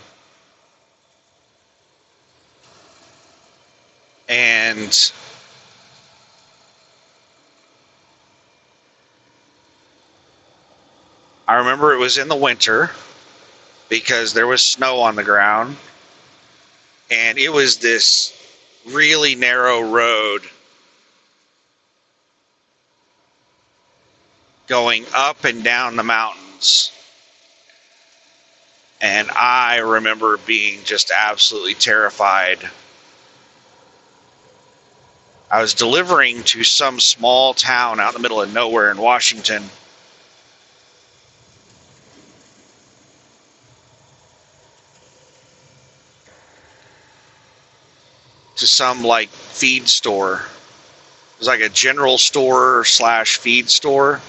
[SPEAKER 1] And I remember it was in the winter because there was snow on the ground. And it was this really narrow road going up and down the mountains. And I remember being just absolutely terrified. I was delivering to some small town out in the middle of nowhere in Washington. To some like feed store. It was like a general store slash feed store.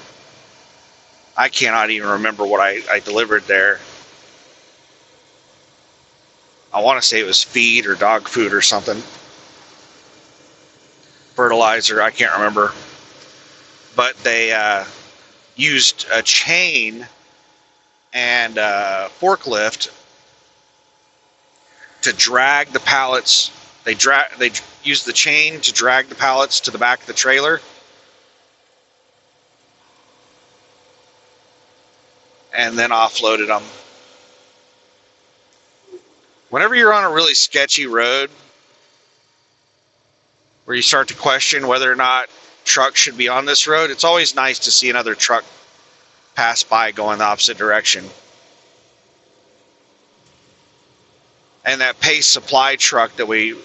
[SPEAKER 1] I cannot even remember what I delivered there. I want to say it was feed or dog food or something. Fertilizer, I can't remember. But they used a chain and a forklift to drag the pallets They used the chain to drag the pallets to the back of the trailer, and then offloaded them. Whenever you're on a really sketchy road where you start to question whether or not trucks should be on this road, it's always nice to see another truck pass by going the opposite direction. And that Pace supply truck that we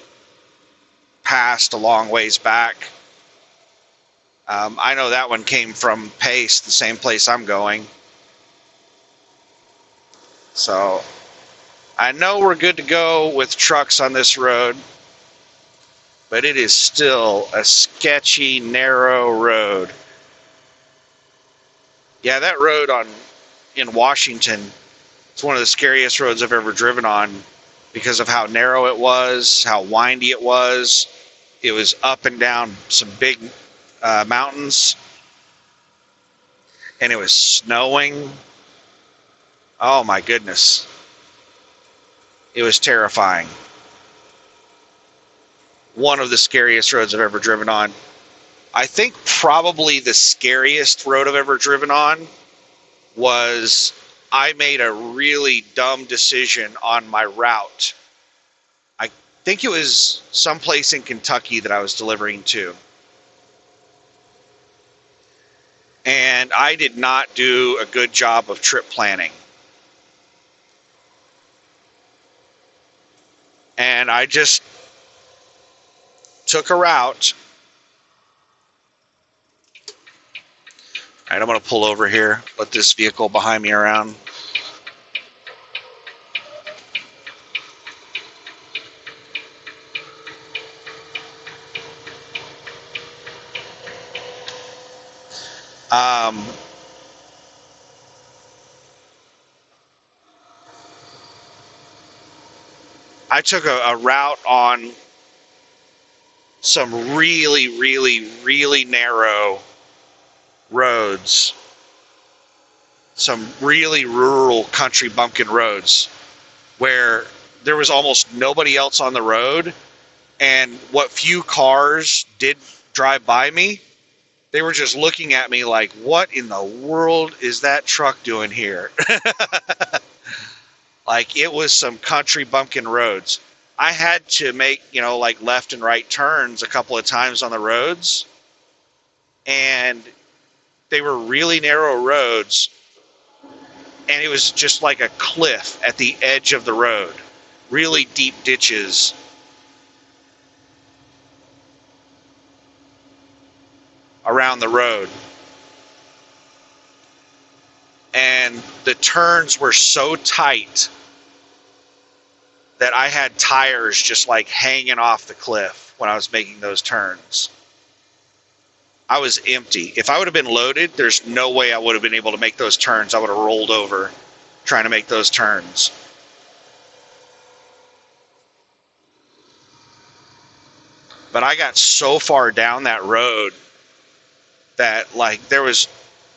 [SPEAKER 1] passed a long ways back, I know that one came from Pace, the same place I'm going. So I know we're good to go with trucks on this road, but it is still a sketchy, narrow road. Yeah, that road in Washington, it's one of the scariest roads I've ever driven on because of how narrow it was, how windy it was. It was up and down some big mountains, and it was snowing. Oh my goodness. It was terrifying. One of the scariest roads I've ever driven on. I think probably the scariest road I've ever driven on was I made a really dumb decision on my route. I think it was someplace in Kentucky that I was delivering to. And I did not do a good job of trip planning. And I just took a route. All right, I'm going to pull over here, let this vehicle behind me around. I took a route on some really, really, really narrow roads, some really rural country bumpkin roads where there was almost nobody else on the road, and what few cars did drive by me, they were just looking at me like, what in the world is that truck doing here? Like, it was some country bumpkin roads. I had to make, like left and right turns a couple of times on the roads, and they were really narrow roads, and it was just like a cliff at the edge of the road. Really deep ditches. Around the road. And the turns were so tight that I had tires just like hanging off the cliff when I was making those turns. I was empty. If I would have been loaded, there's no way I would have been able to make those turns. I would have rolled over trying to make those turns. But I got so far down that road that like there was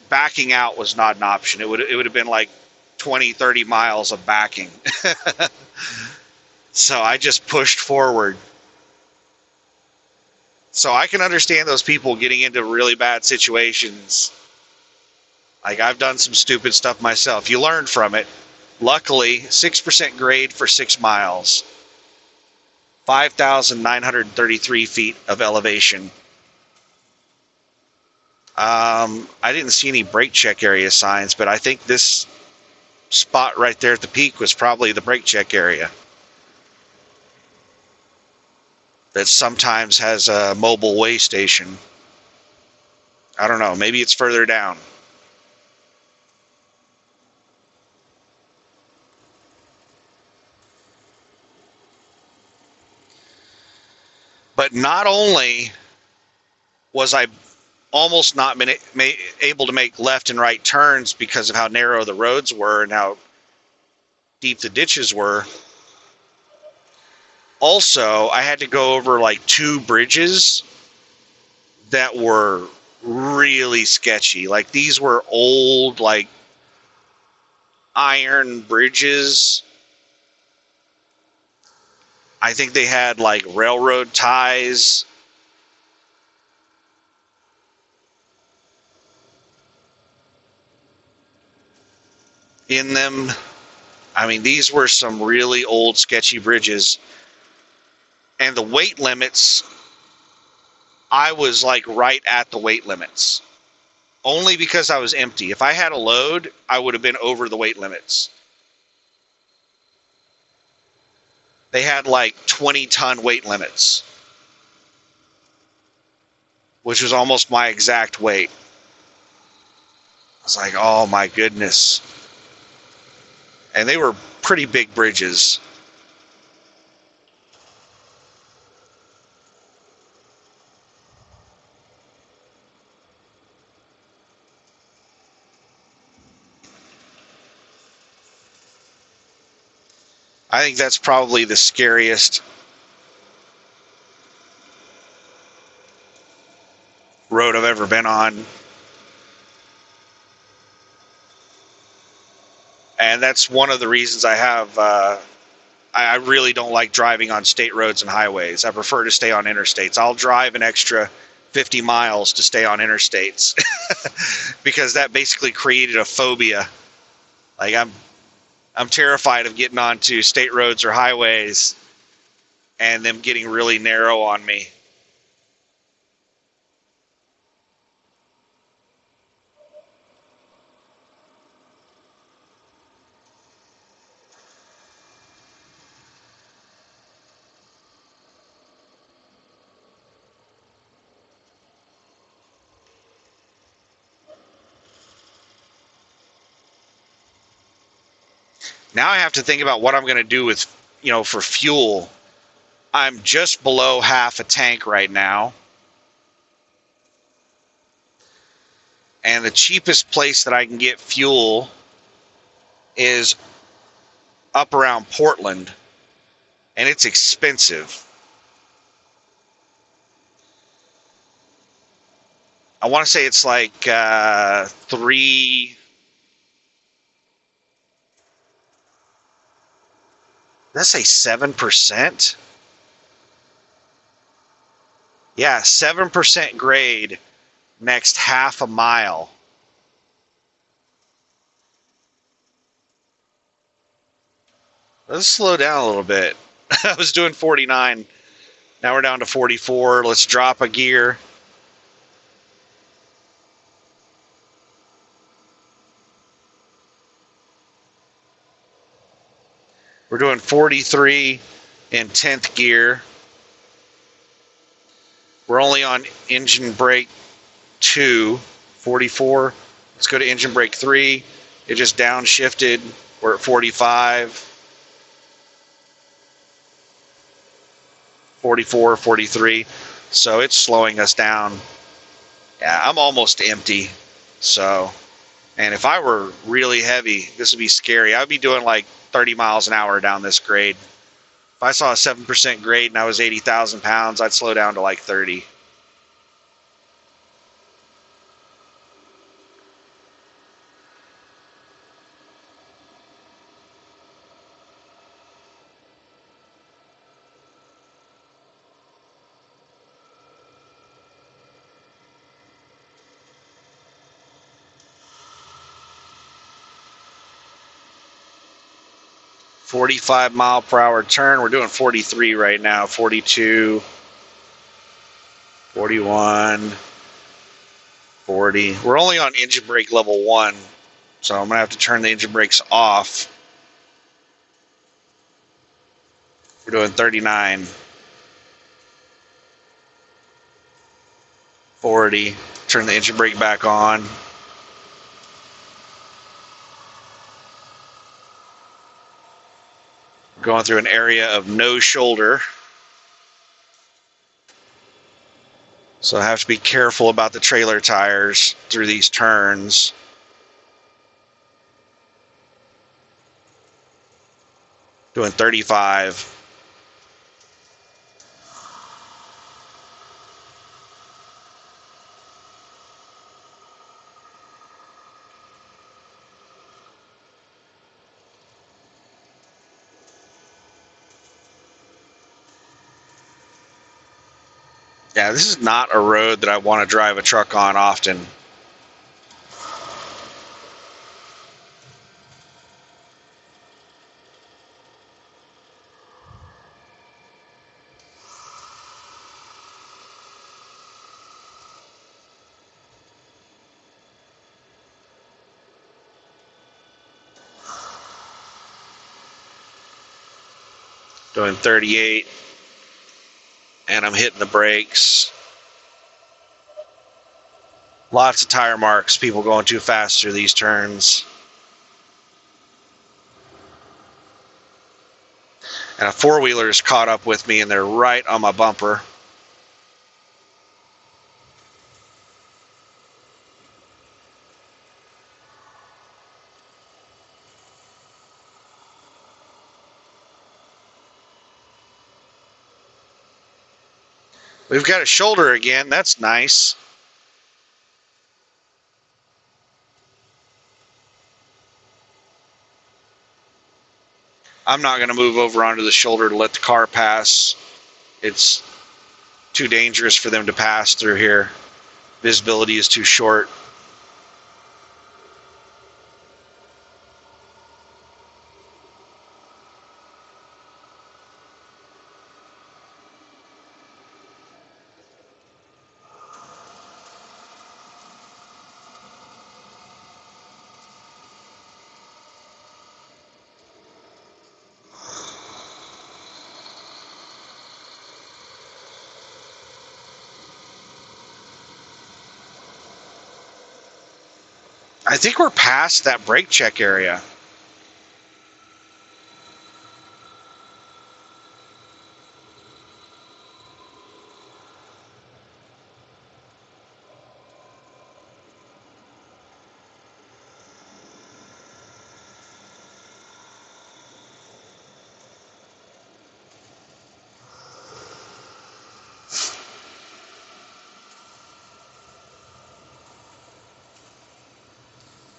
[SPEAKER 1] backing out was not an option. It would have been like 20, 30 miles of backing. So I just pushed forward. So I can understand those people getting into really bad situations. Like, I've done some stupid stuff myself. You learn from it. Luckily, 6% grade for 6 miles. 5,933 feet of elevation. I didn't see any brake check area signs, but I think this spot right there at the peak was probably the brake check area. That sometimes has a mobile weigh station. I don't know, maybe it's further down. But not only was I almost not been able to make left and right turns because of how narrow the roads were and how deep the ditches were, also, I had to go over like 2 bridges that were really sketchy. Like, these were old, like, iron bridges. I think they had like railroad ties in them. I mean, these were some really old, sketchy bridges. And the weight limits, I was like right at the weight limits. Only because I was empty. If I had a load, I would have been over the weight limits. They had like 20-ton weight limits, which was almost my exact weight. I was like, oh my goodness. And they were pretty big bridges. I think that's probably the scariest road I've ever been on. And that's one of the reasons I really don't like driving on state roads and highways. I prefer to stay on interstates. I'll drive an extra 50 miles to stay on interstates because that basically created a phobia. Like I'm terrified of getting onto state roads or highways and them getting really narrow on me. Now I have to think about what I'm going to do with, for fuel. I'm just below half a tank right now. And the cheapest place that I can get fuel is up around Portland. And it's expensive. I want to say it's like let's say 7%. Yeah, 7% grade next half a mile. Let's slow down a little bit. I was doing 49. Now we're down to 44. Let's drop a gear. We're doing 43 in 10th gear. We're only on engine brake 2, 44. Let's go to engine brake 3. It just downshifted. We're at 45, 44, 43. So it's slowing us down. Yeah, I'm almost empty. So, and if I were really heavy, this would be scary. I would be doing like 30 miles an hour down this grade. If I saw a 7% grade and I was 80,000 pounds, I'd slow down to like 30. $45-mile-per-hour turn. We're doing 43 right now. 42, 41, 40. We're only on engine brake level 1, so I'm going to have to turn the engine brakes off. We're doing 39, 40. Turn the engine brake back on. Going through an area of no shoulder. So I have to be careful about the trailer tires through these turns. Doing 35. Yeah, this is not a road that I want to drive a truck on often. Doing 38, and I'm hitting the brakes. Lots of tire marks, people going too fast through these turns. And a four-wheeler's caught up with me, and they're right on my bumper. We've got a shoulder again. That's nice. I'm not going to move over onto the shoulder to let the car pass. It's too dangerous for them to pass through here. Visibility is too short. I think we're past that brake check area.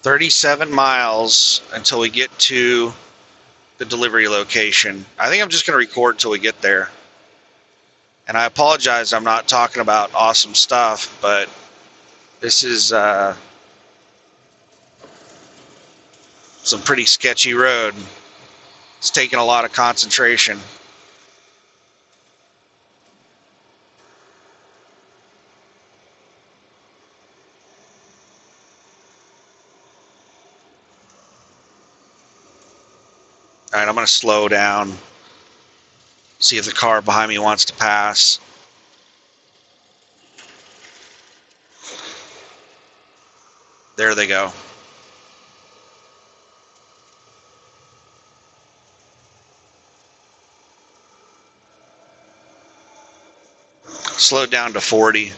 [SPEAKER 1] "37 miles until we get to the delivery location." I think I'm just going to record until we get there. And I apologize, I'm not talking about awesome stuff, but this is some pretty sketchy road. It's taking a lot of concentration. All right, I'm going to slow down, see if the car behind me wants to pass. There they go. Slowed down to 40.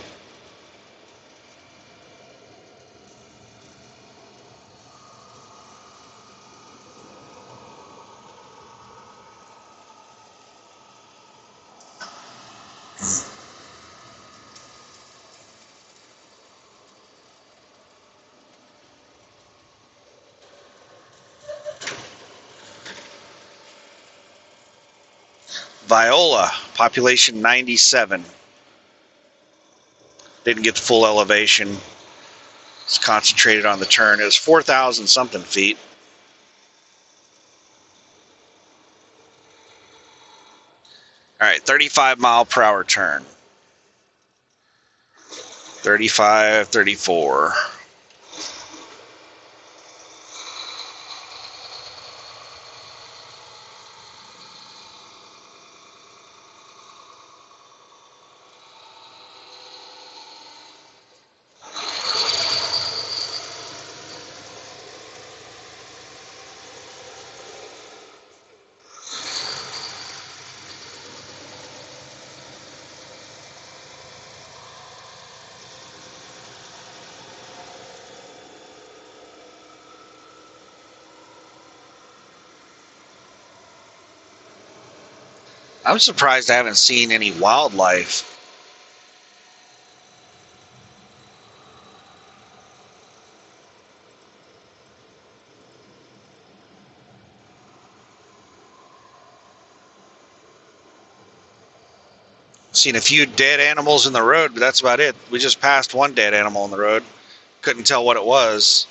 [SPEAKER 1] Viola, population 97. Didn't get the full elevation. It's concentrated on the turn. It was 4,000 something feet. All right, 35 mile per hour turn. 35, 34. I'm surprised I haven't seen any wildlife. Seen a few dead animals in the road, but that's about it. We just passed one dead animal on the road. Couldn't tell what it was.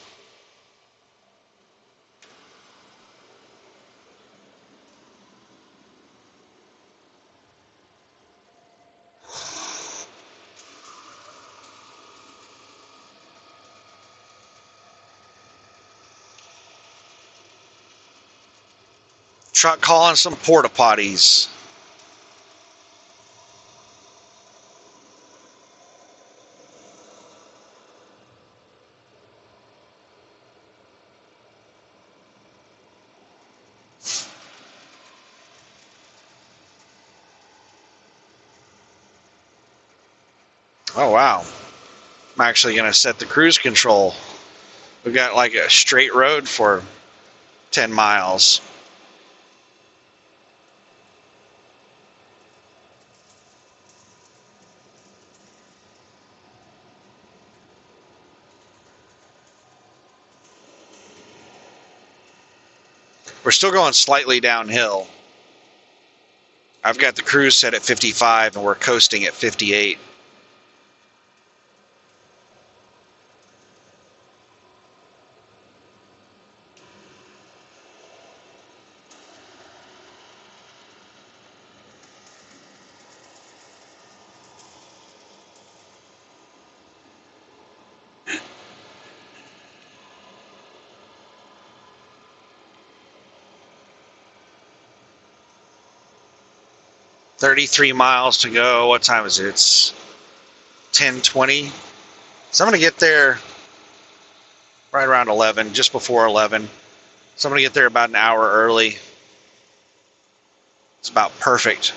[SPEAKER 1] Truck calling some porta potties. Oh, wow. I'm actually going to set the cruise control. We've got like a straight road for 10 miles. We're still going slightly downhill. I've got the cruise set at 55 and we're coasting at 58. $33 miles to go. What time is it? It's 10:20. So I'm going to get there right around 11, just before 11. So I'm going to get there about an hour early. It's about perfect.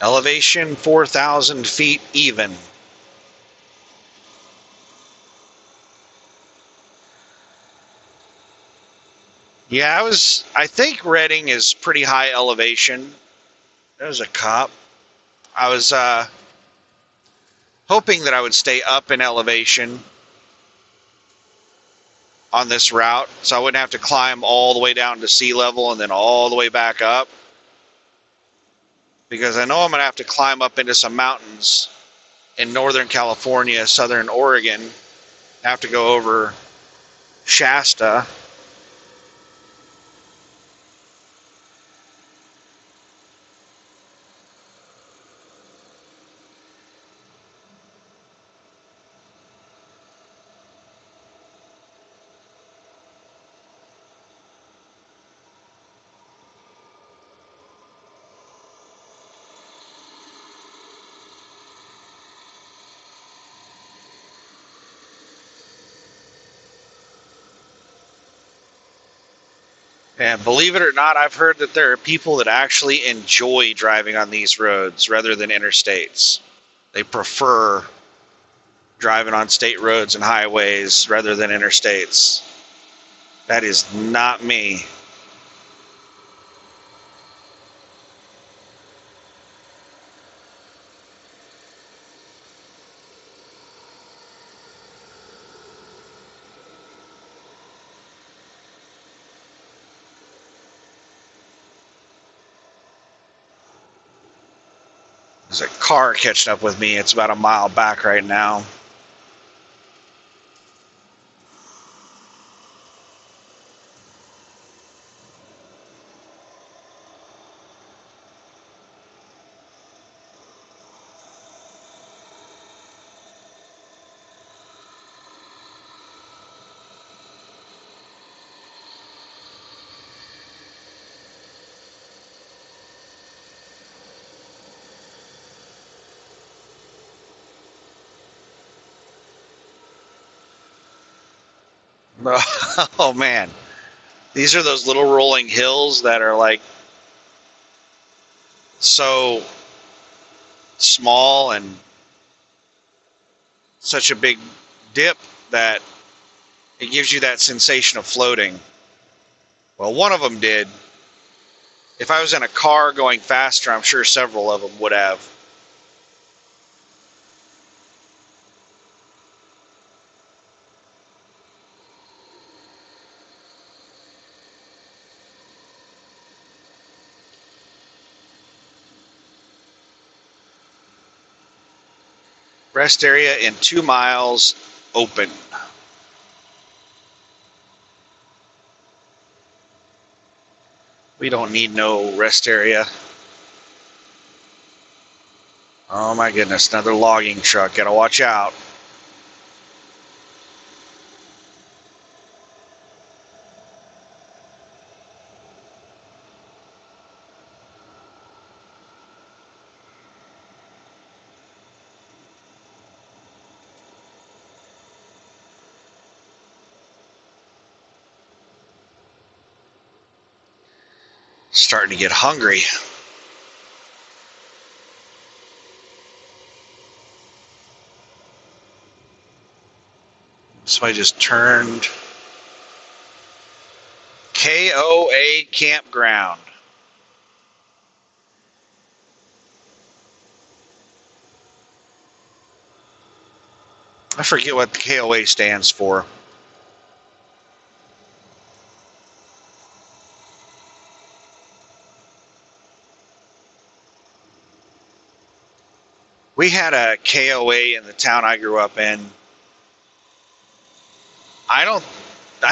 [SPEAKER 1] Elevation 4,000 feet even. Yeah, I think Redding is pretty high elevation. There's a cop. I was hoping that I would stay up in elevation on this route so I wouldn't have to climb all the way down to sea level and then all the way back up. Because I know I'm going to have to climb up into some mountains in Northern California, Southern Oregon. I have to go over Shasta. And believe it or not, I've heard that there are people that actually enjoy driving on these roads rather than interstates. They prefer driving on state roads and highways rather than interstates. That is not me. There's a car catching up with me. It's about a mile back right now. Oh man, these are those little rolling hills that are like so small and such a big dip that it gives you that sensation of floating. Well, one of them did. If I was in a car going faster, I'm sure several of them would have. Rest area in 2 miles open. We don't need no rest area. Oh my goodness, another logging truck. Gotta watch out. Starting to get hungry. Somebody just turned. KOA Campground. I forget what the KOA stands for. We had a KOA in the town I grew up in. I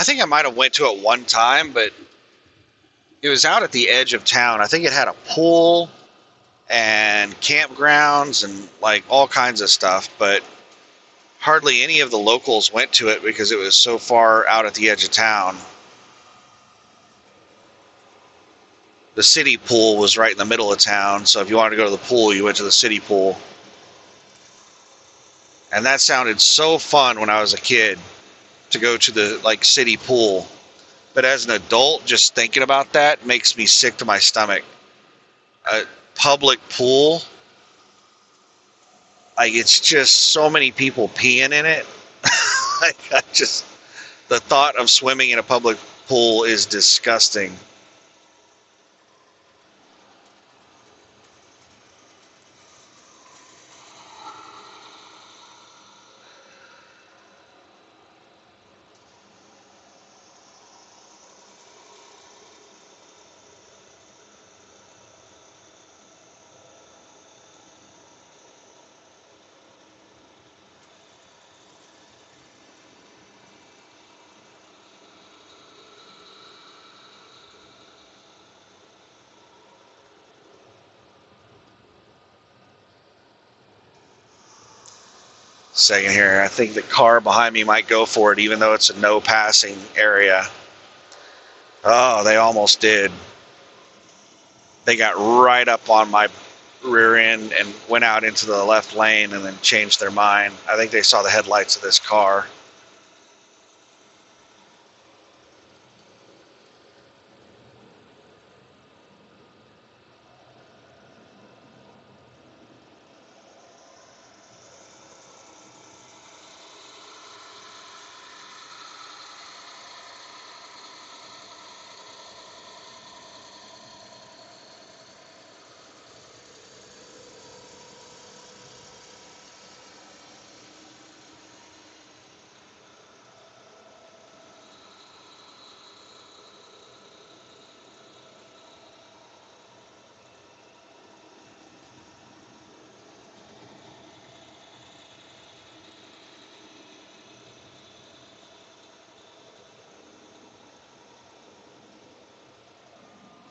[SPEAKER 1] think I might have went to it one time, but it was out at the edge of town. I think it had a pool and campgrounds and like all kinds of stuff, but hardly any of the locals went to it because it was so far out at the edge of town. The city pool was right in the middle of town, so if you wanted to go to the pool, you went to the city pool. And that sounded so fun when I was a kid to go to the like city pool. But as an adult, just thinking about that makes me sick to my stomach. A public pool, like it's just so many people peeing in it. Like the thought of swimming in a public pool is disgusting. Second here, I think the car behind me might go for it, even though it's a no passing area. Oh, they almost did. They got right up on my rear end and went out into the left lane and then changed their mind. I think they saw the headlights of this car.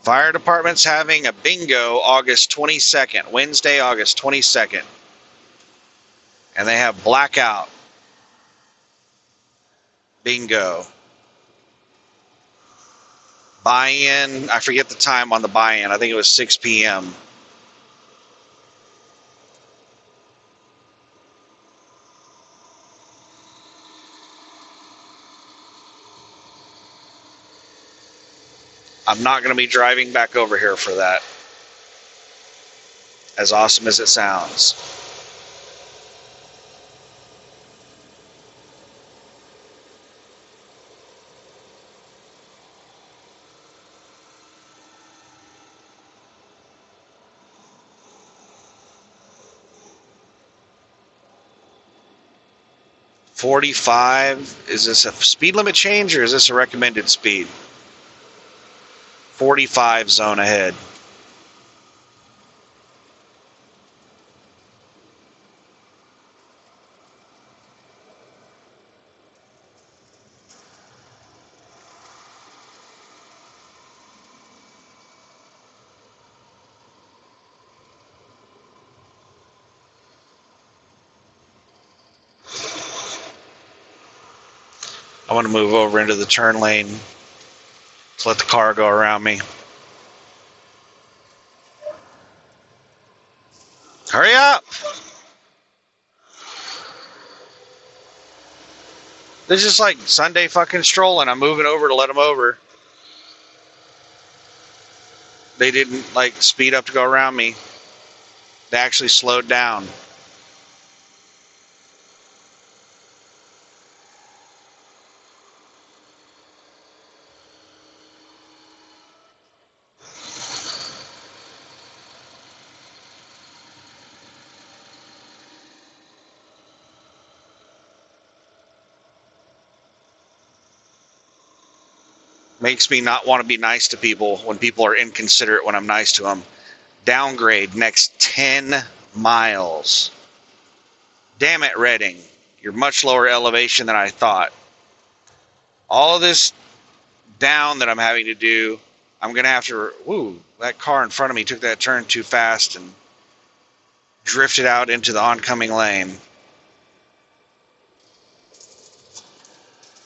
[SPEAKER 1] Fire department's having a bingo August 22nd, Wednesday, August 22nd. And they have blackout bingo. Buy-in, I forget the time on the buy-in. I think it was 6 p.m. I'm not going to be driving back over here for that, as awesome as it sounds. $45. Is this a speed limit change or is this a recommended speed? 45 zone ahead. I want to move over into the turn lane to let the car go around me. Hurry up! This is like Sunday fucking strolling. I'm moving over to let them over. They didn't like speed up to go around me. They actually slowed down. Makes me not want to be nice to people when people are inconsiderate when I'm nice to them. Downgrade next 10 miles. Damn it, Redding. You're much lower elevation than I thought. All of this down that I'm having to do, I'm going to have to... Woo, that car in front of me took that turn too fast and drifted out into the oncoming lane.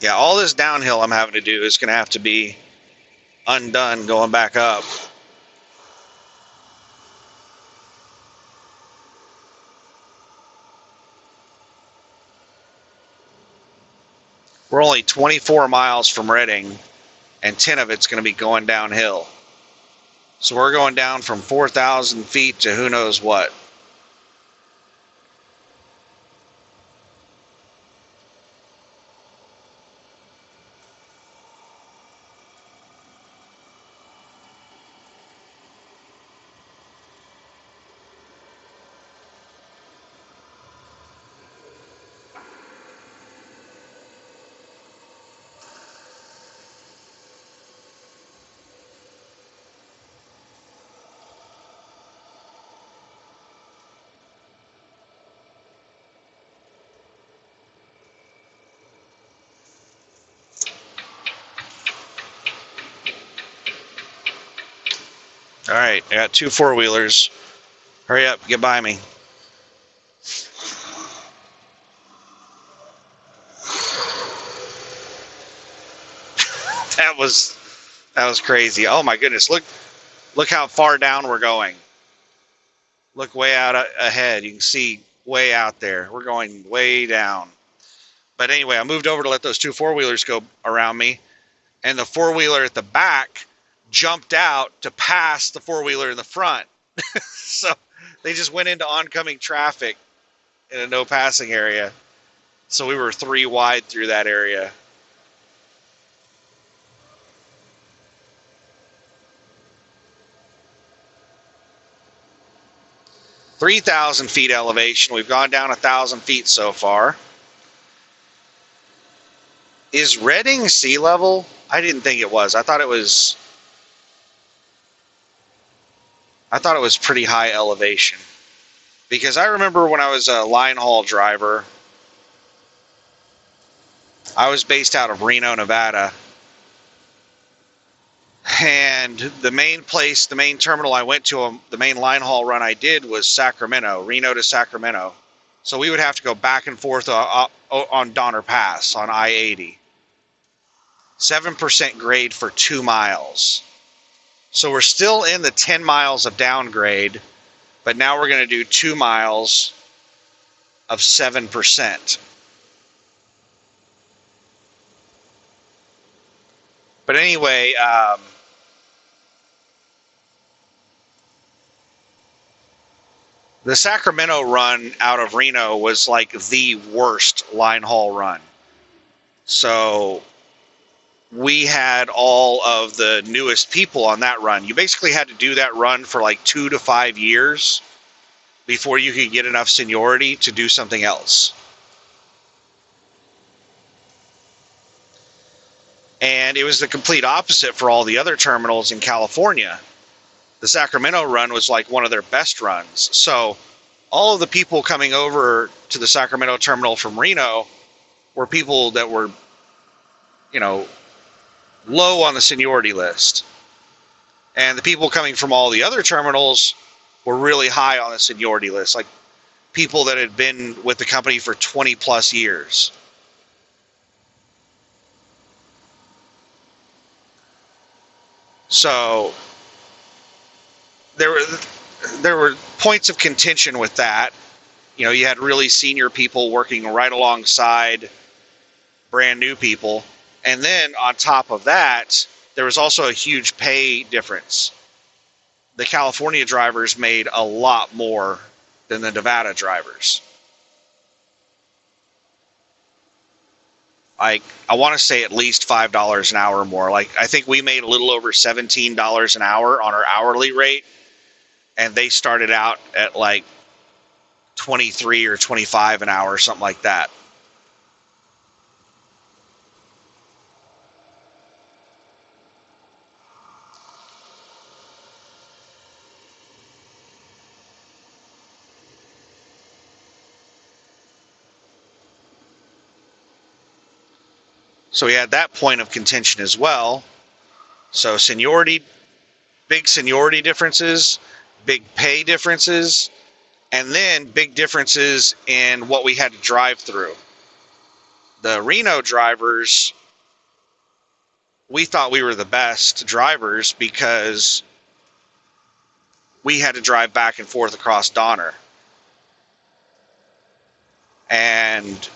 [SPEAKER 1] Yeah, all this downhill I'm having to do is going to have to be undone going back up. We're only 24 miles from Redding, and 10 of it's going to be going downhill. So we're going down from 4,000 feet to who knows what. All right, I got 2 4-wheelers. Hurry up, get by me. That was crazy. Oh my goodness, look how far down we're going. Look way out ahead. You can see way out there. We're going way down. But anyway, I moved over to let those 2 4-wheelers go around me, and the 4-wheeler at the back jumped out to pass the 4-wheeler in the front. So they just went into oncoming traffic in a no passing area. So we were 3 wide through that area. (3,000 feet elevation. We've gone down 1,000 feet so far. Is Redding sea level? I didn't think it was. I thought it was pretty high elevation. Because I remember when I was a line haul driver, I was based out of Reno, Nevada. And the main terminal I went to, the main line haul run I did was Sacramento, Reno to Sacramento. So we would have to go back and forth on Donner Pass on I-80. 7% grade for 2 miles. So we're still in the 10 miles of downgrade, but now we're going to do 2 miles of 7%. But anyway, The Sacramento run out of Reno was like the worst line haul run. So we had all of the newest people on that run. You basically had to do that run for like 2 to 5 years before you could get enough seniority to do something else. And it was the complete opposite for all the other terminals in California. The Sacramento run was like one of their best runs. So all of the people coming over to the Sacramento terminal from Reno were people that were, low on the seniority list. And the people coming from all the other terminals were really high on the seniority list, like people that had been with the company for 20 plus years. So there were points of contention with that. You had really senior people working right alongside brand new people. And then on top of that, there was also a huge pay difference. The California drivers made a lot more than the Nevada drivers. I want to say at least $5 an hour more. Like, I think we made a little over $17 an hour on our hourly rate, and they started out at like 23 or 25 an hour, something like that. So we had that point of contention as well. So big seniority differences, big pay differences, and then big differences in what we had to drive through. The Reno drivers, we thought we were the best drivers because we had to drive back and forth across Donner. And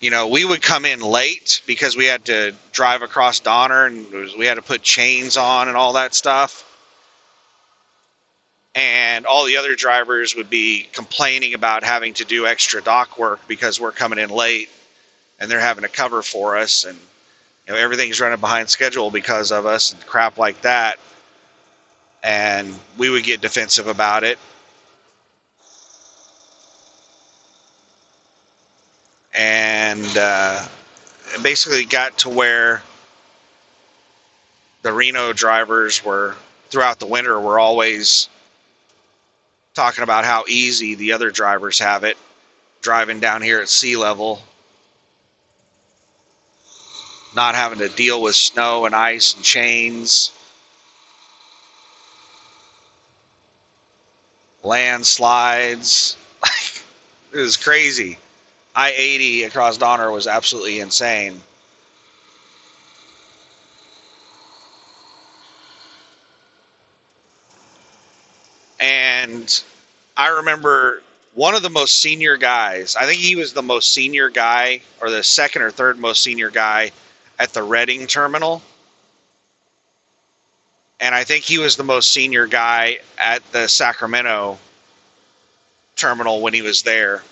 [SPEAKER 1] we would come in late because we had to drive across Donner and we had to put chains on and all that stuff. And all the other drivers would be complaining about having to do extra dock work because we're coming in late and they're having to cover for us. And everything's running behind schedule because of us and crap like that. And we would get defensive about it. And it basically got to where the Reno drivers were, throughout the winter, were always talking about how easy the other drivers have it driving down here at sea level, not having to deal with snow and ice and chains, landslides. It was crazy. I-80 across Donner was absolutely insane. And I remember one of the most senior guys, I think he was the most senior guy, or the second or third most senior guy at the Redding terminal. And I think he was the most senior guy at the Sacramento terminal when he was there.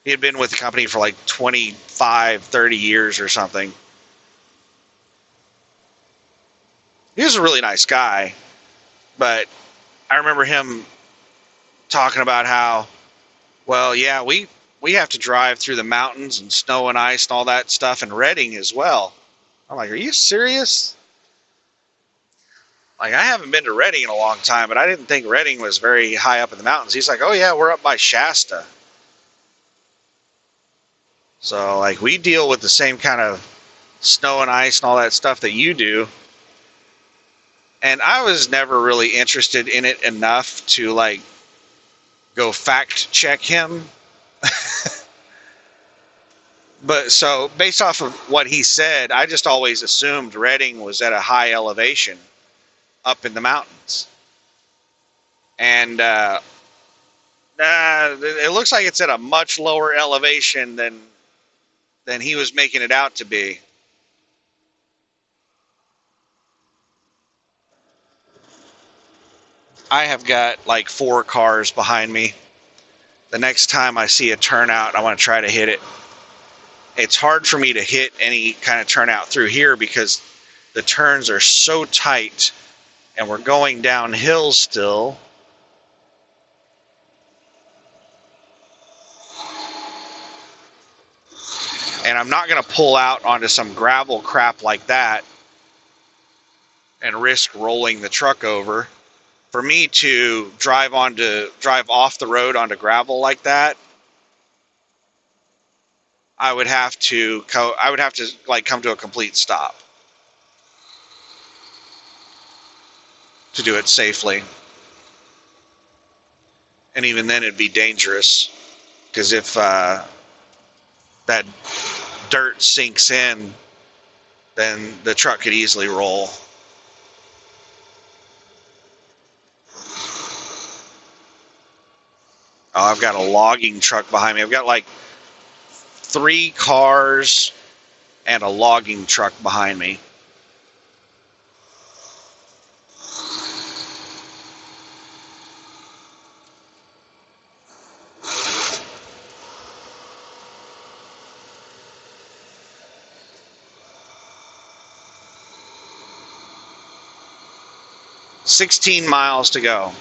[SPEAKER 1] He had been with the company for like 25, 30 years or something. He was a really nice guy, but I remember him talking about how, well, yeah, we have to drive through the mountains and snow and ice and all that stuff in Redding as well. I'm like, are you serious? Like, I haven't been to Redding in a long time, but I didn't think Redding was very high up in the mountains. He's like, oh yeah, we're up by Shasta. So, like, we deal with the same kind of snow and ice and all that stuff that you do. And I was never really interested in it enough to, like, go fact check him. But so, based off of what he said, I just always assumed Redding was at a high elevation up in the mountains. And it looks like it's at a much lower elevation than he was making it out to be. I have got like 4 cars behind me. The next time I see a turnout, I want to try to hit it. It's hard for me to hit any kind of turnout through here because the turns are so tight and we're going downhill still. And I'm not going to pull out onto some gravel crap like that and risk rolling the truck over. For me to drive off the road onto gravel like that, I would have to like come to a complete stop to do it safely. And even then it'd be dangerous because if that dirt sinks in, then the truck could easily roll. Oh, I've got a logging truck behind me. I've got like 3 cars and a logging truck behind me. $16 miles to go.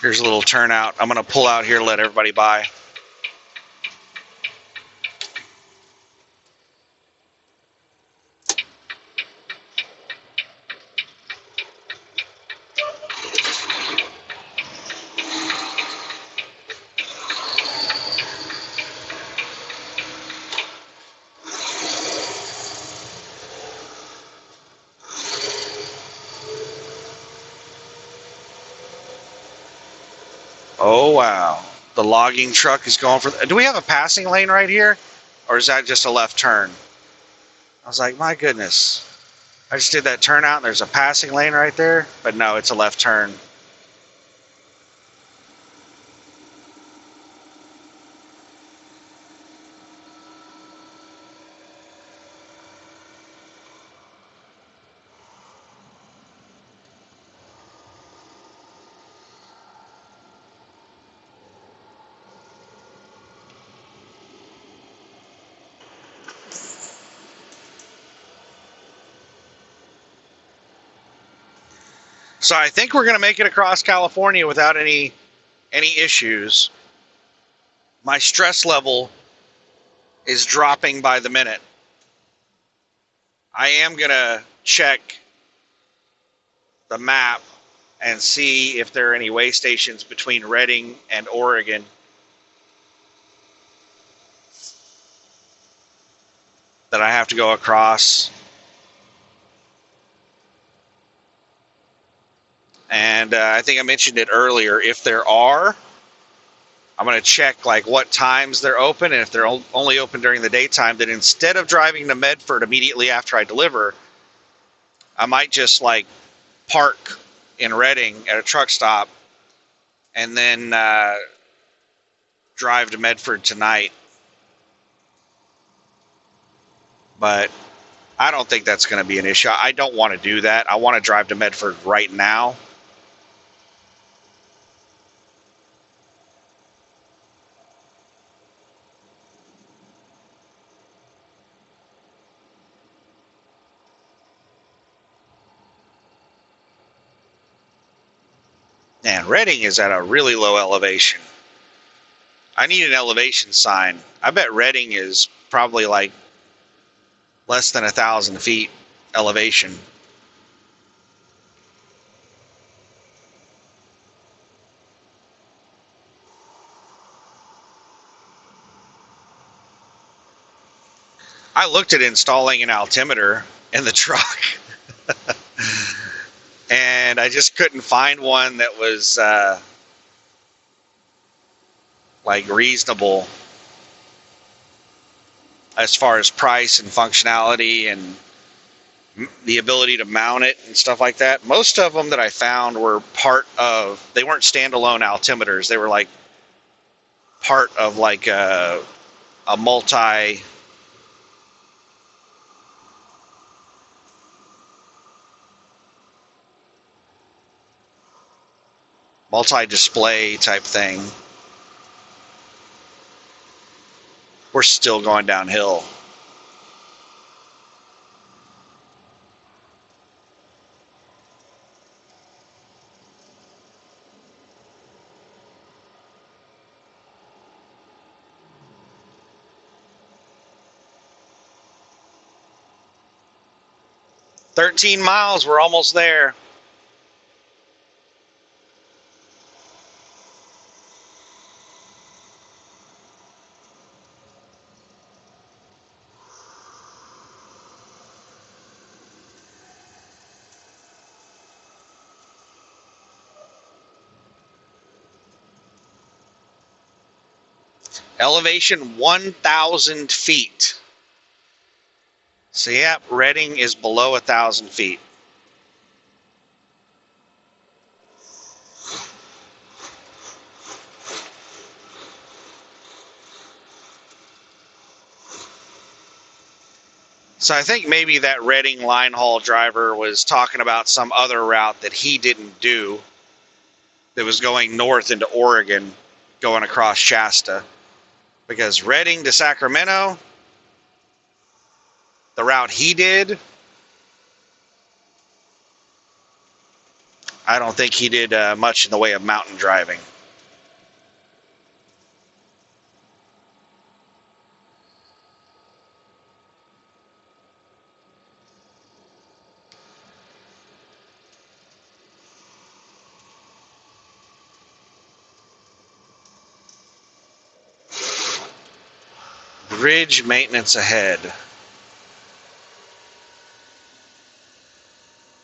[SPEAKER 1] Here's a little turnout. I'm going to pull out here and let everybody by. Oh, wow. The logging truck is going for... Do we have a passing lane right here? Or is that just a left turn? I was like, my goodness. I just did that turnout and there's a passing lane right there. But no, it's a left turn. So I think we're going to make it across California without any issues. My stress level is dropping by the minute. I am going to check the map and see if there are any way stations between Redding and Oregon. That I have to go across. And I think I mentioned it earlier. If there are, I'm going to check like what times they're open, and if they're only open during the daytime, then instead of driving to Medford immediately after I deliver, I might just like park in Redding at a truck stop and then drive to Medford tonight. But I don't think that's going to be an issue. I don't want to do that. I want to drive to Medford right now. And Redding is at a really low elevation. I need an elevation sign. I bet Redding is probably like less than 1,000 feet elevation. I looked at installing an altimeter in the truck. And I just couldn't find one that was like reasonable as far as price and functionality and the ability to mount it and stuff like that. Most of them that I found were they weren't standalone altimeters. They were like part of like a multi-display type thing. We're still going downhill. $13 miles, we're almost there. Elevation 1,000 feet. So yeah, Redding is below 1,000 feet. So I think maybe that Redding line haul driver was talking about some other route that he didn't do that was going north into Oregon, going across Shasta. Because Redding to Sacramento, the route he did, I don't think he did much in the way of mountain driving. Bridge maintenance ahead.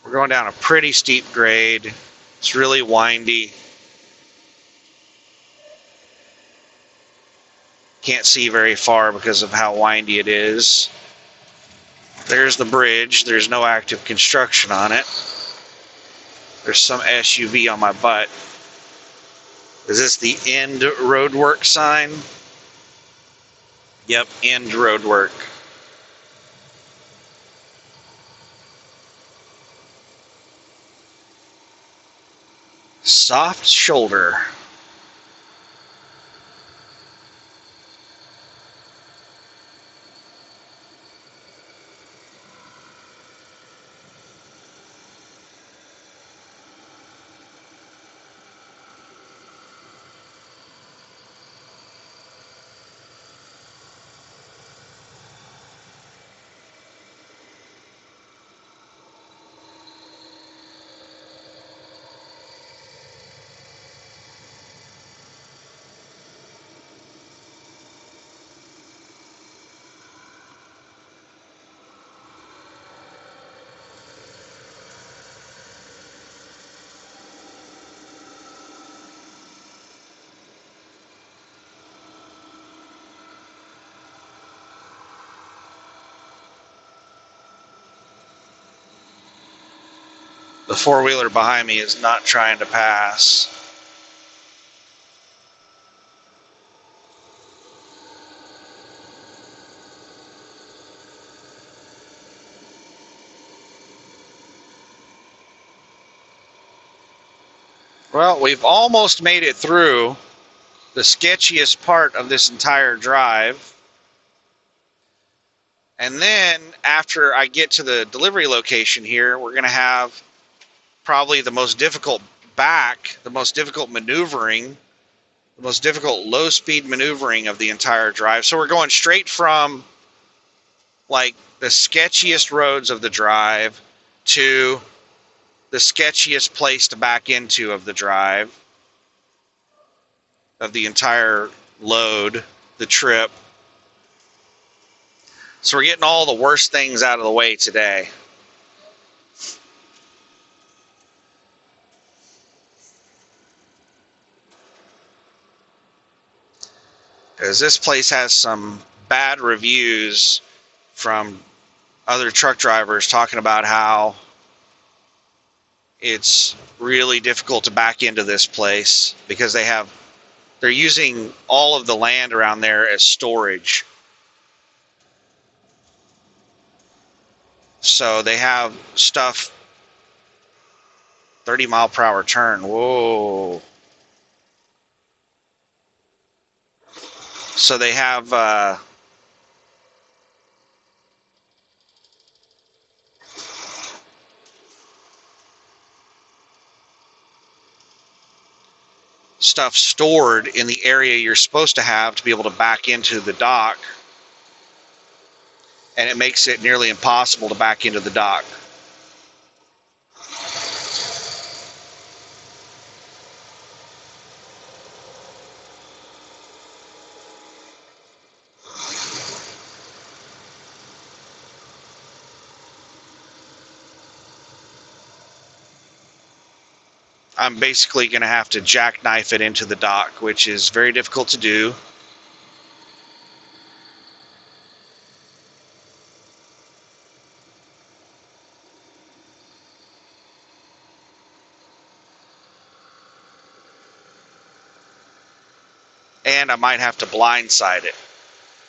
[SPEAKER 1] We're going down a pretty steep grade. It's really windy. Can't see very far because of how windy it is. There's the bridge. There's no active construction on it. There's some SUV on my butt. Is this the end roadwork sign? Yep, end roadwork. Soft shoulder. The four-wheeler behind me is not trying to pass. Well, we've almost made it through the sketchiest part of this entire drive. And then after I get to the delivery location here, we're going to have probably the most difficult the most difficult maneuvering, the most difficult low-speed maneuvering of the entire drive. So we're going straight from like the sketchiest roads of the drive to the sketchiest place to back into of the drive, of the entire load, the trip. So we're getting all the worst things out of the way today. Because this place has some bad reviews from other truck drivers talking about how it's really difficult to back into this place because they're using all of the land around there as storage. So they have stuff 30 mile per hour turn. Whoa. So they have stuff stored in the area you're supposed to have to be able to back into the dock, and it makes it nearly impossible to back into the dock. I'm basically going to have to jackknife it into the dock, which is very difficult to do. And I might have to blindside it,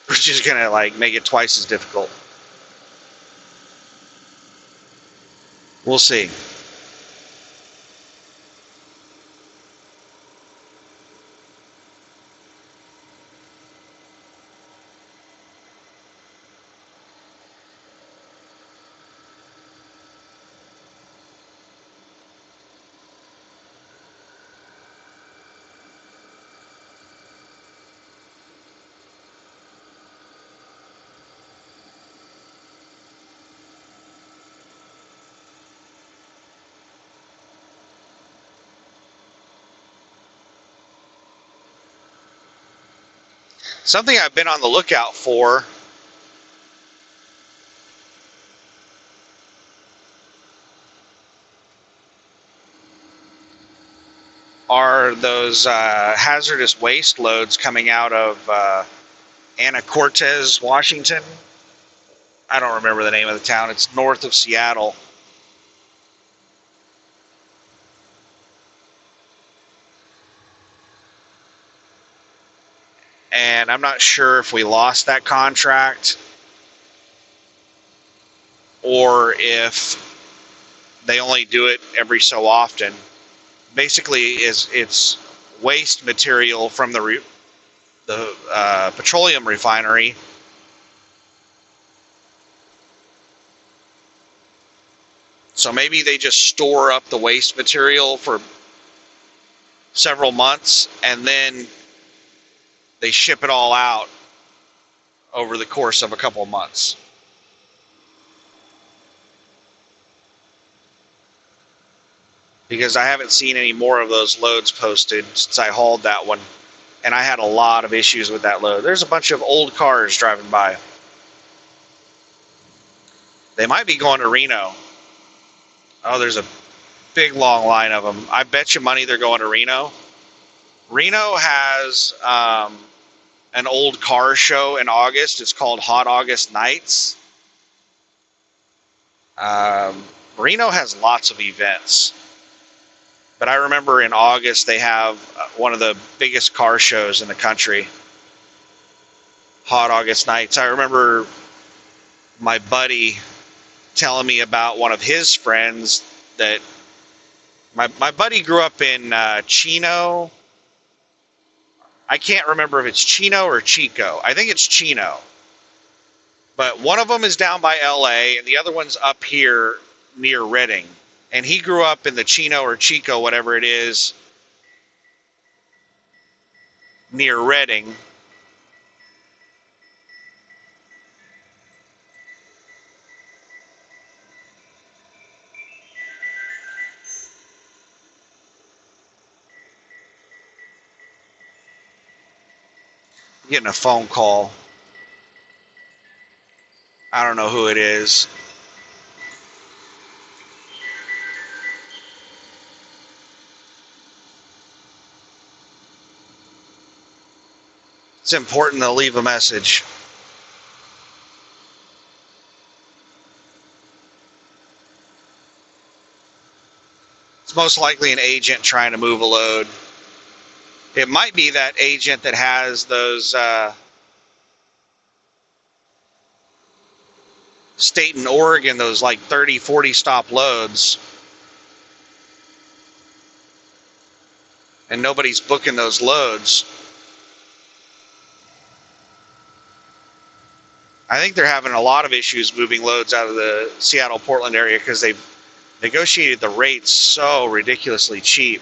[SPEAKER 1] which is going to like make it twice as difficult. We'll see. Something I've been on the lookout for are those hazardous waste loads coming out of Anacortes, Washington. I don't remember the name of the town. It's north of Seattle. And I'm not sure if we lost that contract or if they only do it every so often. Basically, it's waste material from the petroleum refinery. So maybe they just store up the waste material for several months and then they ship it all out over the course of a couple of months. Because I haven't seen any more of those loads posted since I hauled that one. And I had a lot of issues with that load. There's a bunch of old cars driving by. They might be going to Reno. Oh, there's a big long line of them. I bet you money they're going to Reno. Reno has an old car show in August. It's called Hot August Nights. Reno has lots of events. But I remember in August they have one of the biggest car shows in the country. Hot August Nights. I remember my buddy telling me about one of his friends that my buddy grew up in Chino. I can't remember if it's Chino or Chico. I think it's Chino. But one of them is down by LA and the other one's up here near Redding. And he grew up in the Chino or Chico, whatever it is, near Redding. I'm getting a phone call. I don't know who it is. It's important to leave a message. It's most likely an agent trying to move a load. It might be that agent that has those state in Oregon, those like 30, 40 stop loads. And nobody's booking those loads. I think they're having a lot of issues moving loads out of the Seattle-Portland area because they've negotiated the rates so ridiculously cheap.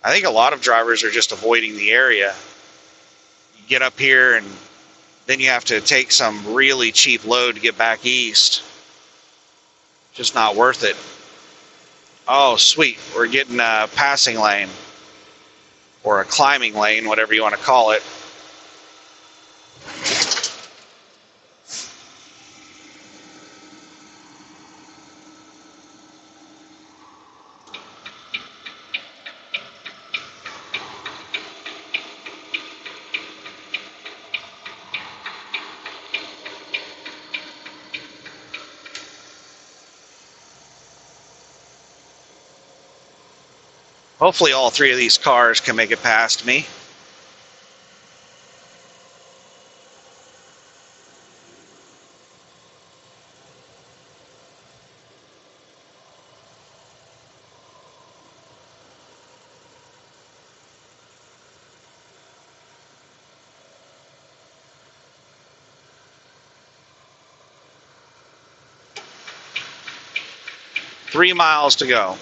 [SPEAKER 1] I think a lot of drivers are just avoiding the area. You get up here and then you have to take some really cheap load to get back east. Just not worth it. Oh, sweet. We're getting a passing lane. Or a climbing lane, whatever you want to call it. Hopefully all three of these cars can make it past me. Three miles to go.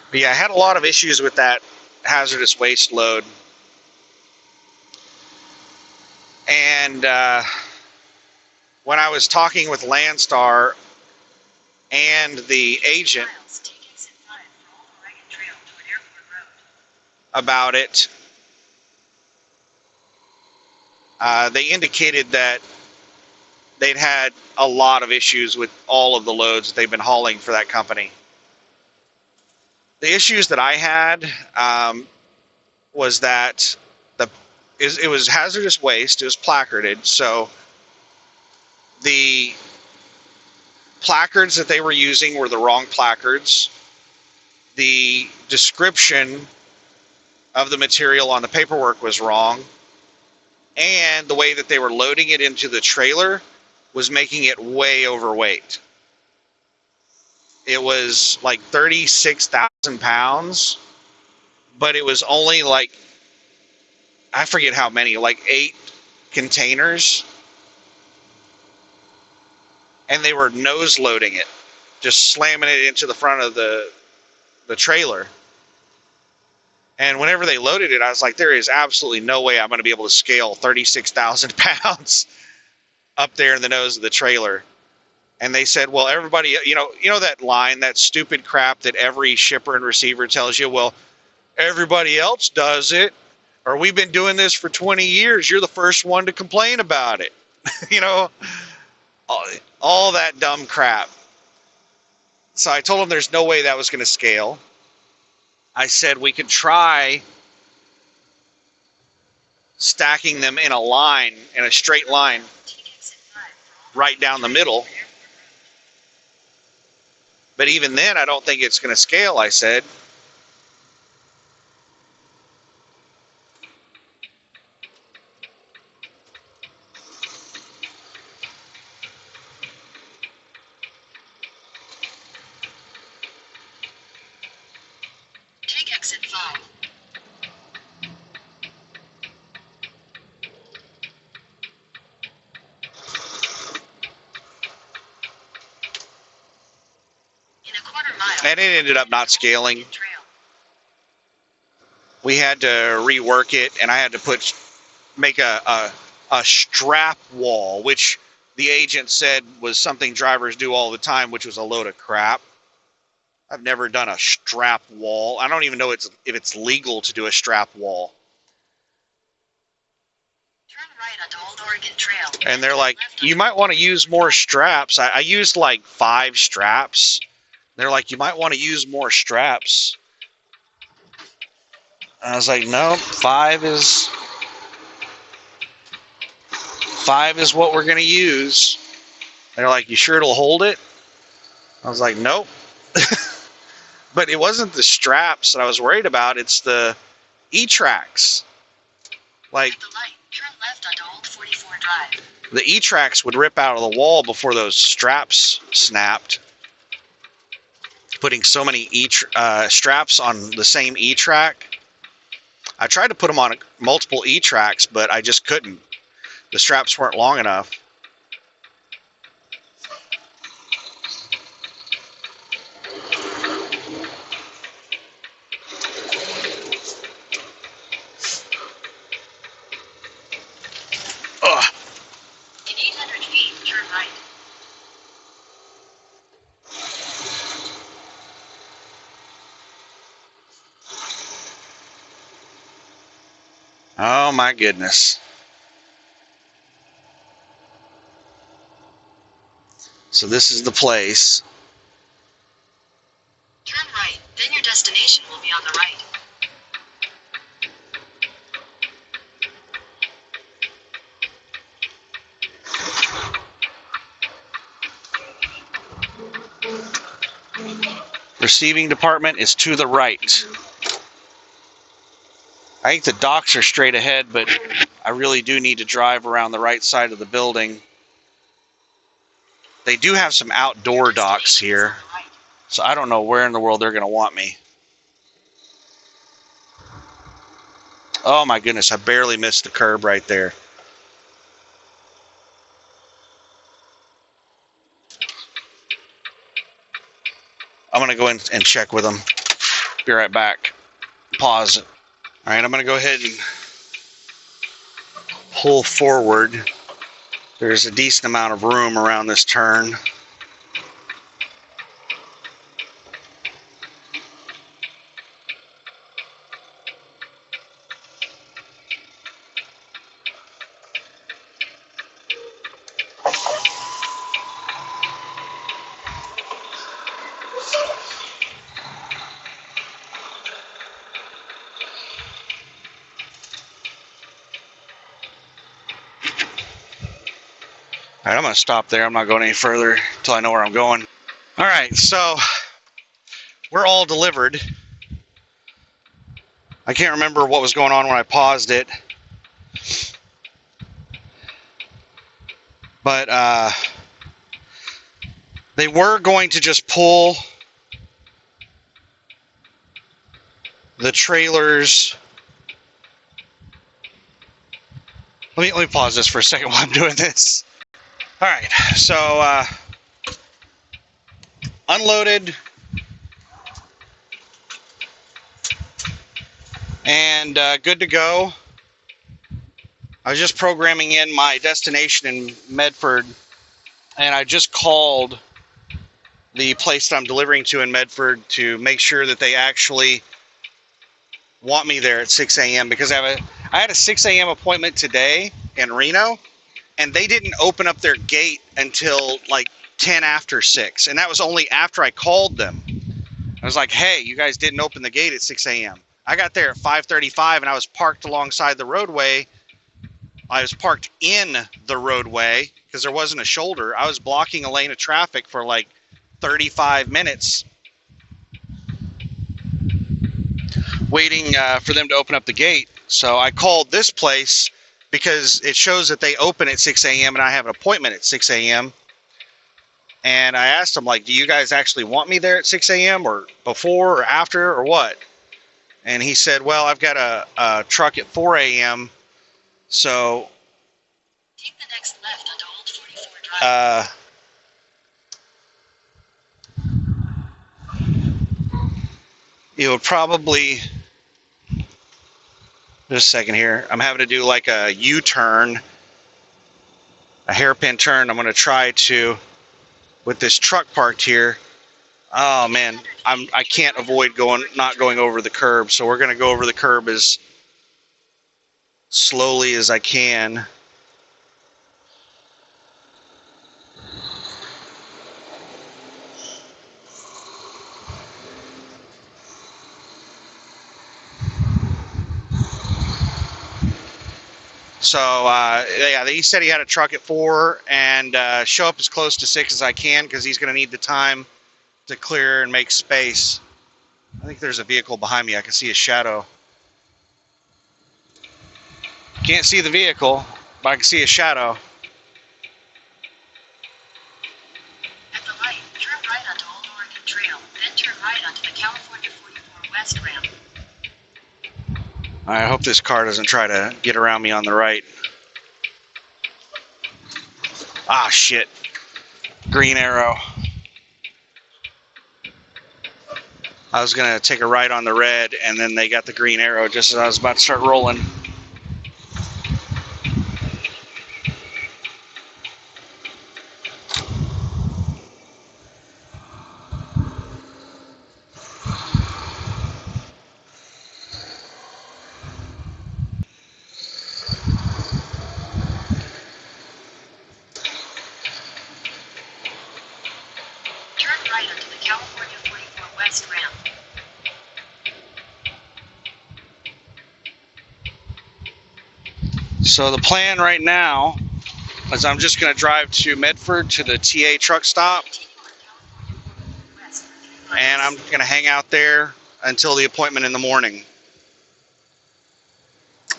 [SPEAKER 1] But yeah, I had a lot of issues with that hazardous waste load. And when I was talking with Landstar and the agent about it, they indicated that they'd had a lot of issues with all of the loads that they've been hauling for that company. The issues that I had was that it was hazardous waste. It was placarded, so the placards that they were using were the wrong placards. The description of the material on the paperwork was wrong, and the way that they were loading it into the trailer was making it way overweight. It was like 36,000 pounds, but it was only like, I forget how many, like 8 containers. And they were nose loading it, just slamming it into the front of the trailer. And whenever they loaded it, I was like, there is absolutely no way I'm going to be able to scale 36,000 pounds up there in the nose of the trailer. And they said, well, everybody, you know that line, that stupid crap that every shipper and receiver tells you, well, everybody else does it, or we've been doing this for 20 years. You're the first one to complain about it. All that dumb crap. So I told them there's no way that was going to scale. I said we could try stacking them in a line, in a straight line, right down the middle. But even then, I don't think it's going to scale, I said.
[SPEAKER 2] Take exit 5. In a quarter mile.
[SPEAKER 1] And it ended up not scaling. We had to rework it, and I had to make a strap wall, which the agent said was something drivers do all the time, which was a load of crap. I've never done a strap wall. I don't even know if it's legal to do a strap wall.
[SPEAKER 2] Turn right onto Old Oregon Trail.
[SPEAKER 1] And they're like, you might want to use more straps. I used like 5 straps, They're like, you might want to use more straps. And I was like, no, five is what we're going to use. They're like, you sure it'll hold it? I was like, nope. But it wasn't the straps that I was worried about. It's the E-tracks. Like,
[SPEAKER 2] At the light, turn left onto Old 44 Drive.
[SPEAKER 1] the E-tracks would rip out of the wall before those straps snapped. Putting so many straps on the same E-track. I tried to put them on multiple E-tracks, but I just couldn't. The straps weren't long enough. Ugh.
[SPEAKER 2] In 800 feet, turn right.
[SPEAKER 1] Oh my goodness. So this is the place.
[SPEAKER 2] Turn right, then your destination will be on the right.
[SPEAKER 1] Receiving department is to the right. I think the docks are straight ahead, but I really do need to drive around the right side of the building. They do have some outdoor docks here, so I don't know where in the world they're going to want me. Oh my goodness, I barely missed the curb right there. I'm going to go in and check with them. Be right back. Pause. All right, I'm going to go ahead and pull forward. There's a decent amount of room around this turn. All right, I'm going to stop there. I'm not going any further until I know where I'm going. All right, so we're all delivered. I can't remember what was going on when I paused it. But they were going to just pull the trailers. Let me pause this for a second while I'm doing this. All right, so unloaded and good to go. I was just programming in my destination in Medford, and I just called the place that I'm delivering to in Medford to make sure that they actually want me there at 6 a.m. because I had a 6 a.m. appointment today in Reno, and they didn't open up their gate until like 10 after 6, and that was only after I called them. I was like, hey, you guys didn't open the gate at 6 a.m. I got there at 5:35, and I was parked alongside the roadway. I was parked in the roadway because there wasn't a shoulder. I was blocking a lane of traffic for like 35 minutes waiting for them to open up the gate. So I called this place because it shows that they open at 6 a.m. and I have an appointment at 6 a.m. And I asked them, like, do you guys actually want me there at 6 a.m. or before or after or what? And he said, well, I've got a truck at 4 a.m. So
[SPEAKER 2] take the next left onto Old 44 Drive.
[SPEAKER 1] It would probably, just a second here, I'm having to do like a U-turn, a hairpin turn. I'm going to try to, with this truck parked here. Oh man, I can't avoid not going over the curb, so we're going to go over the curb as slowly as I can. So yeah, he said he had a truck at 4 and show up as close to 6 as I can because he's going to need the time to clear and make space. I think there's a vehicle behind me. I can see a shadow. Can't see the vehicle, but I can see a shadow.
[SPEAKER 2] At the light, turn right onto Old Oregon Trail, then turn right onto the California 44 West ramp.
[SPEAKER 1] I hope this car doesn't try to get around me on the right. Ah, shit. Green arrow. I was going to take a right on the red, and then they got the green arrow just as I was about to start rolling.
[SPEAKER 2] Turn right onto the California 44 West ramp.
[SPEAKER 1] So the plan right now is I'm just going to drive to Medford to the TA truck stop, and I'm going to hang out there until the appointment in the morning.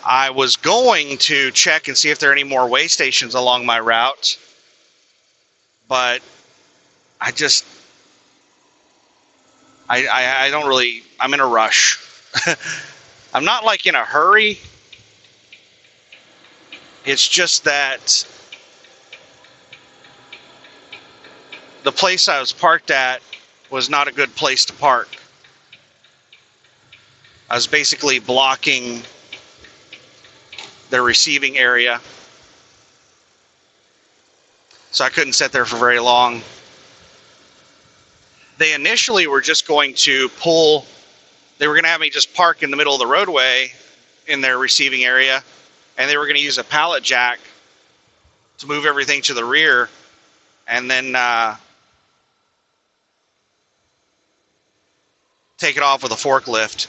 [SPEAKER 1] I was going to check and see if there are any more way stations along my route, but I don't really, I'm in a rush. I'm not like in a hurry. It's just that the place I was parked at was not a good place to park. I was basically blocking their receiving area, so I couldn't sit there for very long. They initially were just going to they were going to have me just park in the middle of the roadway in their receiving area, and they were going to use a pallet jack to move everything to the rear, and then take it off with a forklift.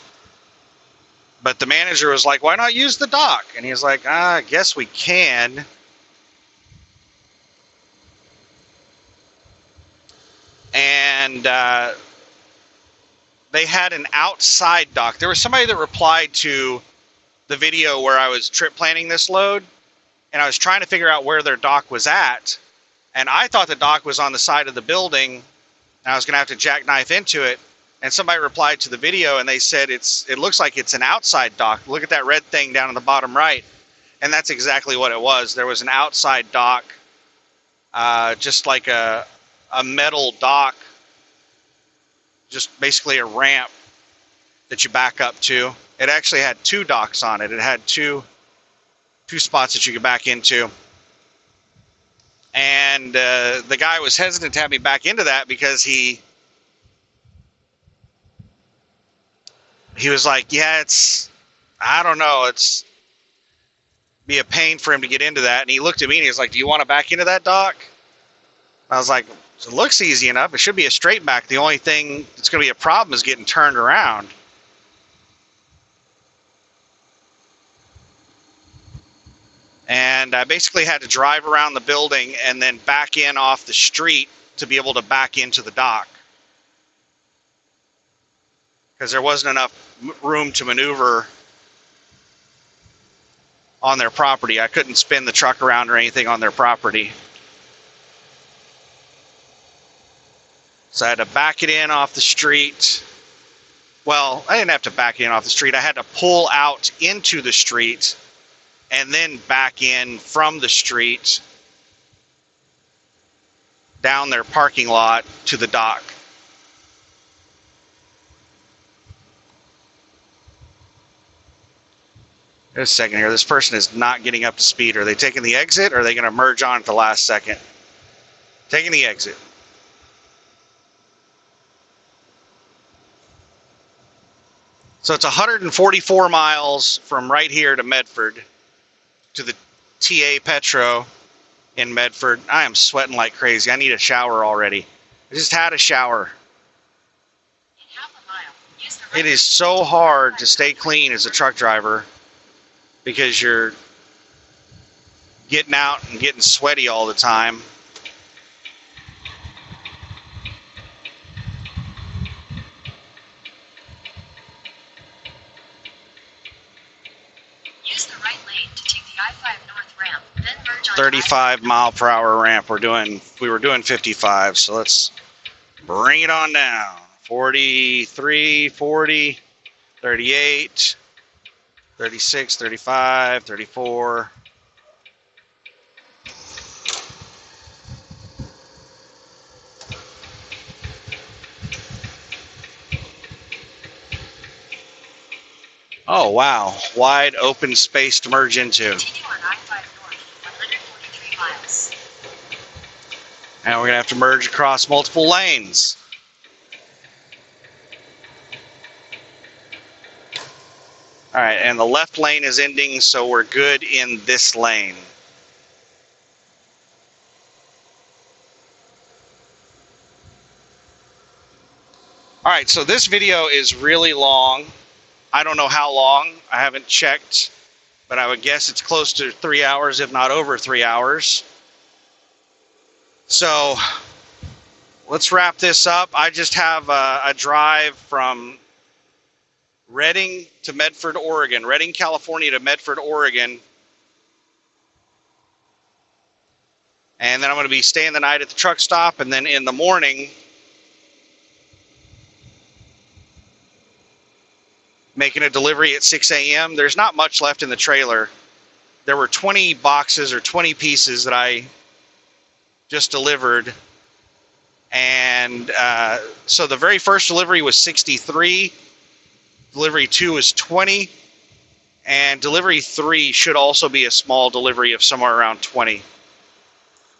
[SPEAKER 1] But the manager was like, why not use the dock? And he was like, I guess we can. And they had an outside dock. There was somebody that replied to the video where I was trip planning this load, and I was trying to figure out where their dock was at. And I thought the dock was on the side of the building, and I was going to have to jackknife into it. And somebody replied to the video, and they said it looks like it's an outside dock. Look at that red thing down in the bottom right. And that's exactly what it was. There was an outside dock, just like a metal dock, just basically a ramp that you back up to. It actually had 2 docks on it. It had two spots that you could back into. And the guy was hesitant to have me back into that because he was like, yeah, I don't know, it's be a pain for him to get into that. And he looked at me and he was like, do you want to back into that dock? I was like, it looks easy enough. It should be a straight back. The only thing that's going to be a problem is getting turned around. And I basically had to drive around the building and then back in off the street to be able to back into the dock, because there wasn't enough room to maneuver on their property. I couldn't spin the truck around or anything on their property. So I had to back it in off the street. Well, I didn't have to back it in off the street. I had to pull out into the street and then back in from the street down their parking lot to the dock. There's a second here. This person is not getting up to speed. Are they taking the exit, or are they going to merge on at the last second? Taking the exit. So it's 144 miles from right here to Medford to the TA Petro in Medford. I am sweating like crazy. I need a shower already. I just had a shower. It is so hard to stay clean as a truck driver because you're getting out and getting sweaty all the time.
[SPEAKER 2] Use the right lane to take the I-5 North ramp, then merge on
[SPEAKER 1] 35 mile per hour ramp. We were doing 55, so let's bring it on down. 43, 40, 38, 36, 35, 34. Oh, wow. Wide open space to merge into.
[SPEAKER 2] Continue on I-5 North, 143 miles.
[SPEAKER 1] And we're going to have to merge across multiple lanes. All right, and the left lane is ending, so we're good in this lane. All right, so this video is really long. I don't know how long. I haven't checked, but I would guess it's close to 3 hours, if not over 3 hours. So let's wrap this up. I just have a drive from Redding to Medford, Oregon. Redding, California to Medford, Oregon. And then I'm going to be staying the night at the truck stop, and then in the morning making a delivery at 6 a.m. There's not much left in the trailer. There were 20 boxes or 20 pieces that I just delivered. And so the very first delivery was 63. Delivery 2 is 20. And delivery 3 should also be a small delivery of somewhere around 20.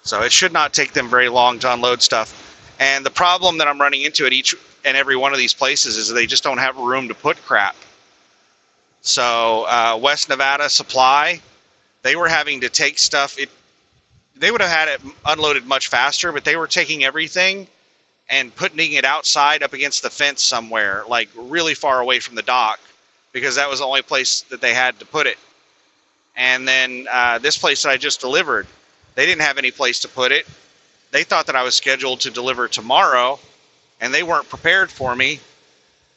[SPEAKER 1] So it should not take them very long to unload stuff. And the problem that I'm running into at each and every one of these places is they just don't have room to put crap. So West Nevada Supply, they were having to take stuff. They would have had it unloaded much faster, but they were taking everything and putting it outside up against the fence somewhere, like really far away from the dock, because that was the only place that they had to put it. And then this place that I just delivered, they didn't have any place to put it. They thought that I was scheduled to deliver tomorrow, and they weren't prepared for me.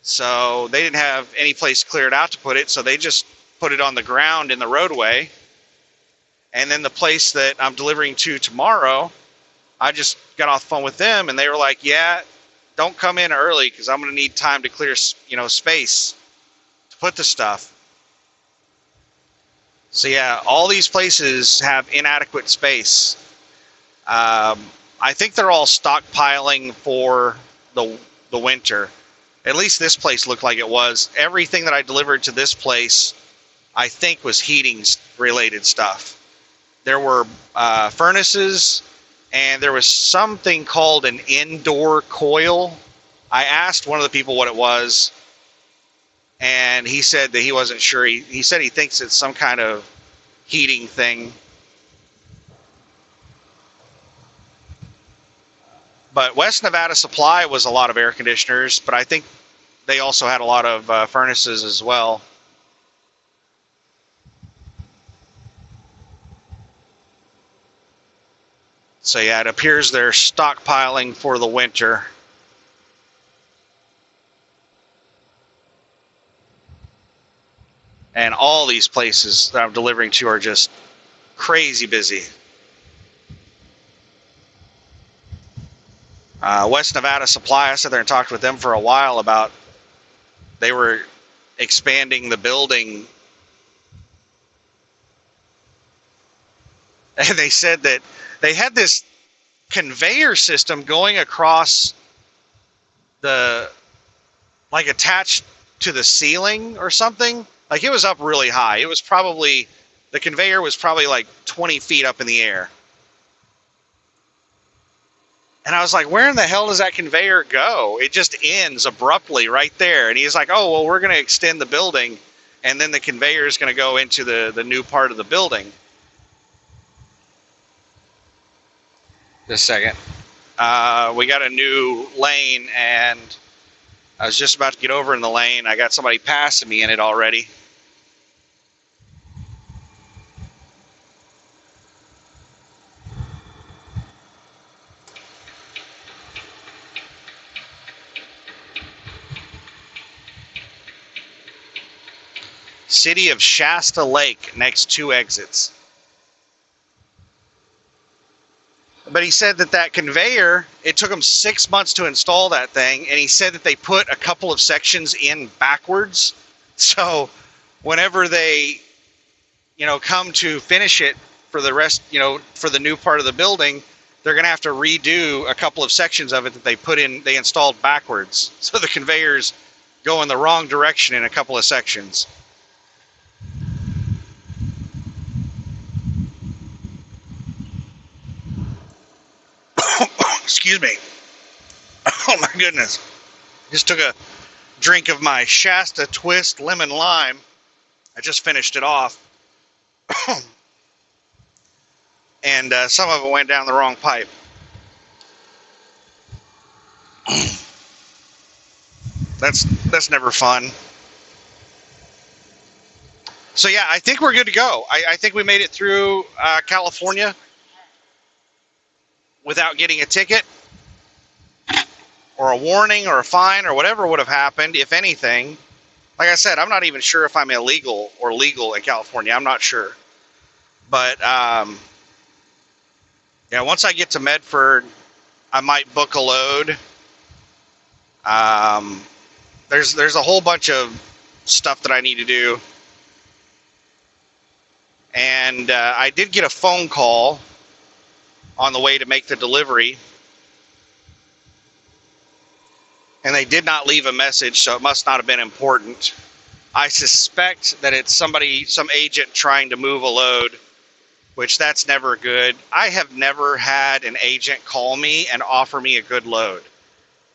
[SPEAKER 1] So they didn't have any place cleared out to put it, so they just put it on the ground in the roadway. And then the place that I'm delivering to tomorrow, I just got off the phone with them, and they were like, yeah, don't come in early because I'm going to need time to clear, space to put the stuff. So yeah, all these places have inadequate space. I think they're all stockpiling for the winter. At least this place looked like it was. Everything that I delivered to this place, I think, was heating related stuff. There were furnaces, and there was something called an indoor coil. I asked one of the people what it was, and he said that he wasn't sure. He said he thinks it's some kind of heating thing. But West Nevada Supply was a lot of air conditioners, but I think they also had a lot of furnaces as well. So yeah, it appears they're stockpiling for the winter. And all these places that I'm delivering to are just crazy busy. West Nevada Supply, I sat there and talked with them for a while about they were expanding the building. And they said that they had this conveyor system going across like attached to the ceiling or something. Like it was up really high. The conveyor was probably like 20 feet up in the air. And I was like, where in the hell does that conveyor go? It just ends abruptly right there. And he's like, oh, well, we're going to extend the building, and then the conveyor is going to go into the new part of the building. Just a second. We got a new lane, and I was just about to get over in the lane. I got somebody passing me in it already. city of Shasta Lake, next 2 exits. But he said that conveyor, it took them 6 months to install that thing, and he said that they put a couple of sections in backwards. So whenever they, come to finish it for the rest, for the new part of the building, they're going to have to redo a couple of sections of it that they installed backwards. So the conveyors go in the wrong direction in a couple of sections. Excuse me. Oh my goodness. Just took a drink of my Shasta Twist Lemon Lime. I just finished it off. And some of it went down the wrong pipe. That's never fun. So yeah, I think we're good to go. I think we made it through California without getting a ticket or a warning or a fine or whatever would have happened, if anything. Like I said, I'm not even sure if I'm illegal or legal in California. I'm not sure. But once I get to Medford, I might book a load. There's a whole bunch of stuff that I need to do. And I did get a phone call on the way to make the delivery. And they did not leave a message, so it must not have been important. I suspect that it's some agent trying to move a load, which that's never good. I have never had an agent call me and offer me a good load.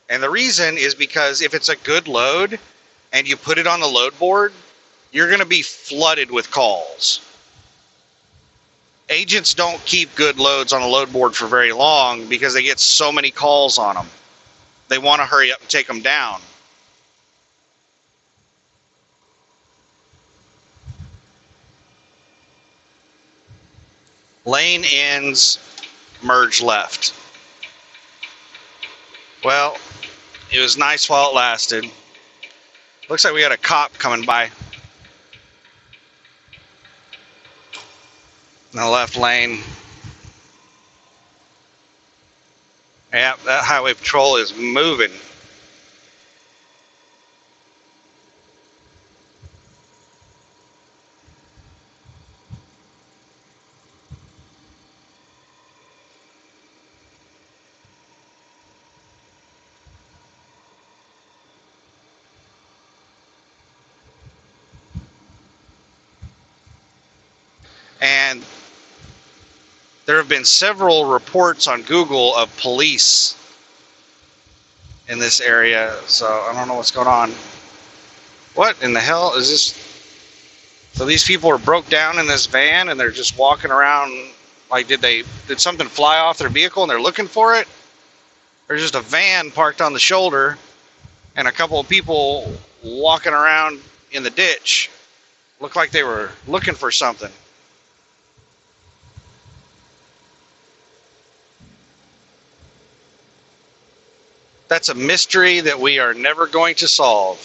[SPEAKER 1] And the reason is because if it's a good load and you put it on the load board, you're going to be flooded with calls. Agents don't keep good loads on a load board for very long because they get so many calls on them. They want to hurry up and take them down. Lane ends, merge left. Well, it was nice while it lasted. Looks like we got a cop coming by in the left lane. Yeah, that highway patrol is moving. And there have been several reports on Google of police in this area, so I don't know what's going on. What in the hell is this? So these people are broke down in this van and they're just walking around like did something fly off their vehicle and they're looking for it? There's just a van parked on the shoulder and a couple of people walking around in the ditch. Looked like they were looking for something. That's a mystery that we are never going to solve.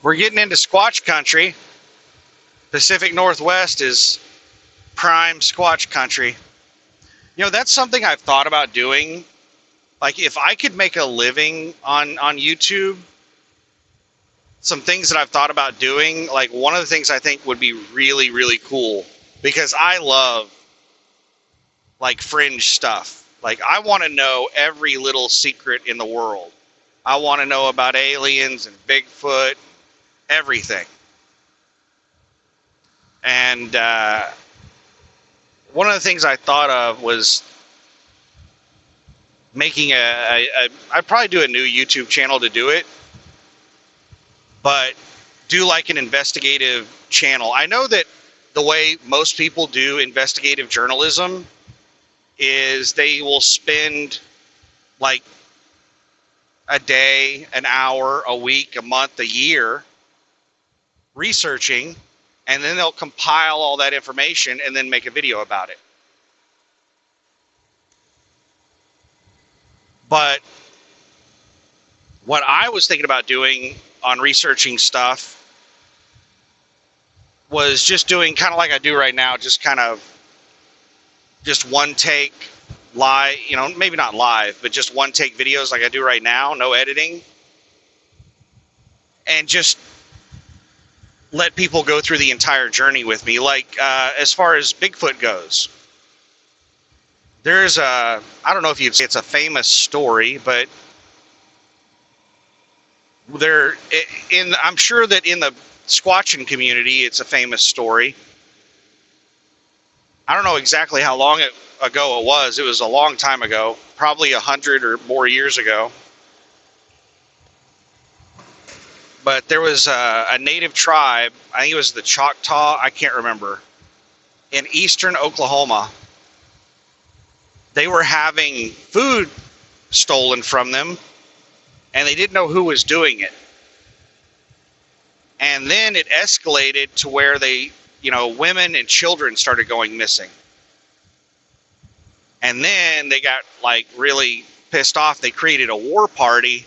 [SPEAKER 1] We're getting into Squatch country. Pacific Northwest is prime Squatch country. That's something I've thought about doing. Like, if I could make a living on YouTube, some things that I've thought about doing, like one of the things I think would be really, really cool, because I love like fringe stuff. Like, I want to know every little secret in the world. I want to know about aliens and Bigfoot, everything. And one of the things I thought of was making I'd probably do a new YouTube channel to do it, but do like an investigative channel. I know that the way most people do investigative journalism is they will spend like a day, an hour, a week, a month, a year researching, and then they'll compile all that information and then make a video about it. But what I was thinking about doing on researching stuff was just doing kind of like I do right now, just one take live, maybe not live, but just one take videos like I do right now, no editing, and just let people go through the entire journey with me. Like as far as Bigfoot goes, there's I don't know if you'd say it's a famous story, but I'm sure that in the Squatching community, it's a famous story. I don't know exactly how long ago it was. It was a long time ago, probably 100 or more years ago. But there was a native tribe, I think it was the Choctaw, I can't remember, in eastern Oklahoma. They were having food stolen from them, and they didn't know who was doing it. And then it escalated to where women and children started going missing. And then they got really pissed off. They created a war party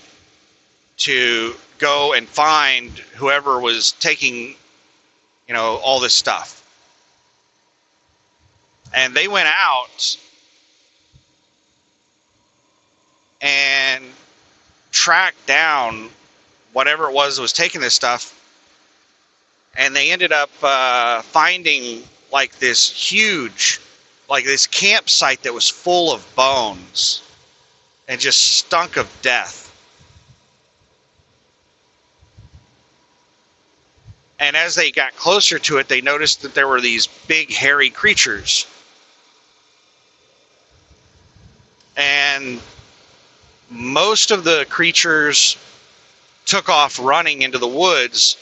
[SPEAKER 1] to go and find whoever was taking, all this stuff. And they went out and tracked down whatever it was that was taking this stuff. And they ended up finding this huge, this campsite that was full of bones and just stunk of death. And as they got closer to it, they noticed that there were these big hairy creatures. And most of the creatures took off running into the woods,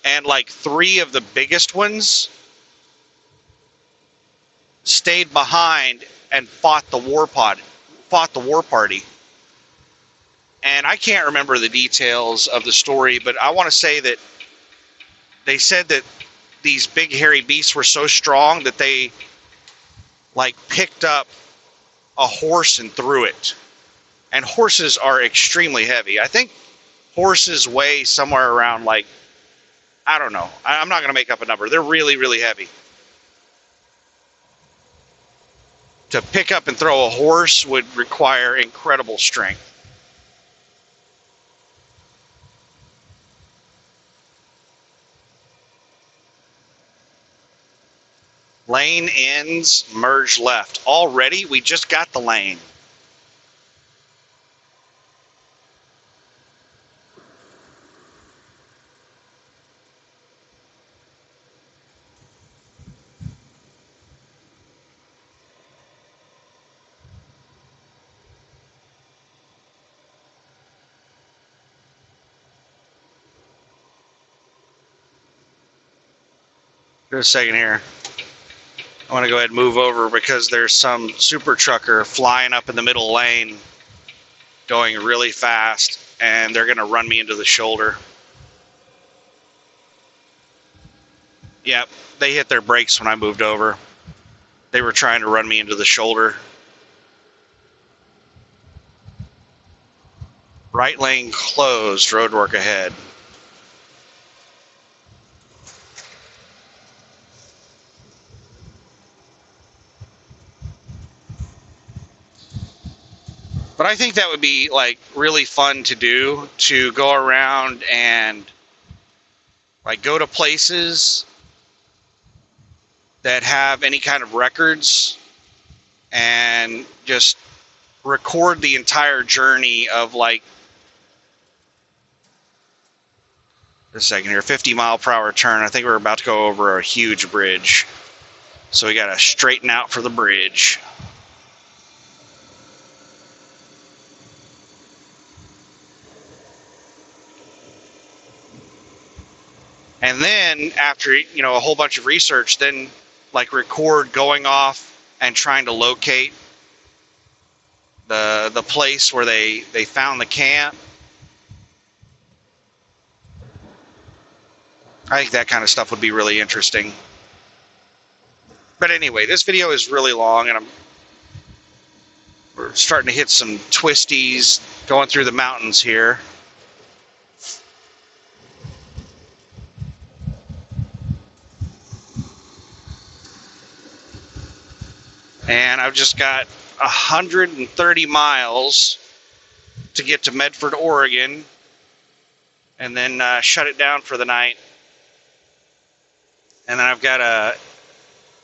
[SPEAKER 1] and 3 of the biggest ones stayed behind and fought the war party. And I can't remember the details of the story, but I want to say that they said that these big hairy beasts were so strong that they picked up a horse and threw it. And horses are extremely heavy. I think horses weigh somewhere around I don't know. I'm not going to make up a number. They're really, really heavy. To pick up and throw a horse would require incredible strength. Lane ends, merge left. Already? We just got the lane. Just a second here. I want to go ahead and move over because there's some super trucker flying up in the middle lane going really fast, and they're going to run me into the shoulder. Yep, they hit their brakes when I moved over. They were trying to run me into the shoulder. Right lane closed, roadwork ahead. But I think that would be really fun to do, to go around and go to places that have any kind of records and just record the entire journey of a second here, 50-mile-per-hour turn. I think we're about to go over a huge bridge. So we got to straighten out for the bridge. And then after, a whole bunch of research, then record going off and trying to locate the place where they found the camp. I think that kind of stuff would be really interesting. But anyway, this video is really long, and we're starting to hit some twisties going through the mountains here. And I've just got 130 miles to get to Medford, Oregon, and then shut it down for the night. And then I've got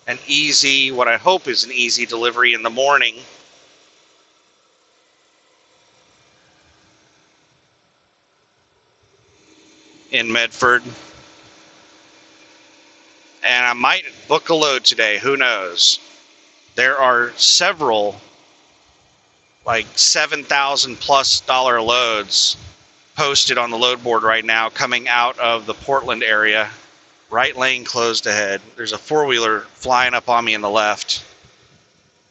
[SPEAKER 1] an easy, what I hope is an easy delivery in the morning. In Medford. And I might book a load today, who knows? There are several like $7,000+ loads posted on the load board right now coming out of the Portland area. Right lane closed ahead. There's a four-wheeler flying up on me in the left.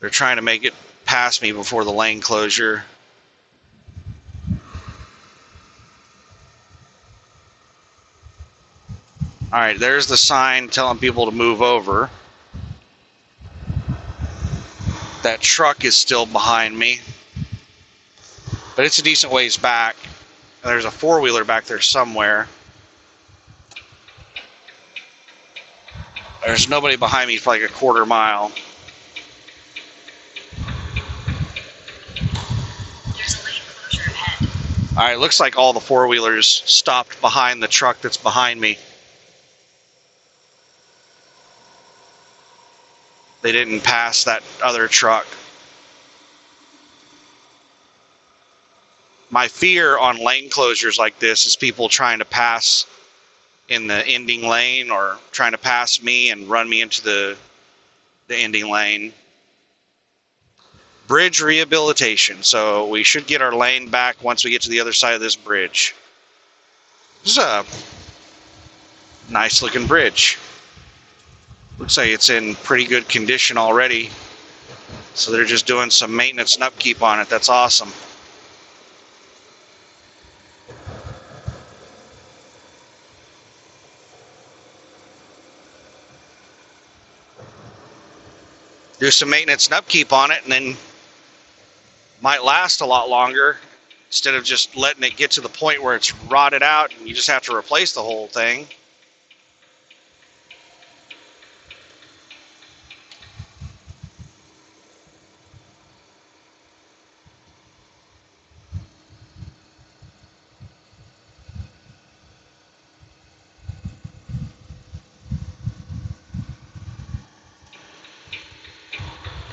[SPEAKER 1] They're trying to make it past me before the lane closure. All right, there's the sign telling people to move over. That truck is still behind me, but it's a decent ways back. And there's a four-wheeler back there somewhere. There's nobody behind me for like a quarter mile.
[SPEAKER 2] There's a lane closure ahead.
[SPEAKER 1] All right, looks like all the four-wheelers stopped behind the truck that's behind me. They didn't pass that other truck. My fear on lane closures like this is people trying to pass in the ending lane or trying to pass me and run me into the ending lane. Bridge rehabilitation. So we should get our lane back once we get to the other side of this bridge. This is a nice looking bridge. Looks like it's in pretty good condition already. So they're just doing some maintenance and upkeep on it. That's awesome. Do some maintenance and upkeep on it, and then might last a lot longer instead of just letting it get to the point where it's rotted out and you just have to replace the whole thing.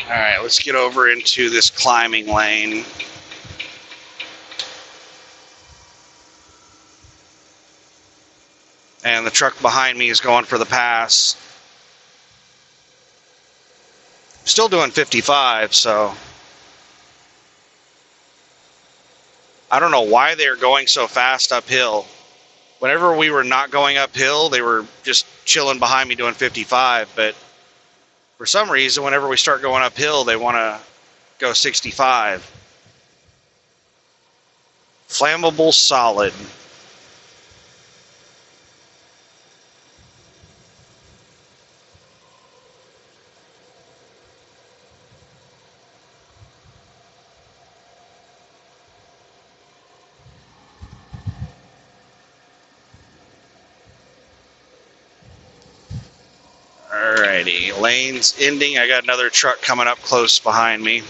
[SPEAKER 1] All right, let's get over into this climbing lane. And the truck behind me is going for the pass. Still doing 55, so I don't know why they're going so fast uphill. Whenever we were not going uphill, they were just chilling behind me doing 55, but for some reason, whenever we start going uphill, they want to go 65. Flammable solid. Alrighty, lane's ending. I got another truck coming up close behind me.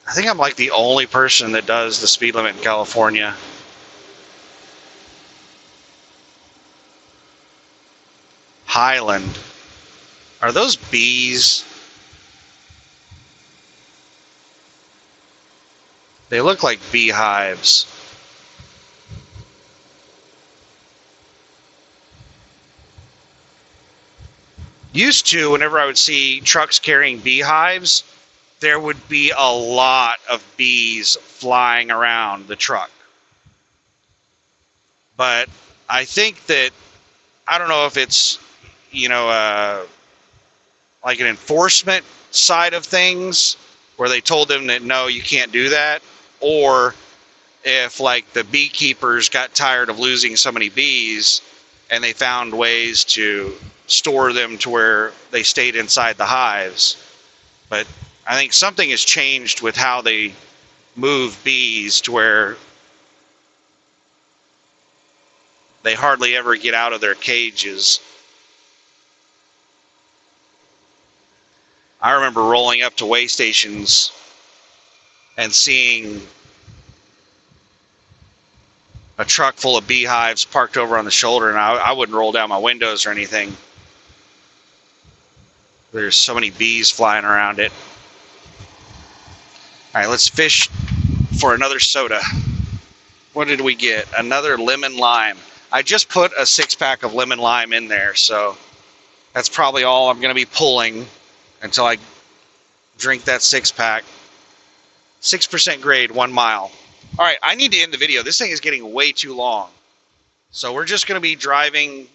[SPEAKER 1] I think I'm like the only person that does the speed limit in California. Highland. Are those bees? They look like beehives. Used to, whenever I would see trucks carrying beehives, there would be a lot of bees flying around the truck. But I think that, I don't know if it's, like an enforcement side of things where they told them that no, you can't do that, or if like the beekeepers got tired of losing so many bees and they found ways to store them to where they stayed inside the hives. But I think something has changed with how they move bees to where they hardly ever get out of their cages. I remember rolling up to way stations and seeing a truck full of beehives parked over on the shoulder, and I wouldn't roll down my windows or anything. There's so many bees flying around it. All right, let's fish for another soda. What did we get? Another lemon lime. I just put a 6-pack of lemon lime in there, so that's probably all I'm going to be pulling until I drink that 6-pack. 6% grade, 1 mile. All right, I need to end the video. This thing is getting way too long. So we're just going to be driving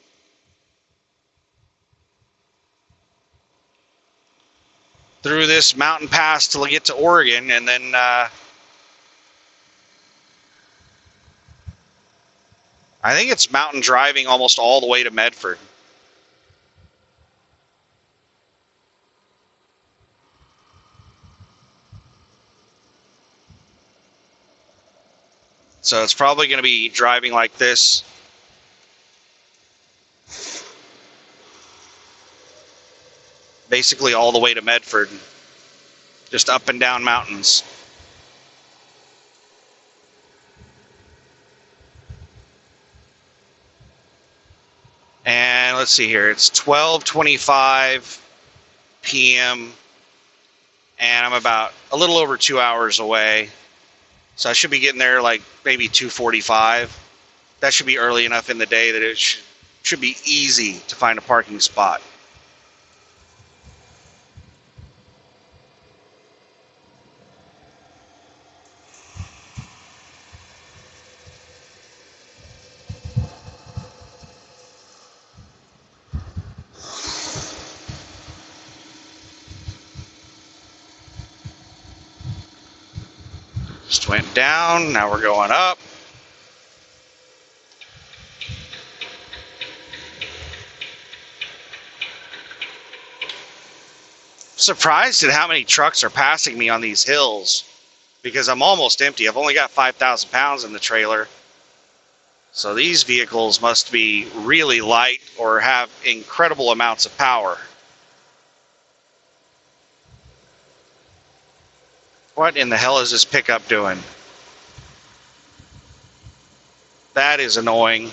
[SPEAKER 1] through this mountain pass till we get to Oregon, and then I think it's mountain driving almost all the way to Medford. So it's probably going to be driving like this basically all the way to Medford, just up and down mountains. And let's see here, it's 12:25 p.m. and I'm about a little over 2 hours away. So I should be getting there like maybe 2:45. That should be early enough in the day that it should be easy to find a parking spot. Just went down, now we're going up. Surprised at how many trucks are passing me on these hills because I'm almost empty. I've only got 5,000 pounds in the trailer. So these vehicles must be really light or have incredible amounts of power. What in the hell is this pickup doing? That is annoying.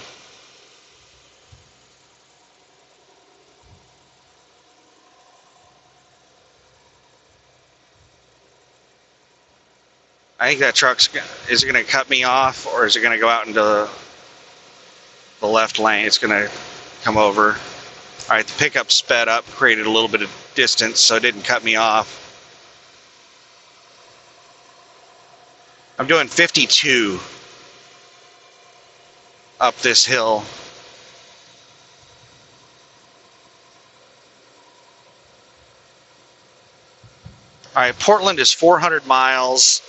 [SPEAKER 1] I think that truck's, is it going to cut me off or is it going to go out into the left lane? It's going to come over. All right, the pickup sped up, created a little bit of distance, so it didn't cut me off. I'm doing 52 up this hill. All right, Portland is 400 miles.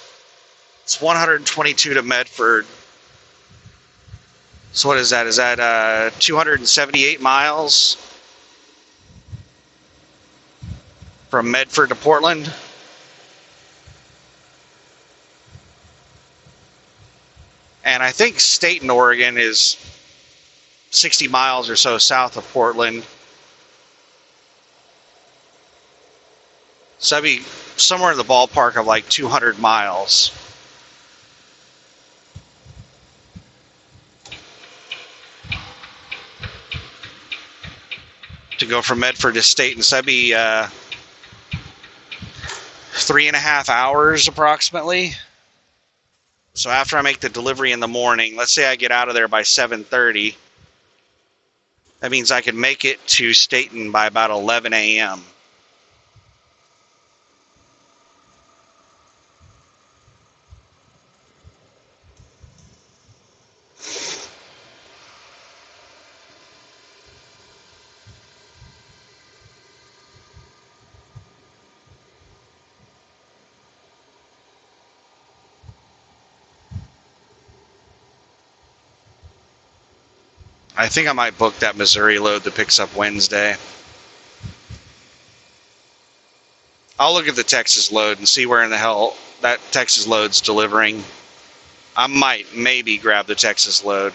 [SPEAKER 1] It's 122 to Medford. So what is that? Is that 278 miles from Medford to Portland? And I think Staten, Oregon is 60 miles or so south of Portland. So that'd be somewhere in the ballpark of like 200 miles. To go from Medford to Staten. So that'd be 3.5 hours approximately. So after I make the delivery in the morning, let's say I get out of there by 7:30, that means I can make it to Staten by about 11 a.m. I think I might book that Missouri load that picks up Wednesday. I'll look at the Texas load and see where in the hell that Texas load's delivering. I might maybe grab the Texas load.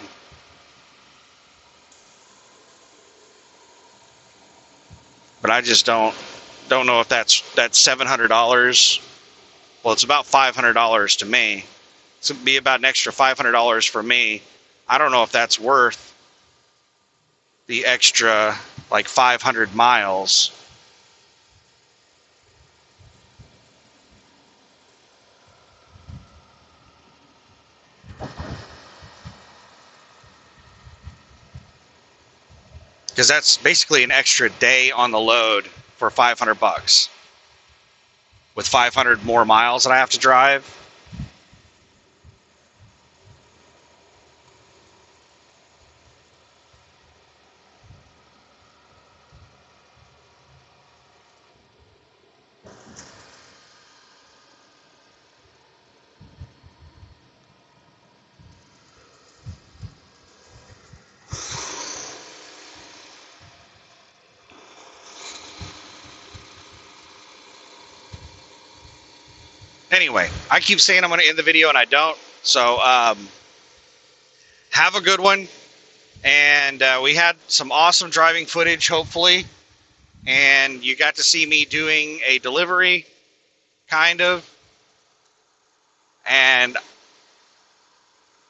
[SPEAKER 1] But I just don't know if that's $700. Well, it's about $500 to me. It's gonna be about an extra $500 for me. I don't know if that's worth the extra like 500 miles. Because that's basically an extra day on the load for 500 bucks. With 500 more miles that I have to drive. Anyway, I keep saying I'm going to end the video and I don't. So have a good one. And we had some awesome driving footage, hopefully. And you got to see me doing a delivery, kind of. And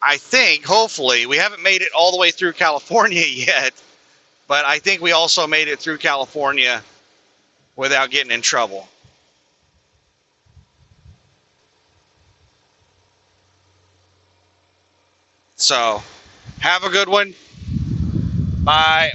[SPEAKER 1] I think, hopefully, we haven't made it all the way through California yet. But I think we also made it through California without getting in trouble. So, have a good one. Bye.